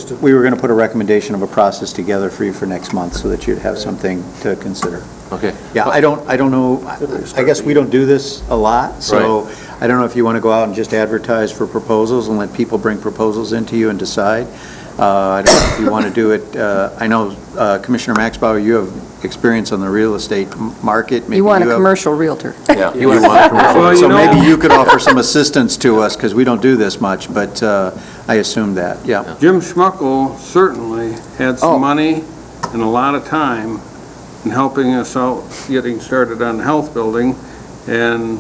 going to put a recommendation of a process together for you for next month so that you'd have something to consider. Okay. Yeah, I don't know, I guess we don't do this a lot, so I don't know if you want to go out and just advertise for proposals and let people bring proposals into you and decide. I don't know if you want to do it, I know Commissioner Maxbauer, you have experience on the real estate market. Maybe You want a have- commercial realtor. Yeah. You want a commercial. Well, So maybe you could offer some assistance to us, because we don't do this much, but I assume that, yeah. Jim Schmuckel certainly had some money and a lot of time in helping us out getting started on the health building, and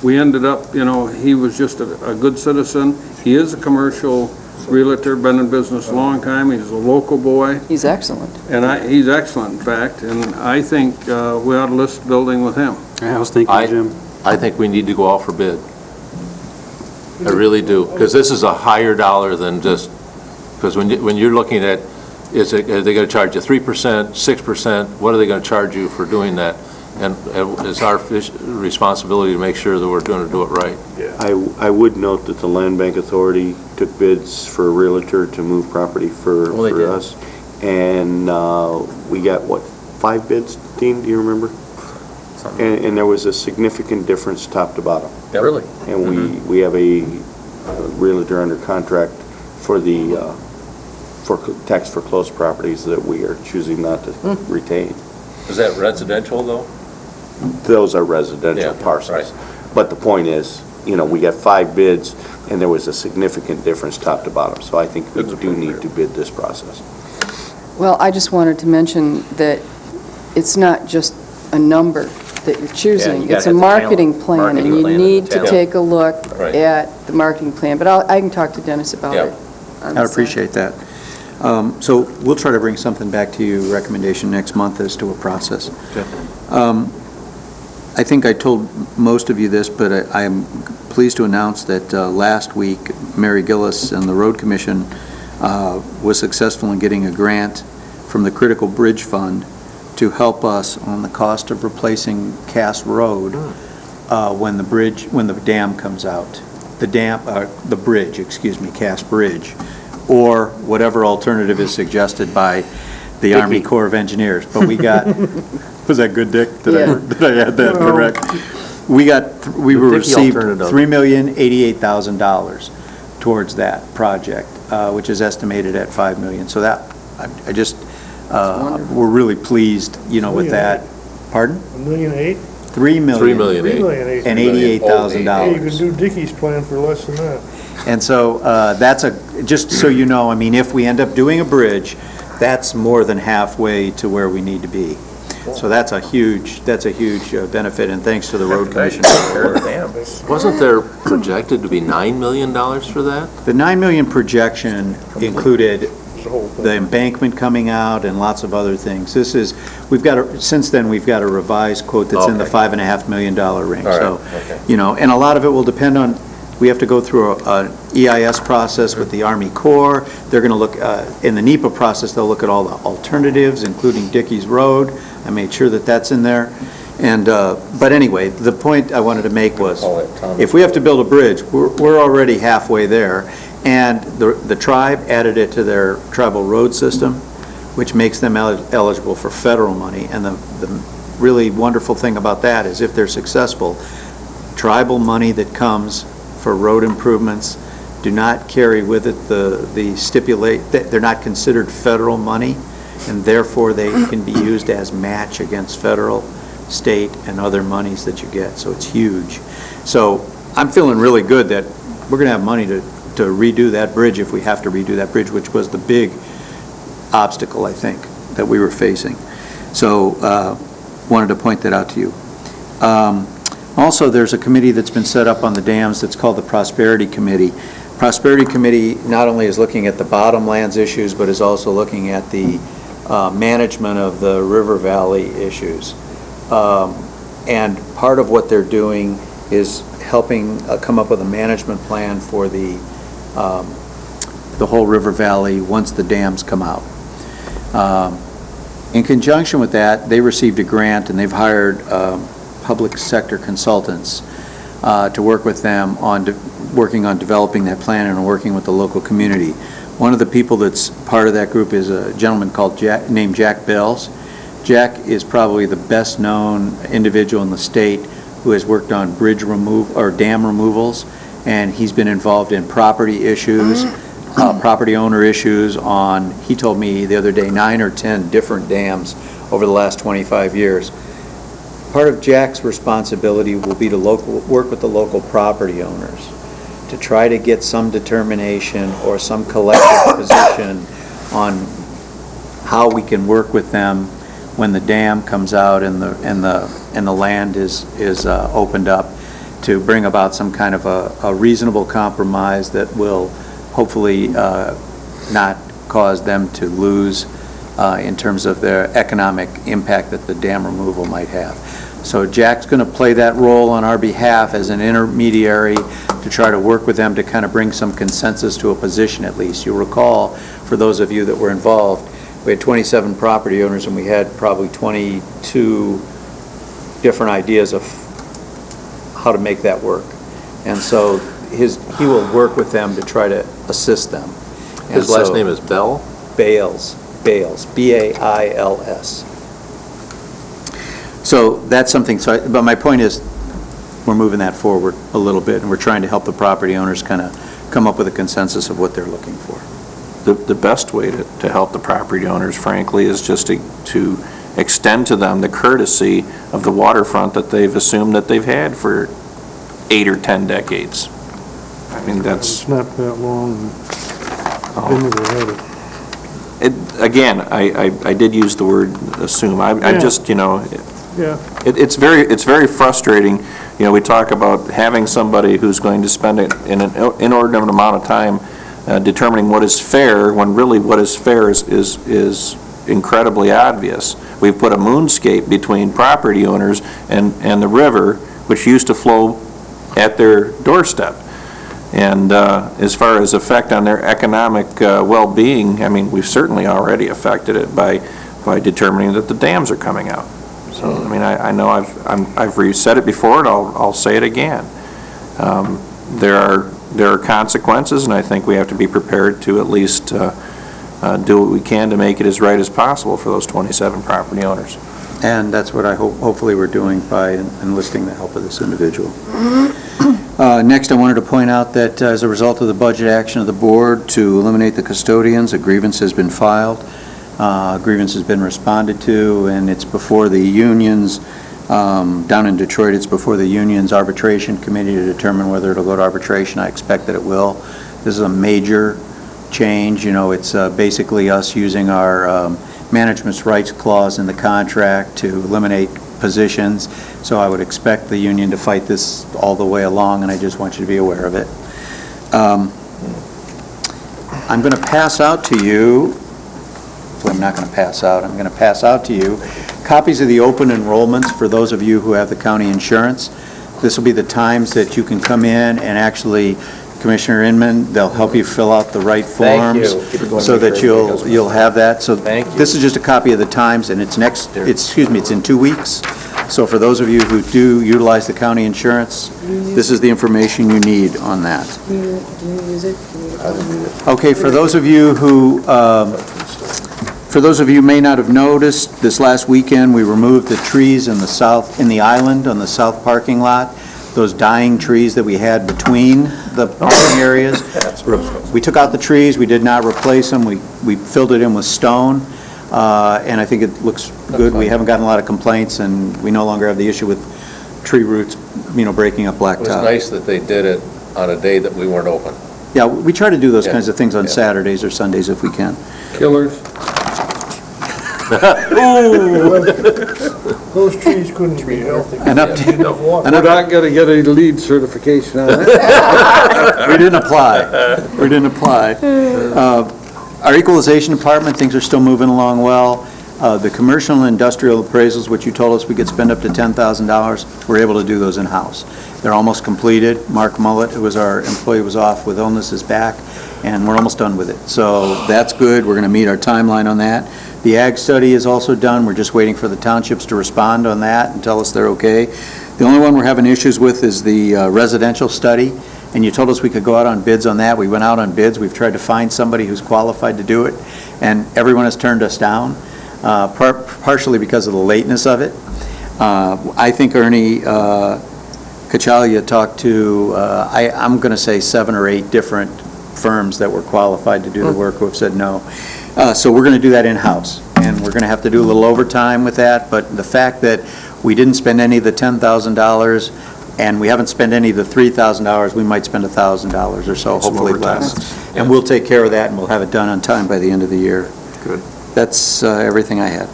we ended up, he was just a good citizen. He is a commercial realtor, been in business a long time, he's a local boy, He's excellent. and he's excellent, in fact, and I think we ought to list the building with him. I was thinking, Jim. I think we need to go out for bid. I really do, because this is a higher dollar than just, because when you're looking at, are they going to charge you 3%, 6%? What are they going to charge you for doing that? And it's our responsibility to make sure that we're going to do it right. I would note that the Land Bank Authority took bids for a realtor to move property for did. us. And we got, 5 bids, Dean, do you remember? And there was a significant difference top to bottom. Really? And we have a realtor under contract for the, for tax foreclosed properties that we are choosing not to retain. Is that residential, though? Those are residential parcels. But the point is, we got 5 bids, and there was a significant difference top to bottom. So I think we do need to bid this process. Well, I just wanted to mention that it's not just a number that you're choosing. you gotta It's a have the marketing plan, and you plan need to to take a look Right. at the marketing plan. But I can talk to Dennis about Yeah. it. on I the side. appreciate that. So we'll try to bring something back to you, recommendation next month as to a process. I think I told most of you this, but I am pleased to announce that last week, Mary Gillis and the Road Commission was successful in getting a grant from the Critical Bridge Fund to help us on the cost of replacing Cass Road when the dam comes out. The bridge, Cass Bridge, or whatever alternative is suggested by the Army Corps of Engineers. But we got, was that good, Dick? Did I add that correct? We received $3,088,000 towards that project, which is estimated at $5 million. So that, I just, we're really pleased, with that. Pardon? $1.8 million? $3,088,000. And Hey, you can do Dickey's plan for less than that. And so that's just so you know, I mean, if we end up doing a bridge, that's more than halfway to where we need to be. So that's a huge benefit, and thanks to the road commission. Wasn't there projected to be $9 million for that? The $9 million projection included the embankment coming out and lots of other things. Since then, we've got a revised quote that's in the $5.5 million range. So, you know, and a lot of it will depend on, we have to go through an EIS process with the Army Corps. They're going to look, in the NEPA process, they'll look at all the alternatives, including Dickey's Road. I made sure that that's in there. And, but anyway, the point I wanted to make was, if we have to build a bridge, we're already halfway there. And the tribe added it to their tribal road system, which makes them eligible for federal money. And the really wonderful thing about that is if they're successful, tribal money that comes for road improvements do not carry with it they're not considered federal money, and therefore they can be used as match against federal, state, and other monies that you get. So it's huge. So I'm feeling really good that we're going to have money to redo that bridge if we have to redo that bridge, which was the big obstacle, I think, that we were facing. So wanted to point that out to you. Also, there's a committee that's been set up on the dams that's called the Prosperity Committee. Prosperity Committee not only is looking at the bottomlands issues, but is also looking at the management of the river valley issues. And part of what they're doing is helping come up with a management plan for the whole river valley once the dams come out. In conjunction with that, they received a grant and they've hired public sector consultants to work with them on working on developing that plan and working with the local community. One of the people that's part of that group is a gentleman named Jack Bells. Jack is probably the best known individual in the state who has worked on dam removals, and he's been involved in property issues, property owner issues on, he told me the other day, 9 or 10 different dams over the last 25 years. Part of Jack's responsibility will be to work with the local property owners to try to get some determination or some collective position on how we can work with them when the dam comes out and the land is opened up, to bring about some kind of a reasonable compromise that will hopefully not cause them to lose in terms of their economic impact that the dam removal might have. So Jack's going to play that role on our behalf as an intermediary to try to work with them to kind of bring some consensus to a position at least. You'll recall, for those of you that were involved, we had 27 property owners and we had probably 22 different ideas of how to make that work. And so he will work with them to try to assist them. His last name is Bell? Bales, B-A-I-L-S. So that's something, but my point is, we're moving that forward a little bit, and we're trying to help the property owners kind of come up with a consensus of what they're looking for. The best way to help the property owners, frankly, is just to extend to them the courtesy of the waterfront that they've assumed that they've had for 8 or 10 decades. I mean, that's... It's not that long. I've been never had it. Again, I did use the word assume. I just, you know... Yeah. It's very frustrating. You know, we talk about having somebody who's going to spend an inordinate amount of time determining what is fair, when really what is fair is incredibly obvious. We've put a moonscape between property owners and the river, which used to flow at their doorstep. And as far as effect on their economic well-being, I mean, we've certainly already affected it by determining that the dams are coming out. So, I mean, I know I've said it before, and I'll say it again. There are consequences, and I think we have to be prepared to at least do what we can to make it as right as possible for those 27 property owners. And that's what I hopefully we're doing by enlisting the help of this individual. Next, I wanted to point out that as a result of the budget action of the board to eliminate the custodians, a grievance has been filed. Grievance has been responded to, and it's before the unions Down in Detroit, it's before the union's arbitration committee to determine whether it'll go to arbitration. I expect that it will. This is a major change. It's basically us using our management's rights clause in the contract to eliminate positions. So I would expect the union to fight this all the way along, and I just want you to be aware of it. I'm going to pass out to you, I'm not going to pass out, I'm going to pass out to you copies of the open enrollments for those of you who have the county insurance. This will be the times that you can come in and actually, Commissioner Inman, they'll help you fill out the right Thank you. forms Keep it going so to me that for everything you'll have that. So Thank you. this is just a copy of the times, and it's it's in 2 weeks. So for those of you who do utilize the county insurance, this is the information you need on that. Do you use it? Okay, for those of you who, may not have noticed, this last weekend, we removed the trees in the island on the south parking lot, those dying trees that we had between the parking areas. We took out the trees, we did not replace them, we filled it in with stone, and I think it looks good. We haven't gotten a lot of complaints, and we no longer have the issue with tree roots, breaking up blacktop. It was nice that they did it on a day that we weren't open. Yeah, we try to do those kinds of things on Saturdays or Sundays if we can. Killers. Those trees couldn't be healthy. And up to- We're not going to get a LEED certification on that. We didn't apply. Our equalization department, things are still moving along well. The commercial and industrial appraisals, which you told us we could spend up to $10,000, we're able to do those in-house. They're almost completed. Mark Mullet, who was our employee, was off with illness, is back, and we're almost done with it. So that's good. We're going to meet our timeline on that. The ag study is also done. We're just waiting for the townships to respond on that and tell us they're okay. The only one we're having issues with is the residential study, and you told us we could go out on bids on that. We went out on bids. We've tried to find somebody who's qualified to do it, and everyone has turned us down, partially because of the lateness of it. I think Ernie Kachalia talked to, I'm going to say 7 or 8 different firms that were qualified to do the work who have said no. So we're going to do that in-house, and we're going to have to do a little overtime with that, but the fact that we didn't spend any of the $10,000 and we haven't spent any of the $3,000, we might spend $1,000 or so, hopefully less. And we'll take care of that, and we'll have it done on time by the end of the year. Good. That's everything I had.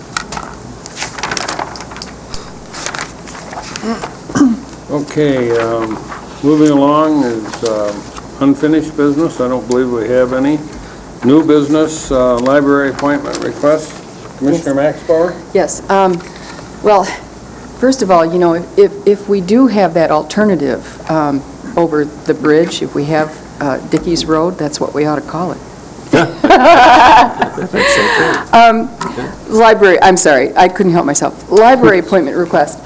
Okay, moving along is unfinished business. I don't believe we have any. New business, library appointment request. Commissioner Maxbauer? Yes. Well, first of all, if we do have that alternative over the bridge, if we have Dickey's Road, that's what we ought to call it. Library, I'm sorry, I couldn't help myself. Library appointment request.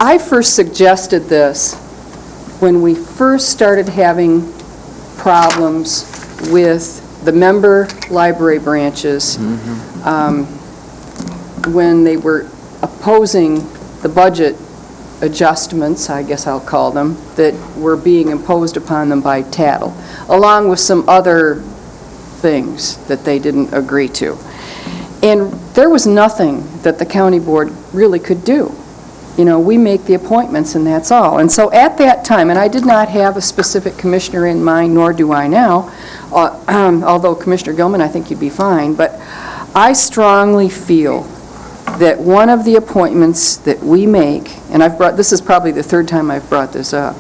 I first suggested this when we first started having problems with the member library branches, when they were opposing the budget adjustments, I guess I'll call them, that were being imposed upon them by Tattle, along with some other things that they didn't agree to. And there was nothing that the county board really could do. We make the appointments and that's all. And so at that time, and I did not have a specific commissioner in mind, nor do I now, although Commissioner Gilman, I think you'd be fine, but I strongly feel that one of the appointments that we make, and this is probably the third time I've brought this up,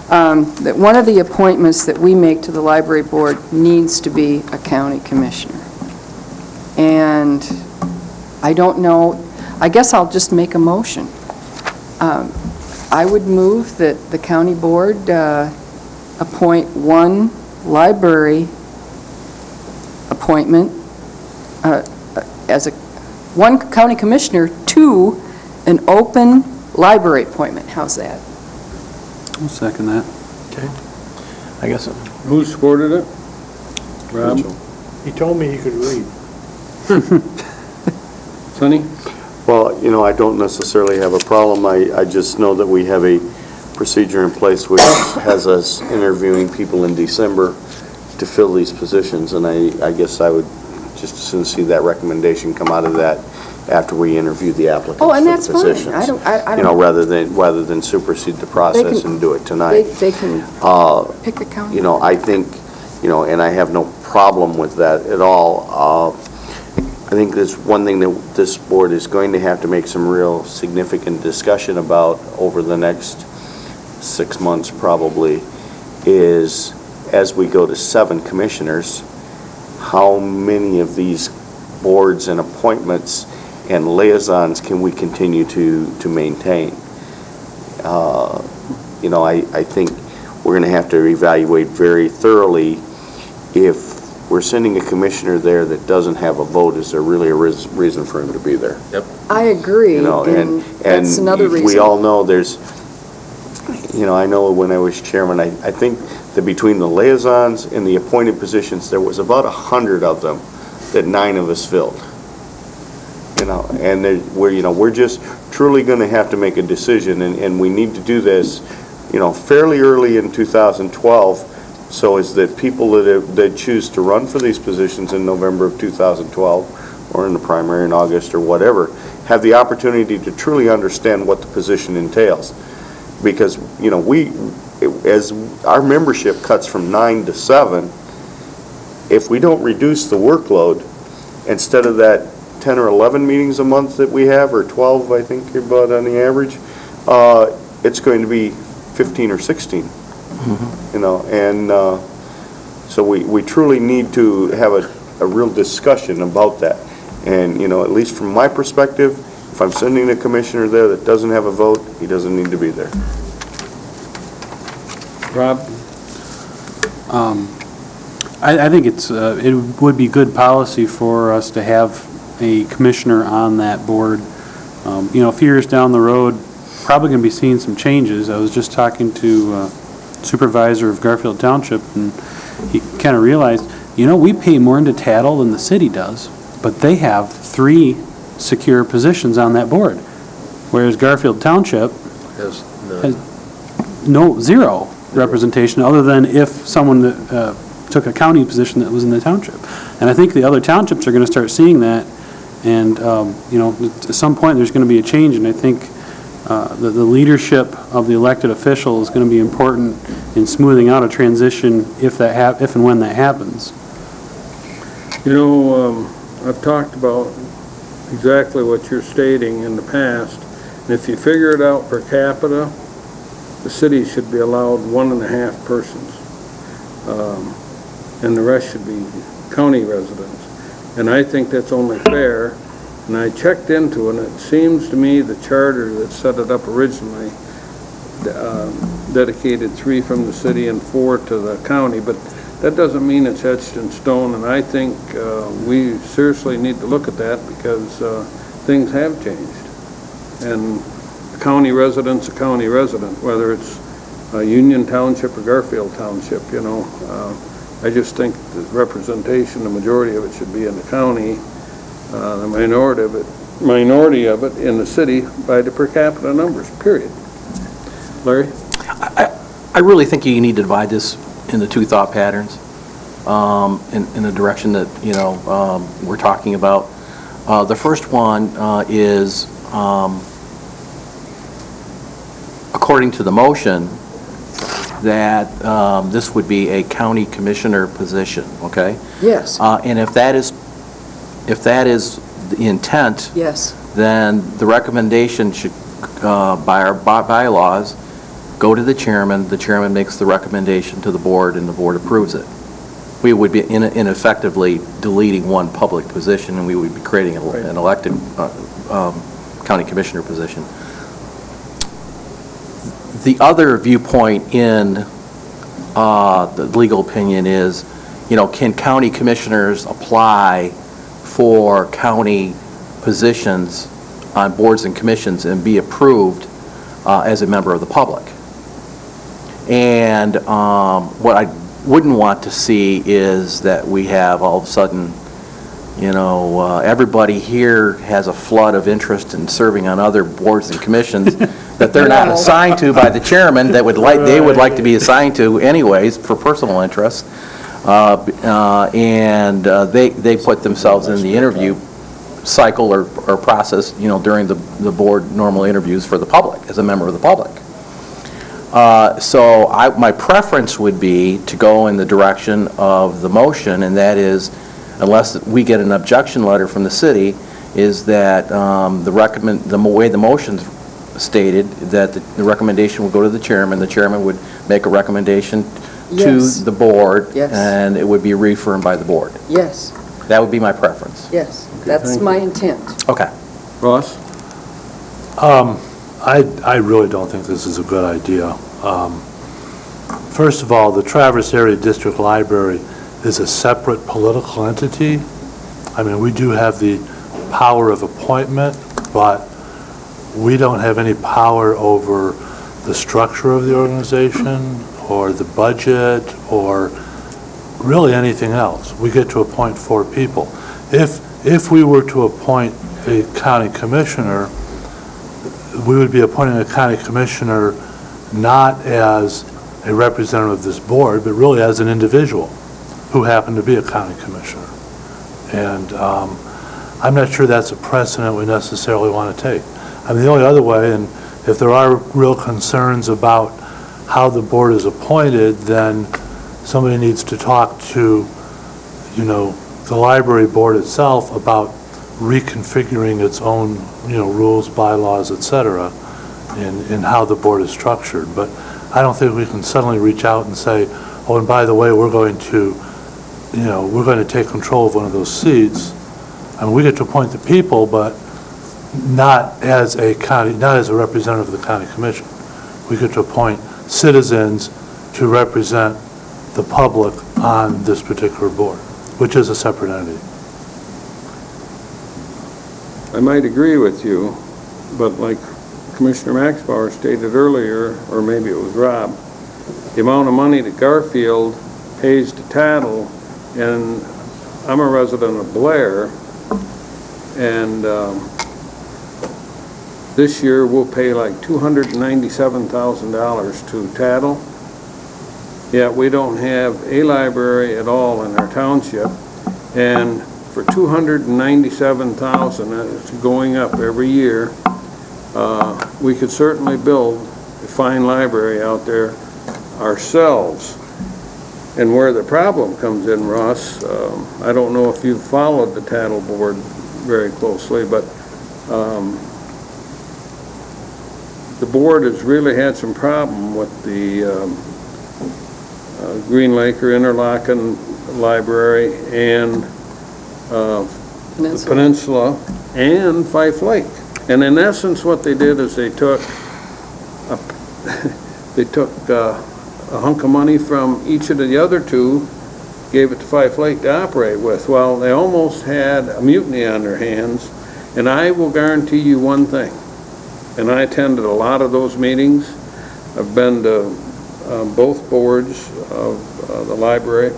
that one of the appointments that we make to the library board needs to be a county commissioner. And I don't know, I guess I'll just make a motion. I would move that the county board appoint one library appointment one county commissioner to an open library appointment. How's that? I'll second that. Okay. I guess so. Who supported it? Rob? He told me he could read. Sonny? Well, I don't necessarily have a problem. I just know that we have a procedure in place which has us interviewing people in December to fill these positions, and I guess I would just as soon see that recommendation come out of that after we interview the applicants Oh, and for that's the fine. positions. I don't. You know, rather than supersede the process and do it tonight. They can pick a county. You know, I think, you know, and I have no problem with that at all. I think there's one thing that this board is going to have to make some real significant discussion about over the next 6 months probably, is as we go to 7 commissioners, how many of these boards and appointments and liaisons can we continue to maintain? You know, I think we're going to have to evaluate very thoroughly if we're sending a commissioner there that doesn't have a vote, is there really a reason for him to be there? Yep. I agree, You know, and that's another reason. we all know there's, you know, I know when I was chairman, I think that between the liaisons and the appointed positions, there was about 100 of them that 9 of us filled. You know, and we're just truly going to have to make a decision, and we need to do this, you know, fairly early in 2012, so is that people that choose to run for these positions in November of 2012, or in the primary in August or whatever, have the opportunity to truly understand what the position entails. Because, you know, as our membership cuts from 9 to 7, if we don't reduce the workload, instead of that 10 or 11 meetings a month that we have, or 12, I think, about on the average, it's going to be 15 or 16. You know, and so we truly need to have a real discussion about that. And, you know, at least from my perspective, if I'm sending a commissioner there that doesn't have a vote, he doesn't need to be there. Rob? I think it would be good policy for us to have a commissioner on that board. You know, a few years down the road, probably going to be seeing some changes. I was just talking to supervisor of Garfield Township, and he kind of realized, you know, we pay more into tattle than the city does, but they have 3 secure positions on that board, whereas Garfield Township has zero representation, other than if someone took a county position that was in the township. And I think the other townships are going to start seeing that, and, you know, at some point there's going to be a change, and I think the leadership of the elected official is going to be important in smoothing out a transition if and when that happens. You know, I've talked about exactly what you're stating in the past, and if you figure it out per capita, the city should be allowed 1.5 persons, and the rest should be county residents. And I think that's only fair. And I checked into it, and it seems to me the charter that set it up originally dedicated 3 from the city and 4 to the county, but that doesn't mean it's etched in stone, and I think we seriously need to look at that, because things have changed. And a county resident's a county resident, whether it's Union Township or Garfield Township, you know. I just think the representation, the majority of it should be in the county, the minority of it in the city by the per capita numbers, period. Larry? I really think you need to divide this into 2 thought patterns in the direction that, you know, we're talking about. The first one is, according to the motion, that this would be a county commissioner position, okay? Yes. And if that is the intent, Yes. then the recommendation should, by our bylaws, go to the chairman makes the recommendation to the board, and the board approves it. We would be ineffectively deleting one public position, and we would be creating an elected county commissioner position. The other viewpoint in the legal opinion is, you know, can county commissioners apply for county positions on boards and commissions and be approved as a member of the public? And what I wouldn't want to see is that we have all of a sudden, you know, everybody here has a flood of interest in serving on other boards and commissions that they're not assigned to by the chairman, that they would like to be assigned to anyways for personal interests. And they put themselves in the interview cycle or process, during the board normal interviews for the public, as a member of the public. So my preference would be to go in the direction of the motion, and that is, unless we get an objection letter from the city, is that the way the motion's stated, that the recommendation would go to the chairman would make a recommendation to Yes. the board, Yes. and it would be reaffirmed by the board. Yes, That would be my preference. yes, that's my intent. Okay. Ross? I really don't think this is a good idea. First of all, the Traverse Area District Library is a separate political entity. I mean, we do have the power of appointment, but we don't have any power over the structure of the organization, or the budget, or really anything else. We get to appoint 4 people. If we were to appoint a county commissioner, we would be appointing a county commissioner not as a representative of this board, but really as an individual who happened to be a county commissioner. And I'm not sure that's a precedent we necessarily want to take. I mean, the only other way, and if there are real concerns about how the board is appointed, then somebody needs to talk to, the library board itself about reconfiguring its own, rules, bylaws, et cetera, in how the board is structured. But I don't think we can suddenly reach out and say, oh, and by the way, we're going to take control of one of those seats. I mean, we get to appoint the people, but not as a representative of the county commission. We get to appoint citizens to represent the public on this particular board, which is a separate entity. I might agree with you, but like Commissioner Maxbauer stated earlier, or maybe it was Rob, the amount of money that Garfield pays to Tattle, and I'm a resident of Blair, and this year we'll pay like $297,000 to Tattle, yet we don't have a library at all in our township, and for $297,000, it's going up every year, we could certainly build a fine library out there ourselves. And where the problem comes in, Ross, I don't know if you've followed the Tattle Board very closely, but the board has really had some problem with the Green Lake or Interlochen Library and the Peninsula and Fife Lake. And in essence, what they did is they took a hunk of money from each of the other two, gave it to Fife Lake to operate with. Well, they almost had a mutiny on their hands, and I will guarantee you one thing, and I attended a lot of those meetings. I've been to both boards of the library.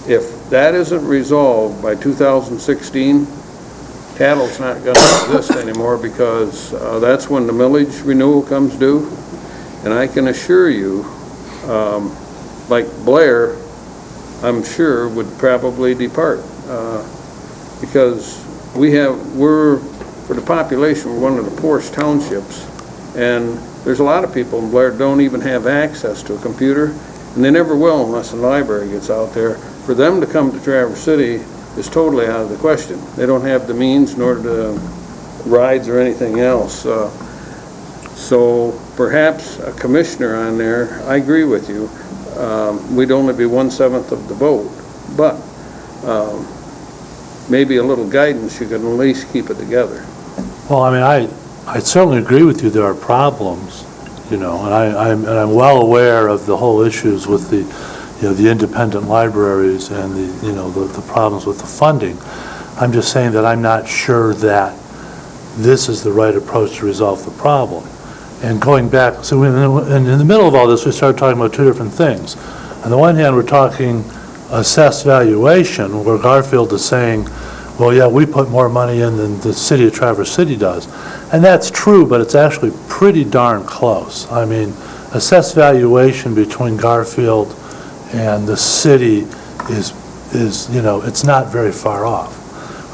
If that isn't resolved by 2016, Tattle's not going to exist anymore, because that's when the millage renewal comes due. And I can assure you, like Blair, I'm sure would probably depart, because we're, for the population, we're one of the poorest townships, and there's a lot of people in Blair don't even have access to a computer, and they never will unless the library gets out there. For them to come to Traverse City is totally out of the question. They don't have the means nor the rides or anything else. So perhaps a commissioner on there, I agree with you, we'd only be 1/7 of the vote, but maybe a little guidance, you can at least keep it together. Well, I mean, I certainly agree with you, there are problems, and I'm well aware of the whole issues with the independent libraries and the problems with the funding. I'm just saying that I'm not sure that this is the right approach to resolve the problem. And going back, so in the middle of all this, we started talking about 2 different things. On the one hand, we're talking assessed valuation, where Garfield is saying, well, yeah, we put more money in than the city of Traverse City does. And that's true, but it's actually pretty darn close. I mean, assessed valuation between Garfield and the city is it's not very far off.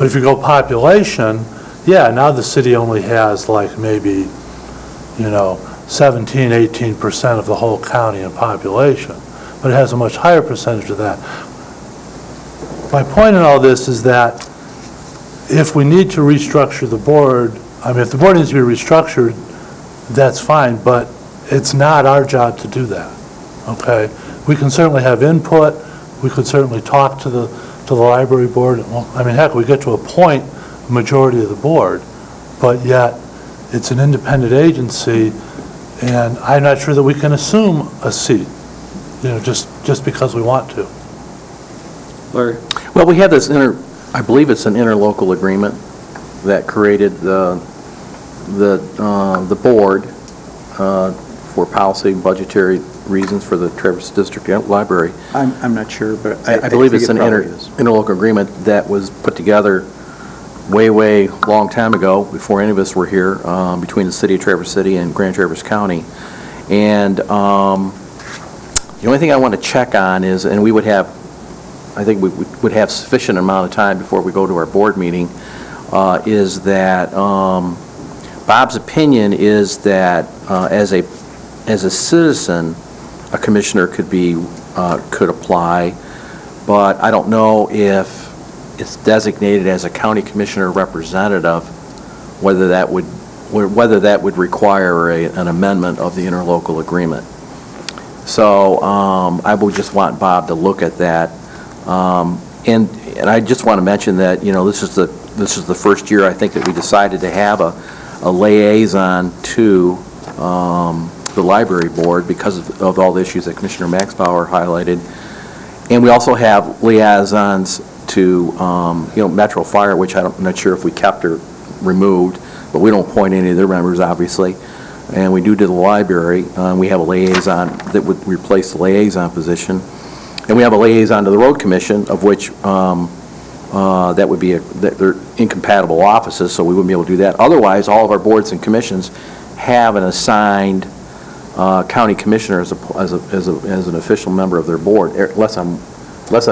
But if you go population, yeah, now the city only has like maybe, 17, 18% of the whole county in population, but it has a much higher percentage of that. My point in all this is that if we need to restructure the board, if the board needs to be restructured, that's fine, but it's not our job to do that, okay? We can certainly have input, we could certainly talk to the library board. Well, heck, we get to appoint a majority of the board, but yet it's an independent agency, and I'm not sure that we can assume a seat, just because we want to. Larry? Well, we have this I believe it's an interlocal agreement that created the board for policy and budgetary reasons for the Traverse District Library. I'm not sure, but I believe it's an probably is. interlocal agreement that was put together way long time ago, before any of us were here, between the city of Traverse City and Grand Traverse County. And the only thing I want to check on is, and we would have, I think we would have sufficient amount of time before we go to our board meeting, is that Bob's opinion is that as a citizen, a commissioner could apply, but I don't know if it's designated as a county commissioner representative, whether that would require an amendment of the interlocal agreement. So I would just want Bob to look at that. And I just want to mention that, this is the first year, I think, that we decided to have a liaison to the library board because of all the issues that Commissioner Max Bauer highlighted. And we also have liaisons to, Metro Fire, which I'm not sure if we kept or removed, but we don't appoint any of their members, obviously. And we do to the library. We have a liaison that would replace the liaison position. And we have a liaison to the road commission, of which that would be they're incompatible offices, so we wouldn't be able to do that. Otherwise, all of our boards and commissions have an assigned county commissioner as an official member of their board, unless I'm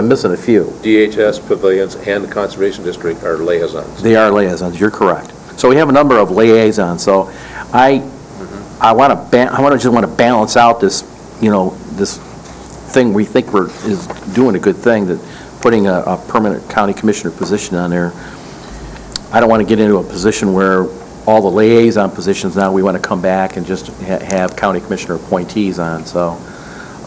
missing a few. DHS, pavilions, and the Conservation District are liaisons. They are liaisons, you're correct. So we have a number of liaisons, so I just want to balance out this, this thing we think is doing a good thing, that putting a permanent county commissioner position on there. I don't want to get into a position where all the liaison positions now we want to come back and just have county commissioner appointees on, so.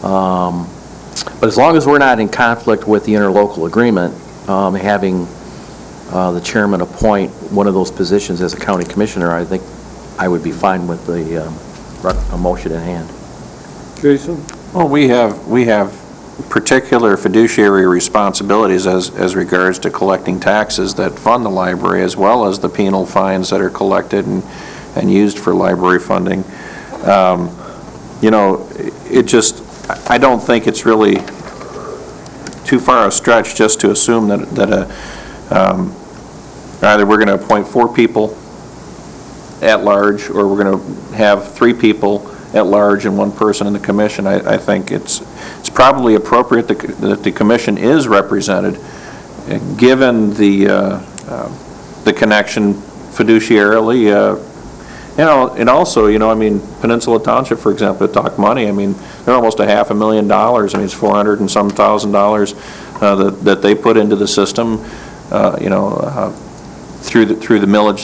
But as long as we're not in conflict with the interlocal agreement, having the chairman appoint one of those positions as a county commissioner, I think I would be fine with the motion in hand. Jason? Well, we have particular fiduciary responsibilities as regards to collecting taxes that fund the library, as well as the penal fines that are collected and used for library funding. I don't think it's really too far a stretch just to assume that either we're going to appoint 4 people at large, or we're going to have 3 people at large and 1 person in the commission. I think it's probably appropriate that the commission is represented, given the connection fiduciarily, and also, Peninsula Township, for example, to talk money, they're almost $500,000. It's $400 and some thousand dollars that they put into the system, through the millage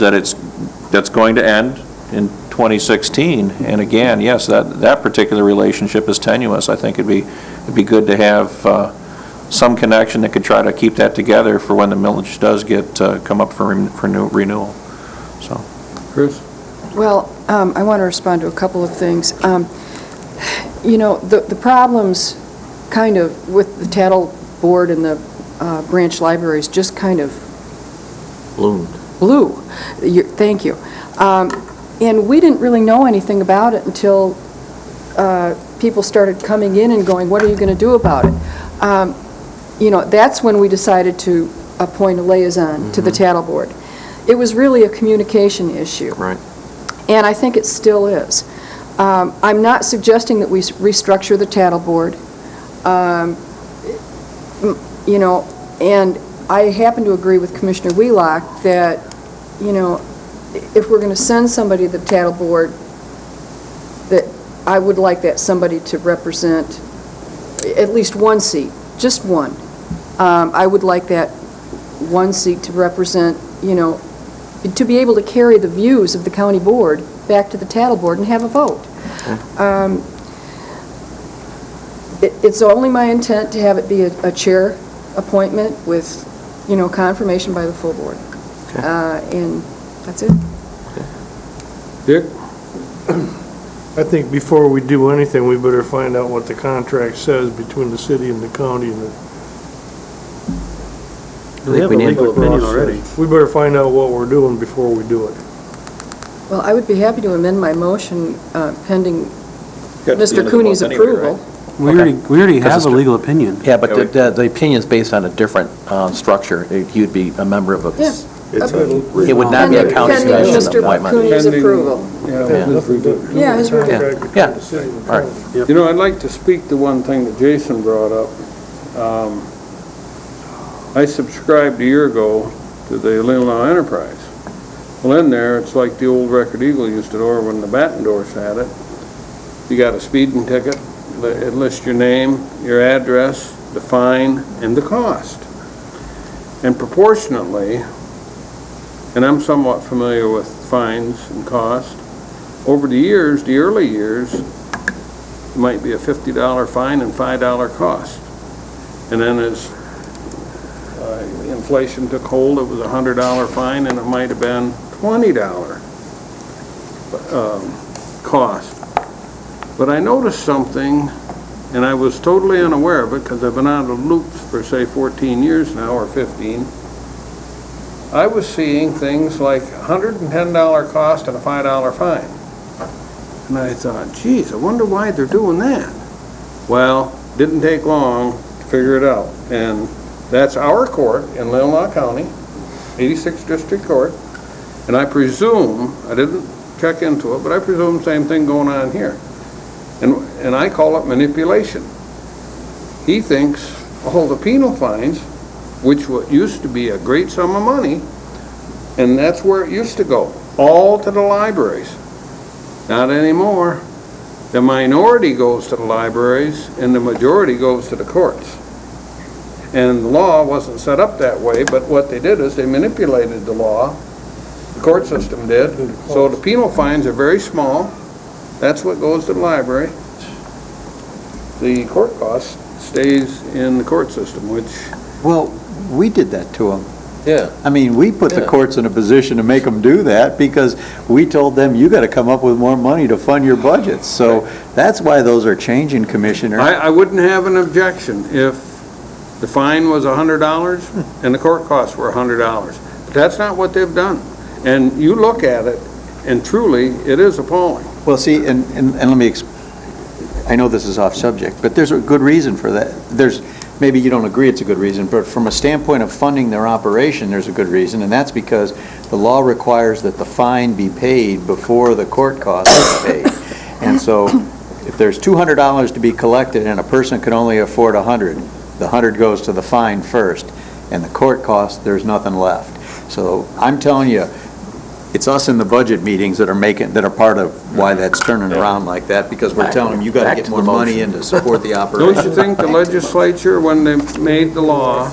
that's going to end in 2016. And again, yes, that particular relationship is tenuous. I think it'd be good to have some connection that could try to keep that together for when the millage does come up for renewal. So, Chris? Well, I want to respond to a couple of things. The problems kind of with the Tattle Board and the branch libraries just kind of blew. Thank you. And we didn't really know anything about it until people started coming in and going, what are you going to do about it? That's when we decided to appoint a liaison to the Tattle Board. It was really a communication issue. Right. And I think it still is. I'm not suggesting that we restructure the Tattle Board. And I happen to agree with Commissioner Wheelock that, you know, if we're going to send somebody to the Tattle Board, that I would like that somebody to represent at least one seat, just one. I would like that one seat to represent, you know, to be able to carry the views of the county board back to the Tattle Board and have a vote. It's only my intent to have it be a chair appointment with, you know, confirmation by the full board. And that's it. Dick? I think before we do anything, we better find out what the contract says between the city and the county. And We have a legal opinion already. We better find out what we're doing before we do it. Well, I would be happy to amend my motion pending Mr. Cooney's approval. We already have a legal opinion. Yeah, but the opinion's based on a different structure. You'd be a member of a... Yeah. It would not be a county Pending commission Mr. appointment. Cooney's approval. Yeah, his review. Yeah, all right. You know, I'd like to speak to one thing that Jason brought up. I subscribed a year ago to the Leelanau Enterprise. Well, in there, it's like the old Record Eagle used to do when the Battendorfs had it. You got a speeding ticket, it lists your name, your address, the fine, and the cost. And proportionately, and I'm somewhat familiar with fines and cost, over the years, the early years, it might be a $50 fine and $5 cost. And then as inflation took hold, it was a $100 fine, and it might have been $20 cost. But I noticed something, and I was totally unaware of it because I've been out of loops for, say, 14 years now, or 15. I was seeing things like $110 cost and a $5 fine. And I thought, geez, I wonder why they're doing that. Well, didn't take long to figure it out. And that's our court in Leelanau County, 86th District Court. And I presume, I didn't check into it, but I presume same thing going on here. And I call it manipulation. He thinks all the penal fines, which used to be a great sum of money, and that's where it used to go, all to the libraries. Not anymore. The minority goes to the libraries, and the majority goes to the courts. And the law wasn't set up that way, but what they did is they manipulated the law. The court system did. So the penal fines are very small. That's what goes to the library. The court cost stays in the court system, which... Well, we did that to them. Yeah. I mean, we put the courts in a position to make them do that because we told them, you got to come up with more money to fund your budgets. So that's why those are changing, Commissioner. I wouldn't have an objection if the fine was $100 and the court costs were $100. But that's not what they've done. And you look at it, and truly, it is appalling. Well, see, and let me, I know this is off subject, but there's a good reason for that. Maybe you don't agree it's a good reason, but from a standpoint of funding their operation, there's a good reason, and that's because the law requires that the fine be paid before the court costs are paid. And so if there's $200 to be collected and a person can only afford $100, the $100 goes to the fine first, and the court cost, there's nothing left. So I'm telling you, it's us in the budget meetings that are part of why that's turning around like that, because we're telling them, you got to get more money in to support the operation. Don't you think the legislature, when they made the law,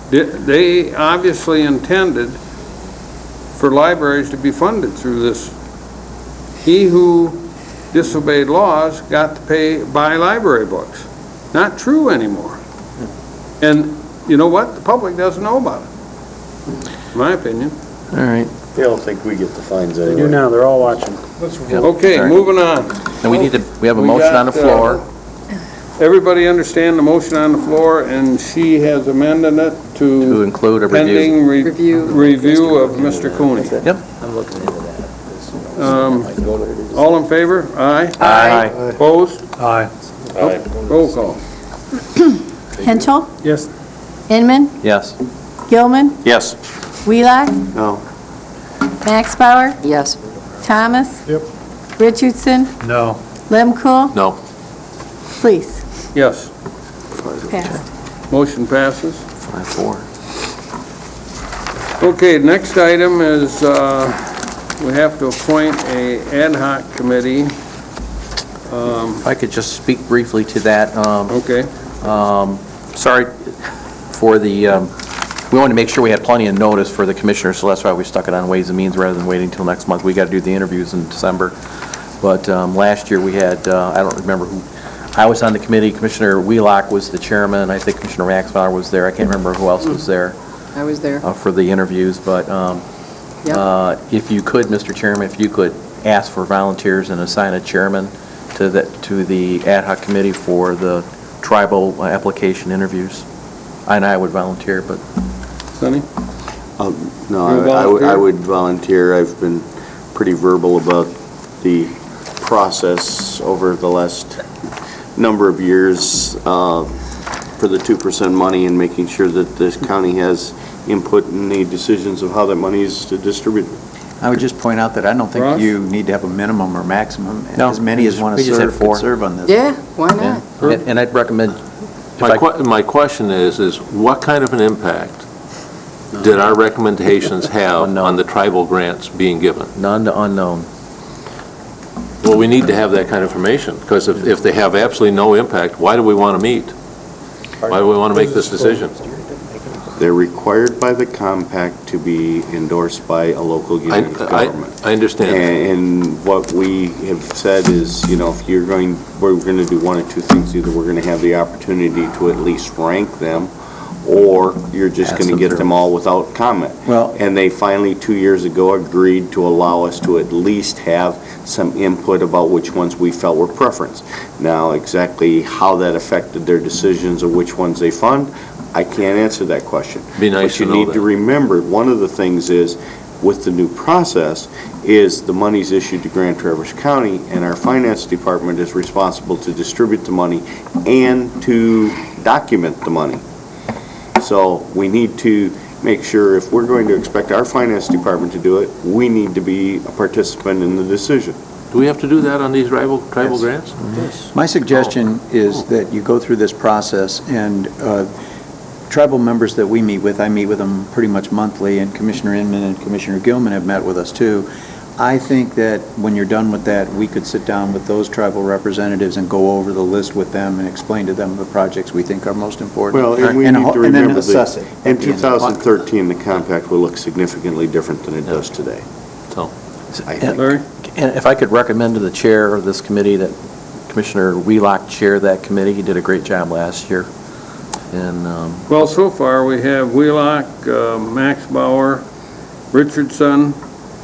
they obviously intended for libraries to be funded through this? He who disobeyed laws got to buy library books. Not true anymore. And you know what? The public doesn't know about it, in my opinion. All right. They don't think we get the fines anyway. They do now, they're all watching. Okay, moving on. And we have a motion on the floor. Everybody understand the motion on the floor, and she has amended it To include a review. pending review of Mr. Cooney. Yep. I'm looking into that. All in favor? Aye? Aye. Opposed? Aye. Roll call. Henschel, Yes. Inman, Yes. Gilman, Yes. Wheelock, No. Max Bauer, Yes. Thomas. Yep. Richardson, No. Lemkool, No. Please, Yes. passed. Motion passes. 5-4. Okay, next item is, we have to appoint a ad hoc committee. If I could just speak briefly to that. Okay. Sorry for the, we wanted to make sure we had plenty of notice for the commissioners, so that's why we stuck it on Ways and Means rather than waiting until next month. We got to do the interviews in December. But last year we had, I don't remember who, I was on the committee, Commissioner Wheelock was the chairman, I think Commissioner Maxbauer was there, I can't remember who else was there. I was there. For the interviews, but if you could, Mr. Chairman, if you could ask for volunteers and assign a chairman to the ad hoc committee for the tribal application interviews, and I would volunteer, but... Sonny? No, I would volunteer. I've been pretty verbal about the process over the last number of years for the 2% money and making sure that this county has input in the decisions of how that money is distributed. I would just point out that I don't think Ross? you need to have a minimum or maximum. No, As many as want we to just have serve could 4. serve on this. Yeah, why not? And I'd recommend... My question is what kind of an impact did our recommendations have Unknown. on the tribal grants being given? None to unknown. Well, we need to have that kind of information, because if they have absolutely no impact, why do we want to meet? Why do we want to make this decision? They're required by the compact to be endorsed by a local unit of government. I understand. And what we have said is, if we're going to do one of two things. Either we're going to have the opportunity to at least rank them, or you're just going to get them all without comment. Well- And they finally, 2 years ago, agreed to allow us to at least have some input about which ones we felt were preference. Now, exactly how that affected their decisions of which ones they fund, I can't answer that question. Be nice to know But you need that. to remember, one of the things is, with the new process, is the money's issued to Grand Traverse County, and our finance department is responsible to distribute the money and to document the money. So we need to make sure, if we're going to expect our finance department to do it, we need to be a participant in the decision. Do we have to do that on these tribal grants? My suggestion is that you go through this process, and tribal members that we meet with, I meet with them pretty much monthly, and Commissioner Inman and Commissioner Gilman have met with us too. I think that when you're done with that, we could sit down with those tribal representatives and go over the list with them and explain to them the projects we think are most important. Well, and we And need ho- to and then remember assess that it in at the end. 2013, the compact will look significantly different than it does today. So, I think. Larry? And if I could recommend to the chair of this committee that Commissioner Wheelock chair that committee, he did a great job last year. And, Well, so far, we have Wheelock, Max Bauer, Richardson,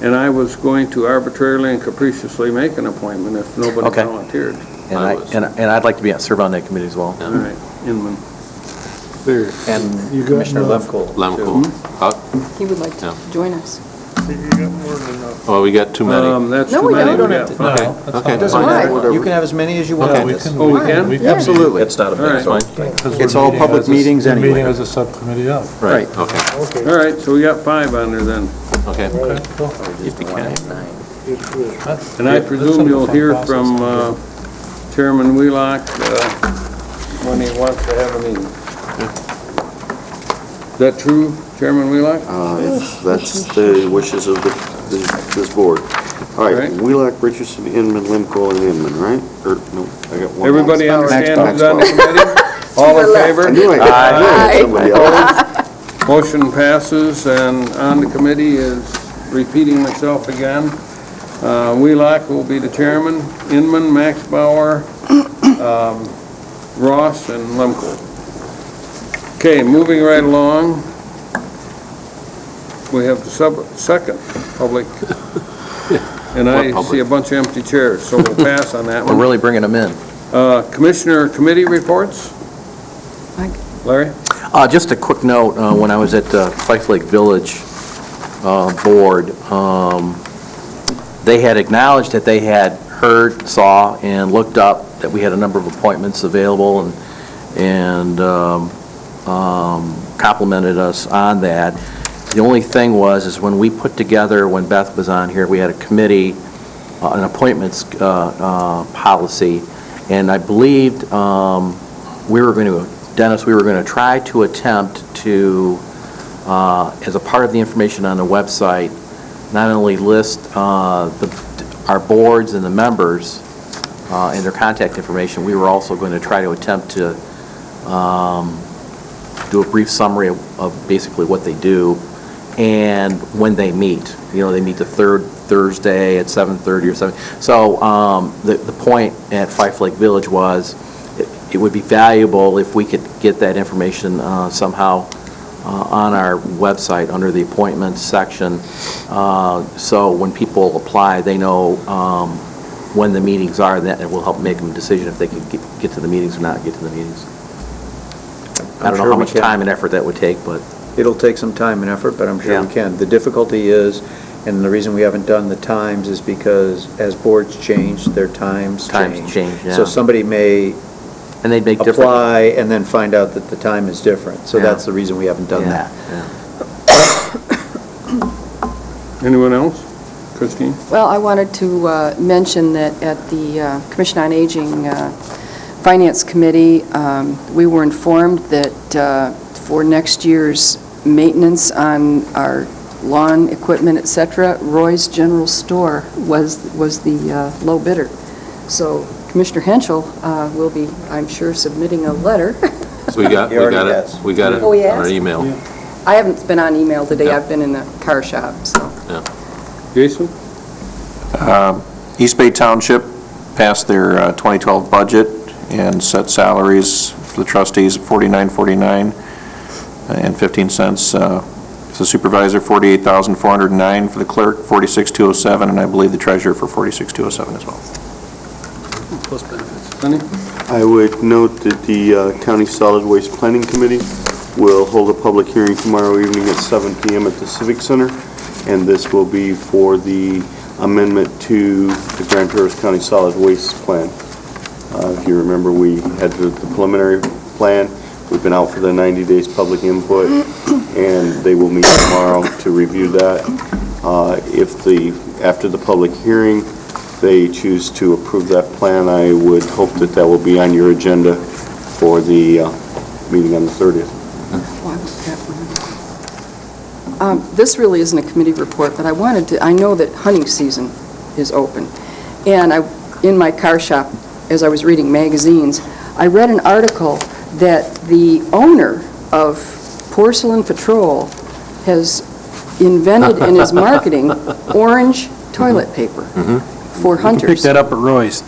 and I was going to arbitrarily and capriciously make an appointment if nobody Okay. volunteered. and I'd like to serve on that committee as well. All right, Inman. There. And You got Commissioner enough? Lemko. Lemko. He would like to Yeah. join us. You got more than enough. Oh, we got too many. That's No, too we many. don't. We got five. Okay, Doesn't fine. matter. You can have as many as you want. Okay. on We this. can- Oh, we can? we Absolutely. It's not a big, it's All fine. Because It's we're all meeting public as a- meetings we're anyway. meeting as a subcommittee of. Right. Okay, Okay. All right, so we got 5 on there then. okay. Okay, cool. If you can. And I presume you'll hear from Chairman Wheelock when he wants to have a meeting. Is that true, Chairman Wheelock? If that's the wishes of this board. All right, Right. Wheelock, Richardson, Inman, Lemko, and Inman, right? Or, no, I got one. Everybody more. understand Max who's on the Bauer. committee? All in favor? I knew I had somebody else. Motion passes, and on the committee is, repeating myself again, Wheelock will be the chairman, Inman, Max Bauer, Ross, and Lemko. Okay, moving right along, we have the second public, and I What public? see a bunch of empty chairs, so we'll pass on that We're one. really bringing them in. Commissioner committee reports? Larry? Just a quick note, when I was at the Fife Lake Village Board, they had acknowledged that they had heard, saw, and looked up that we had a number of appointments available and complimented us on that. The only thing is when we put together, when Beth was on here, we had a committee, an appointments policy, and I believed we were going to, Dennis, we were going to try to attempt to as a part of the information on the website, not only list our boards and the members and their contact information, we were also going to try to attempt to do a brief summary of basically what they do and when they meet. You know, they meet the third Thursday at 7:30 or 7. So the point at Fife Lake Village was it would be valuable if we could get that information somehow on our website under the appointments section, so when people apply, they know when the meetings are, and that it will help make them a decision if they can get to the meetings or not get to the meetings. I don't know how much time and effort that would take, but... It'll take some time and effort, but I'm sure we can. The difficulty is, and the reason we haven't done the times is because as boards change, their times change. Yeah. So somebody may and they'd make different... apply and then find out that the time is different. So that's the reason we haven't done that. Anyone else? Christine? Well, I wanted to mention that at the Commission on Aging Finance Committee, we were informed that for next year's maintenance on our lawn equipment, et cetera, Roy's General Store was the low bidder. So Commissioner Henschel will be, I'm sure, submitting a letter. So we got it Oh, he on our has? email. I haven't been on email today. I've been in the car shop, so. Jason? East Bay Township passed their 2012 budget and set salaries for the trustees at $49.49 and 15 cents. For the supervisor, $48,409. For the clerk, $46,207, and I believe the treasurer for $46,207 as well. Plus benefits. Lenny? I would note that the County Solid Waste Planning Committee will hold a public hearing tomorrow evening at 7 p.m. at the Civic Center, and this will be for the amendment to the Grand Traverse County Solid Waste Plan. If you remember, we had the preliminary plan. We've been out for the 90 days public input, and they will meet tomorrow to review that. After the public hearing, they choose to approve that plan, I would hope that that will be on your agenda for the meeting on the 30th. This really isn't a committee report, but I know that hunting season is open. And in my car shop, as I was reading magazines, I read an article that the owner of Porcelain Patrol has invented and is marketing orange toilet paper for hunters. Pick that up at Roy's.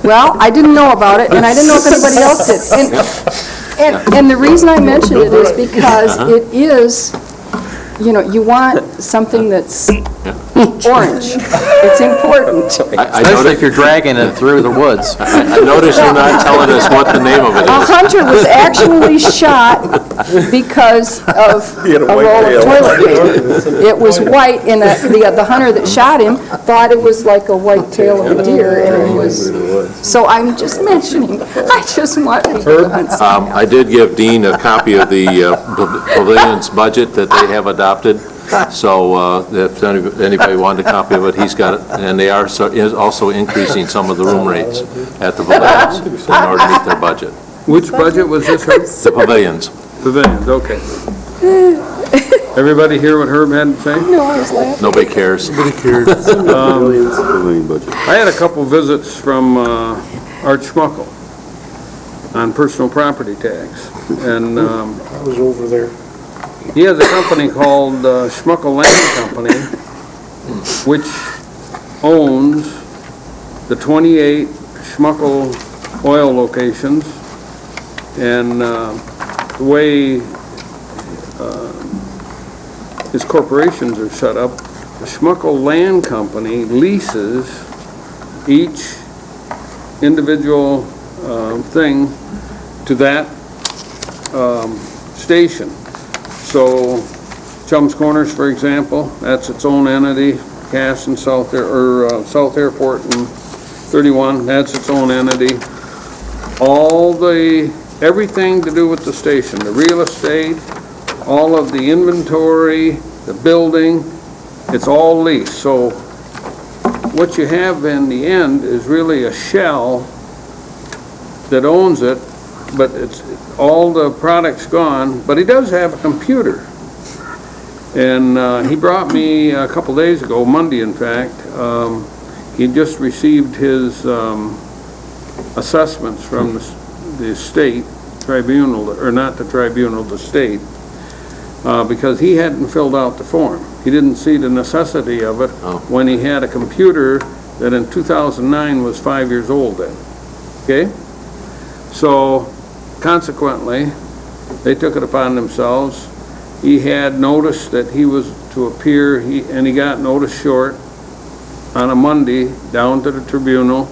Well, I didn't know about it, and I didn't know if anybody else did. And the reason I mention it is because it is, you know, you want something that's orange. It's important. Especially if you're dragging it through the woods. I noticed you're not telling us what the name of it A is. hunter was actually shot because of a roll of toilet paper. It was white, and the hunter that shot him thought it was like a white tail of a deer, and it was... So I'm just mentioning, I just want people to understand. I did give Dean a copy of the pavilion's budget that they have adopted, so if anybody wanted a copy of it, he's got it. And they are also increasing some of the room rates at the pavilions in order to meet their budget. Which budget was this, Herb? The pavilions. Pavilions, okay. Everybody hear what Herb had to say? No, I was laughing. Nobody cares. Pavilion budget. I had a couple visits from Art Schmuckel on personal property tax, and I was over there. he has a company called Schmuckel Land Company, which owns the 28 Schmuckel oil locations, and the way his corporations are set up, the Schmuckel Land Company leases each individual thing to that station. So Chum's Corners, for example, that's its own entity. Cass and South Airport and 31, that's its own entity. Everything to do with the station, the real estate, all of the inventory, the building, it's all leased. So what you have in the end is really a shell that owns it, but it's all the product's gone, but he does have a computer And he brought me a couple days ago, Monday in fact, he just received his assessments from the state tribunal, or not the tribunal, the state, because he hadn't filled out the form. He didn't see the necessity of it when he had a computer that in 2009 was 5 years old then, okay? So consequently, they took it upon themselves. He had noticed that he was to appear, and he got notice short on a Monday down to the tribunal,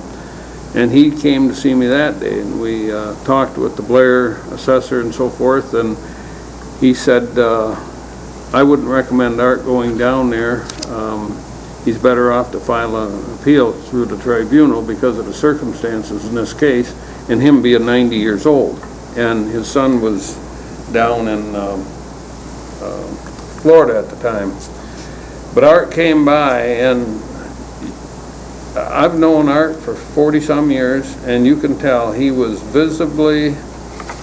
and he came to see me that day, and we talked with the Blair assessor and so forth, and he said, I wouldn't recommend Art going down there. He's better off to file an appeal through the tribunal because of the circumstances in this case, and him being 90 years old. And his son was down in Florida at the time. But Art came by, and I've known Art for 40-some years, and you can tell he was visibly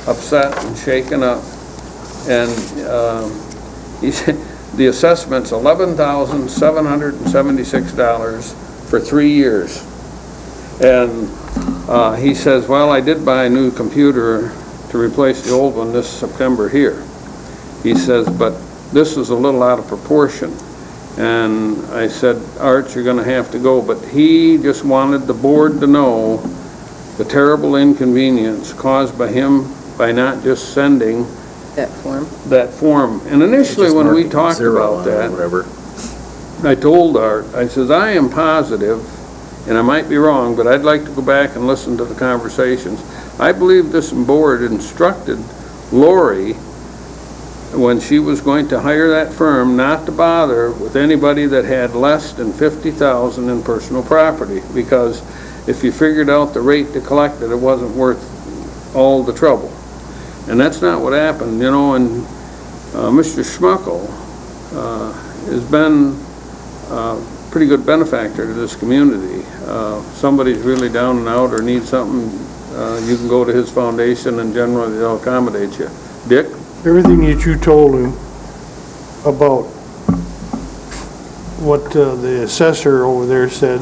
upset and shaken up. And he said the assessment's $11,776 for 3 years. And he says, well, I did buy a new computer to replace the old one this September here. He says, but this is a little out of proportion. And I said, Art, you're going to have to go. But he just wanted the board to know the terrible inconvenience caused by him by not just sending That form. that form. And initially, when we talked about that, I told Art, I says, I am positive, and I might be wrong, but I'd like to go back and listen to the conversations. I believe this board instructed Lori, when she was going to hire that firm, not to bother with anybody that had less than $50,000 in personal property, because if you figured out the rate to collect it, it wasn't worth all the trouble. And that's not what happened, you know, and Mr. Schmuckel has been a pretty good benefactor to this community. Somebody's really down and out or needs something, you can go to his foundation and generally they'll accommodate you. Dick? Everything that you told him about what the assessor over there said,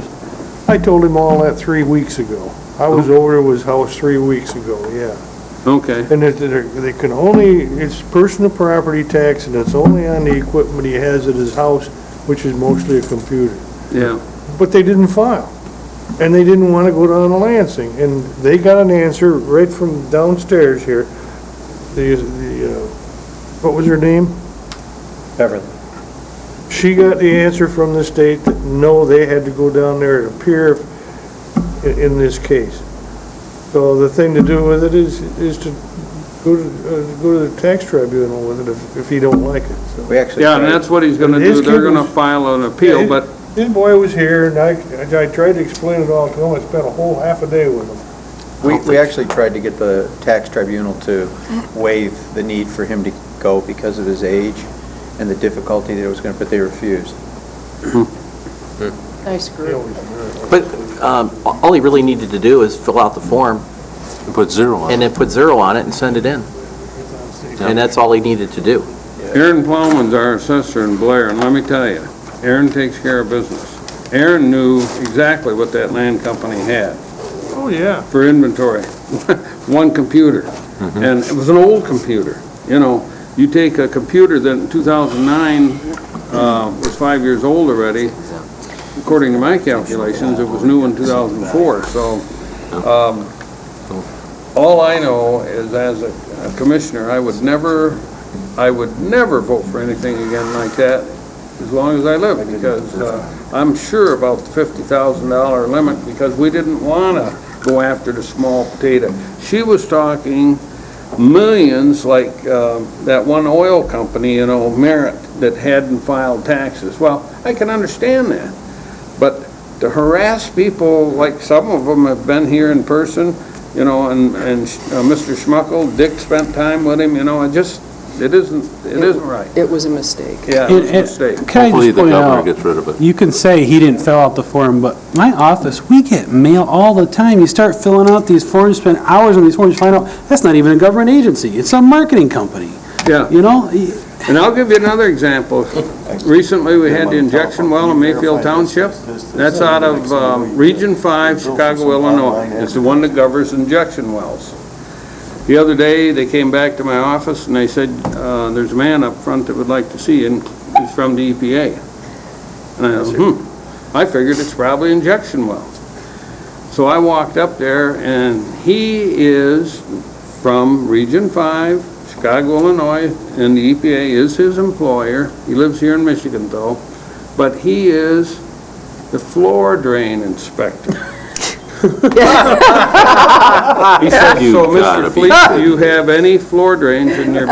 I told him all that 3 weeks ago. I was over to his house 3 weeks ago, yeah. Okay. And they can only, it's personal property tax, and it's only on the equipment he has at his house, which is mostly a computer. Yeah. But they didn't file, and they didn't want to go down to Lansing, and they got an answer right from downstairs here. What was her name? Beverly. She got the answer from the state that no, they had to go down there and appear in this case. So the thing to do with it is to go to the tax tribunal with it if you don't like it. So. We actually Yeah, and that's what he's gonna do. They're gonna file an appeal, Yeah, but his boy was here, and I tried to explain it all to him. I spent a whole half a day with him. We actually tried to get the tax tribunal to waive the need for him to go because of his age and the difficulty that it was going to, but they refused. Nice group. But all he really needed to do is fill out the form. And put 0 on it. And then put 0 on it and send it in. And that's all he needed to do. Aaron Plowman's our assessor in Blair, and let me tell you, Aaron takes care of business. Aaron knew exactly what that land company had. Oh, yeah. For inventory. One computer. And it was an old computer. You know, you take a computer that in 2009 was 5 years old already. According to my calculations, it was new in 2004. So all I know is as a commissioner, I would never vote for anything again like that as long as I live, because I'm sure about the $50,000 limit, because we didn't want to go after the small potato. She was talking millions, like that one oil company, you know, Merit, that hadn't filed taxes. Well, I can understand that, but to harass people, like some of them have been here in person, you know, and Mr. Schmuckel, Dick spent time with him, you know, it isn't right. It was a mistake. Yeah, it was a mistake. Can I Hopefully just the point governor out, gets rid of it. you can say he didn't fill out the form, but my office, we get mail all the time. You start filling out these forms, spend hours on these forms, you find out that's not even a government agency. It's a marketing company. Yeah. You know, And I'll give you another example. Recently, we had the injection well in Mayfield Township. That's out of Region 5, Chicago, Illinois. It's the one that governs injection wells. The other day, they came back to my office and they said, there's a man up front that would like to see you, and he's from the EPA. And I said, I figured it's probably injection well. So I walked up there, and he is from Region 5, Chicago, Illinois, and the EPA is his employer. He lives here in Michigan, though, but he is the floor drain inspector. He said, You so gotta Mr. be Fleet, do kidding. you have any floor drains in your...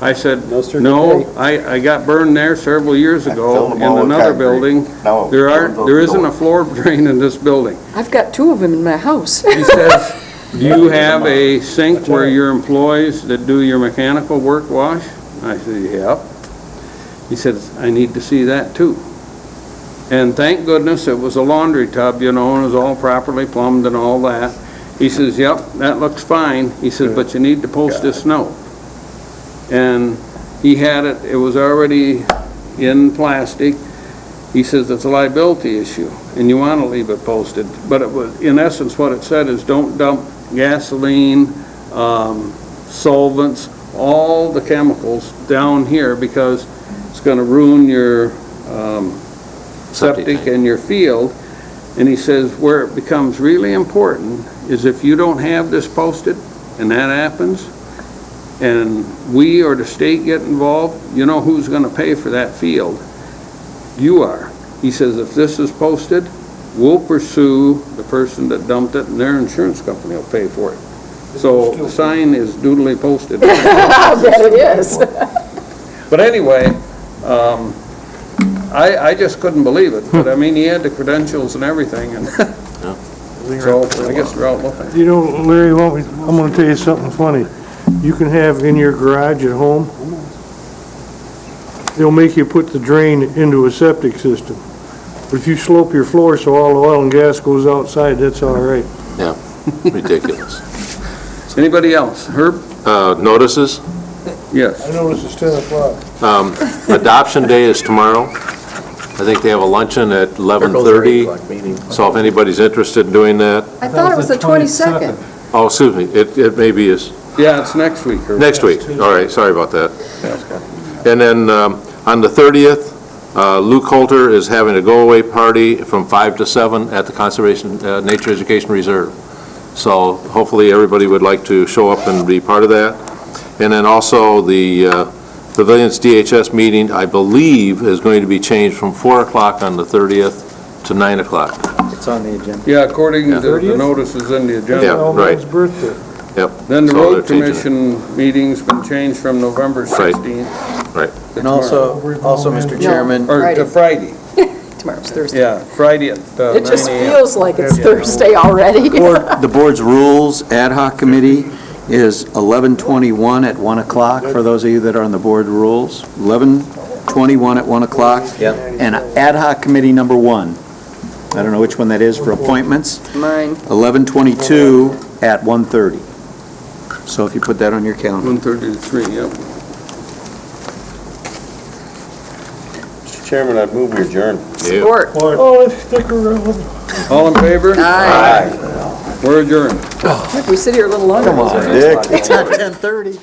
I said, no, I got burned there several years ago in another building. There isn't a floor drain in this building. I've got 2 of them in my house. He says, do you have a sink where your employees that do your mechanical work wash? I said, yep. He says, I need to see that too. And thank goodness it was a laundry tub, and it was all properly plumbed and all that. He says, yep, that looks fine. He says, but you need to post this note. And he had it was already in plastic. He says it's a liability issue, and you want to leave it posted. But it was, in essence, what it said is don't dump gasoline, solvents, all the chemicals down here, because it's going to ruin your septic and your field. And he says where it becomes really important is if you don't have this posted, and that happens, and we or the state get involved, you know who's going to pay for that field? You are. He says if this is posted, we'll pursue the person that dumped it, and their insurance company will pay for it. So the sign is duly posted. I bet it is. But anyway, I just couldn't believe it. But I mean, he had the credentials and everything, and so I guess they're out looking. You know, Larry, I'm gonna tell you something funny. You can have in your garage at home, they'll make you put the drain into a septic system. But if you slope your floor so all the oil and gas goes outside, that's all right. Yeah, ridiculous. Anybody else? Herb? Notices? Yes. I noticed it's 10 o'clock. Adoption Day is tomorrow. I think they have a luncheon at 11:30, so if anybody's interested in doing that. I thought it was the 22nd. Oh, excuse me, it maybe is Yeah, it's next week. Herb. next week. All right, sorry about that. And then on the 30th, Luke Holter is having a go-away party from 5 to 7 at the Conservation Nature Education Reserve. So hopefully everybody would like to show up and be part of that. And then also the Pavilions DHS meeting, I believe, is going to be changed from 4 o'clock on the 30th to 9 o'clock. It's on the agenda. Yeah, according to the notices in the agenda. Yeah, right. Elmo's birthday. Yep. Then the So road they're changing it. commission meeting's been changed from November 16th. Right. And also, Mr. Chairman, Or to Friday. Tomorrow's Thursday. Yeah, Friday at 9 It just a.m. feels like it's Thursday already. the board's rules ad hoc committee is 11:21 at 1 o'clock, for those of you that are on the board rules. 11:21 at 1 o'clock. Yep. And ad hoc committee number 1, I don't know which one that is for appointments, Mine. 11:22 at 1:30. So if you put that on your calendar. 1:30 to 3, yep. Mr. Chairman, I'd move we adjourn. Support. Oh, let's stick around. All in favor? Aye. We're adjourned. Look, we sit here a little longer. It's not 10:30.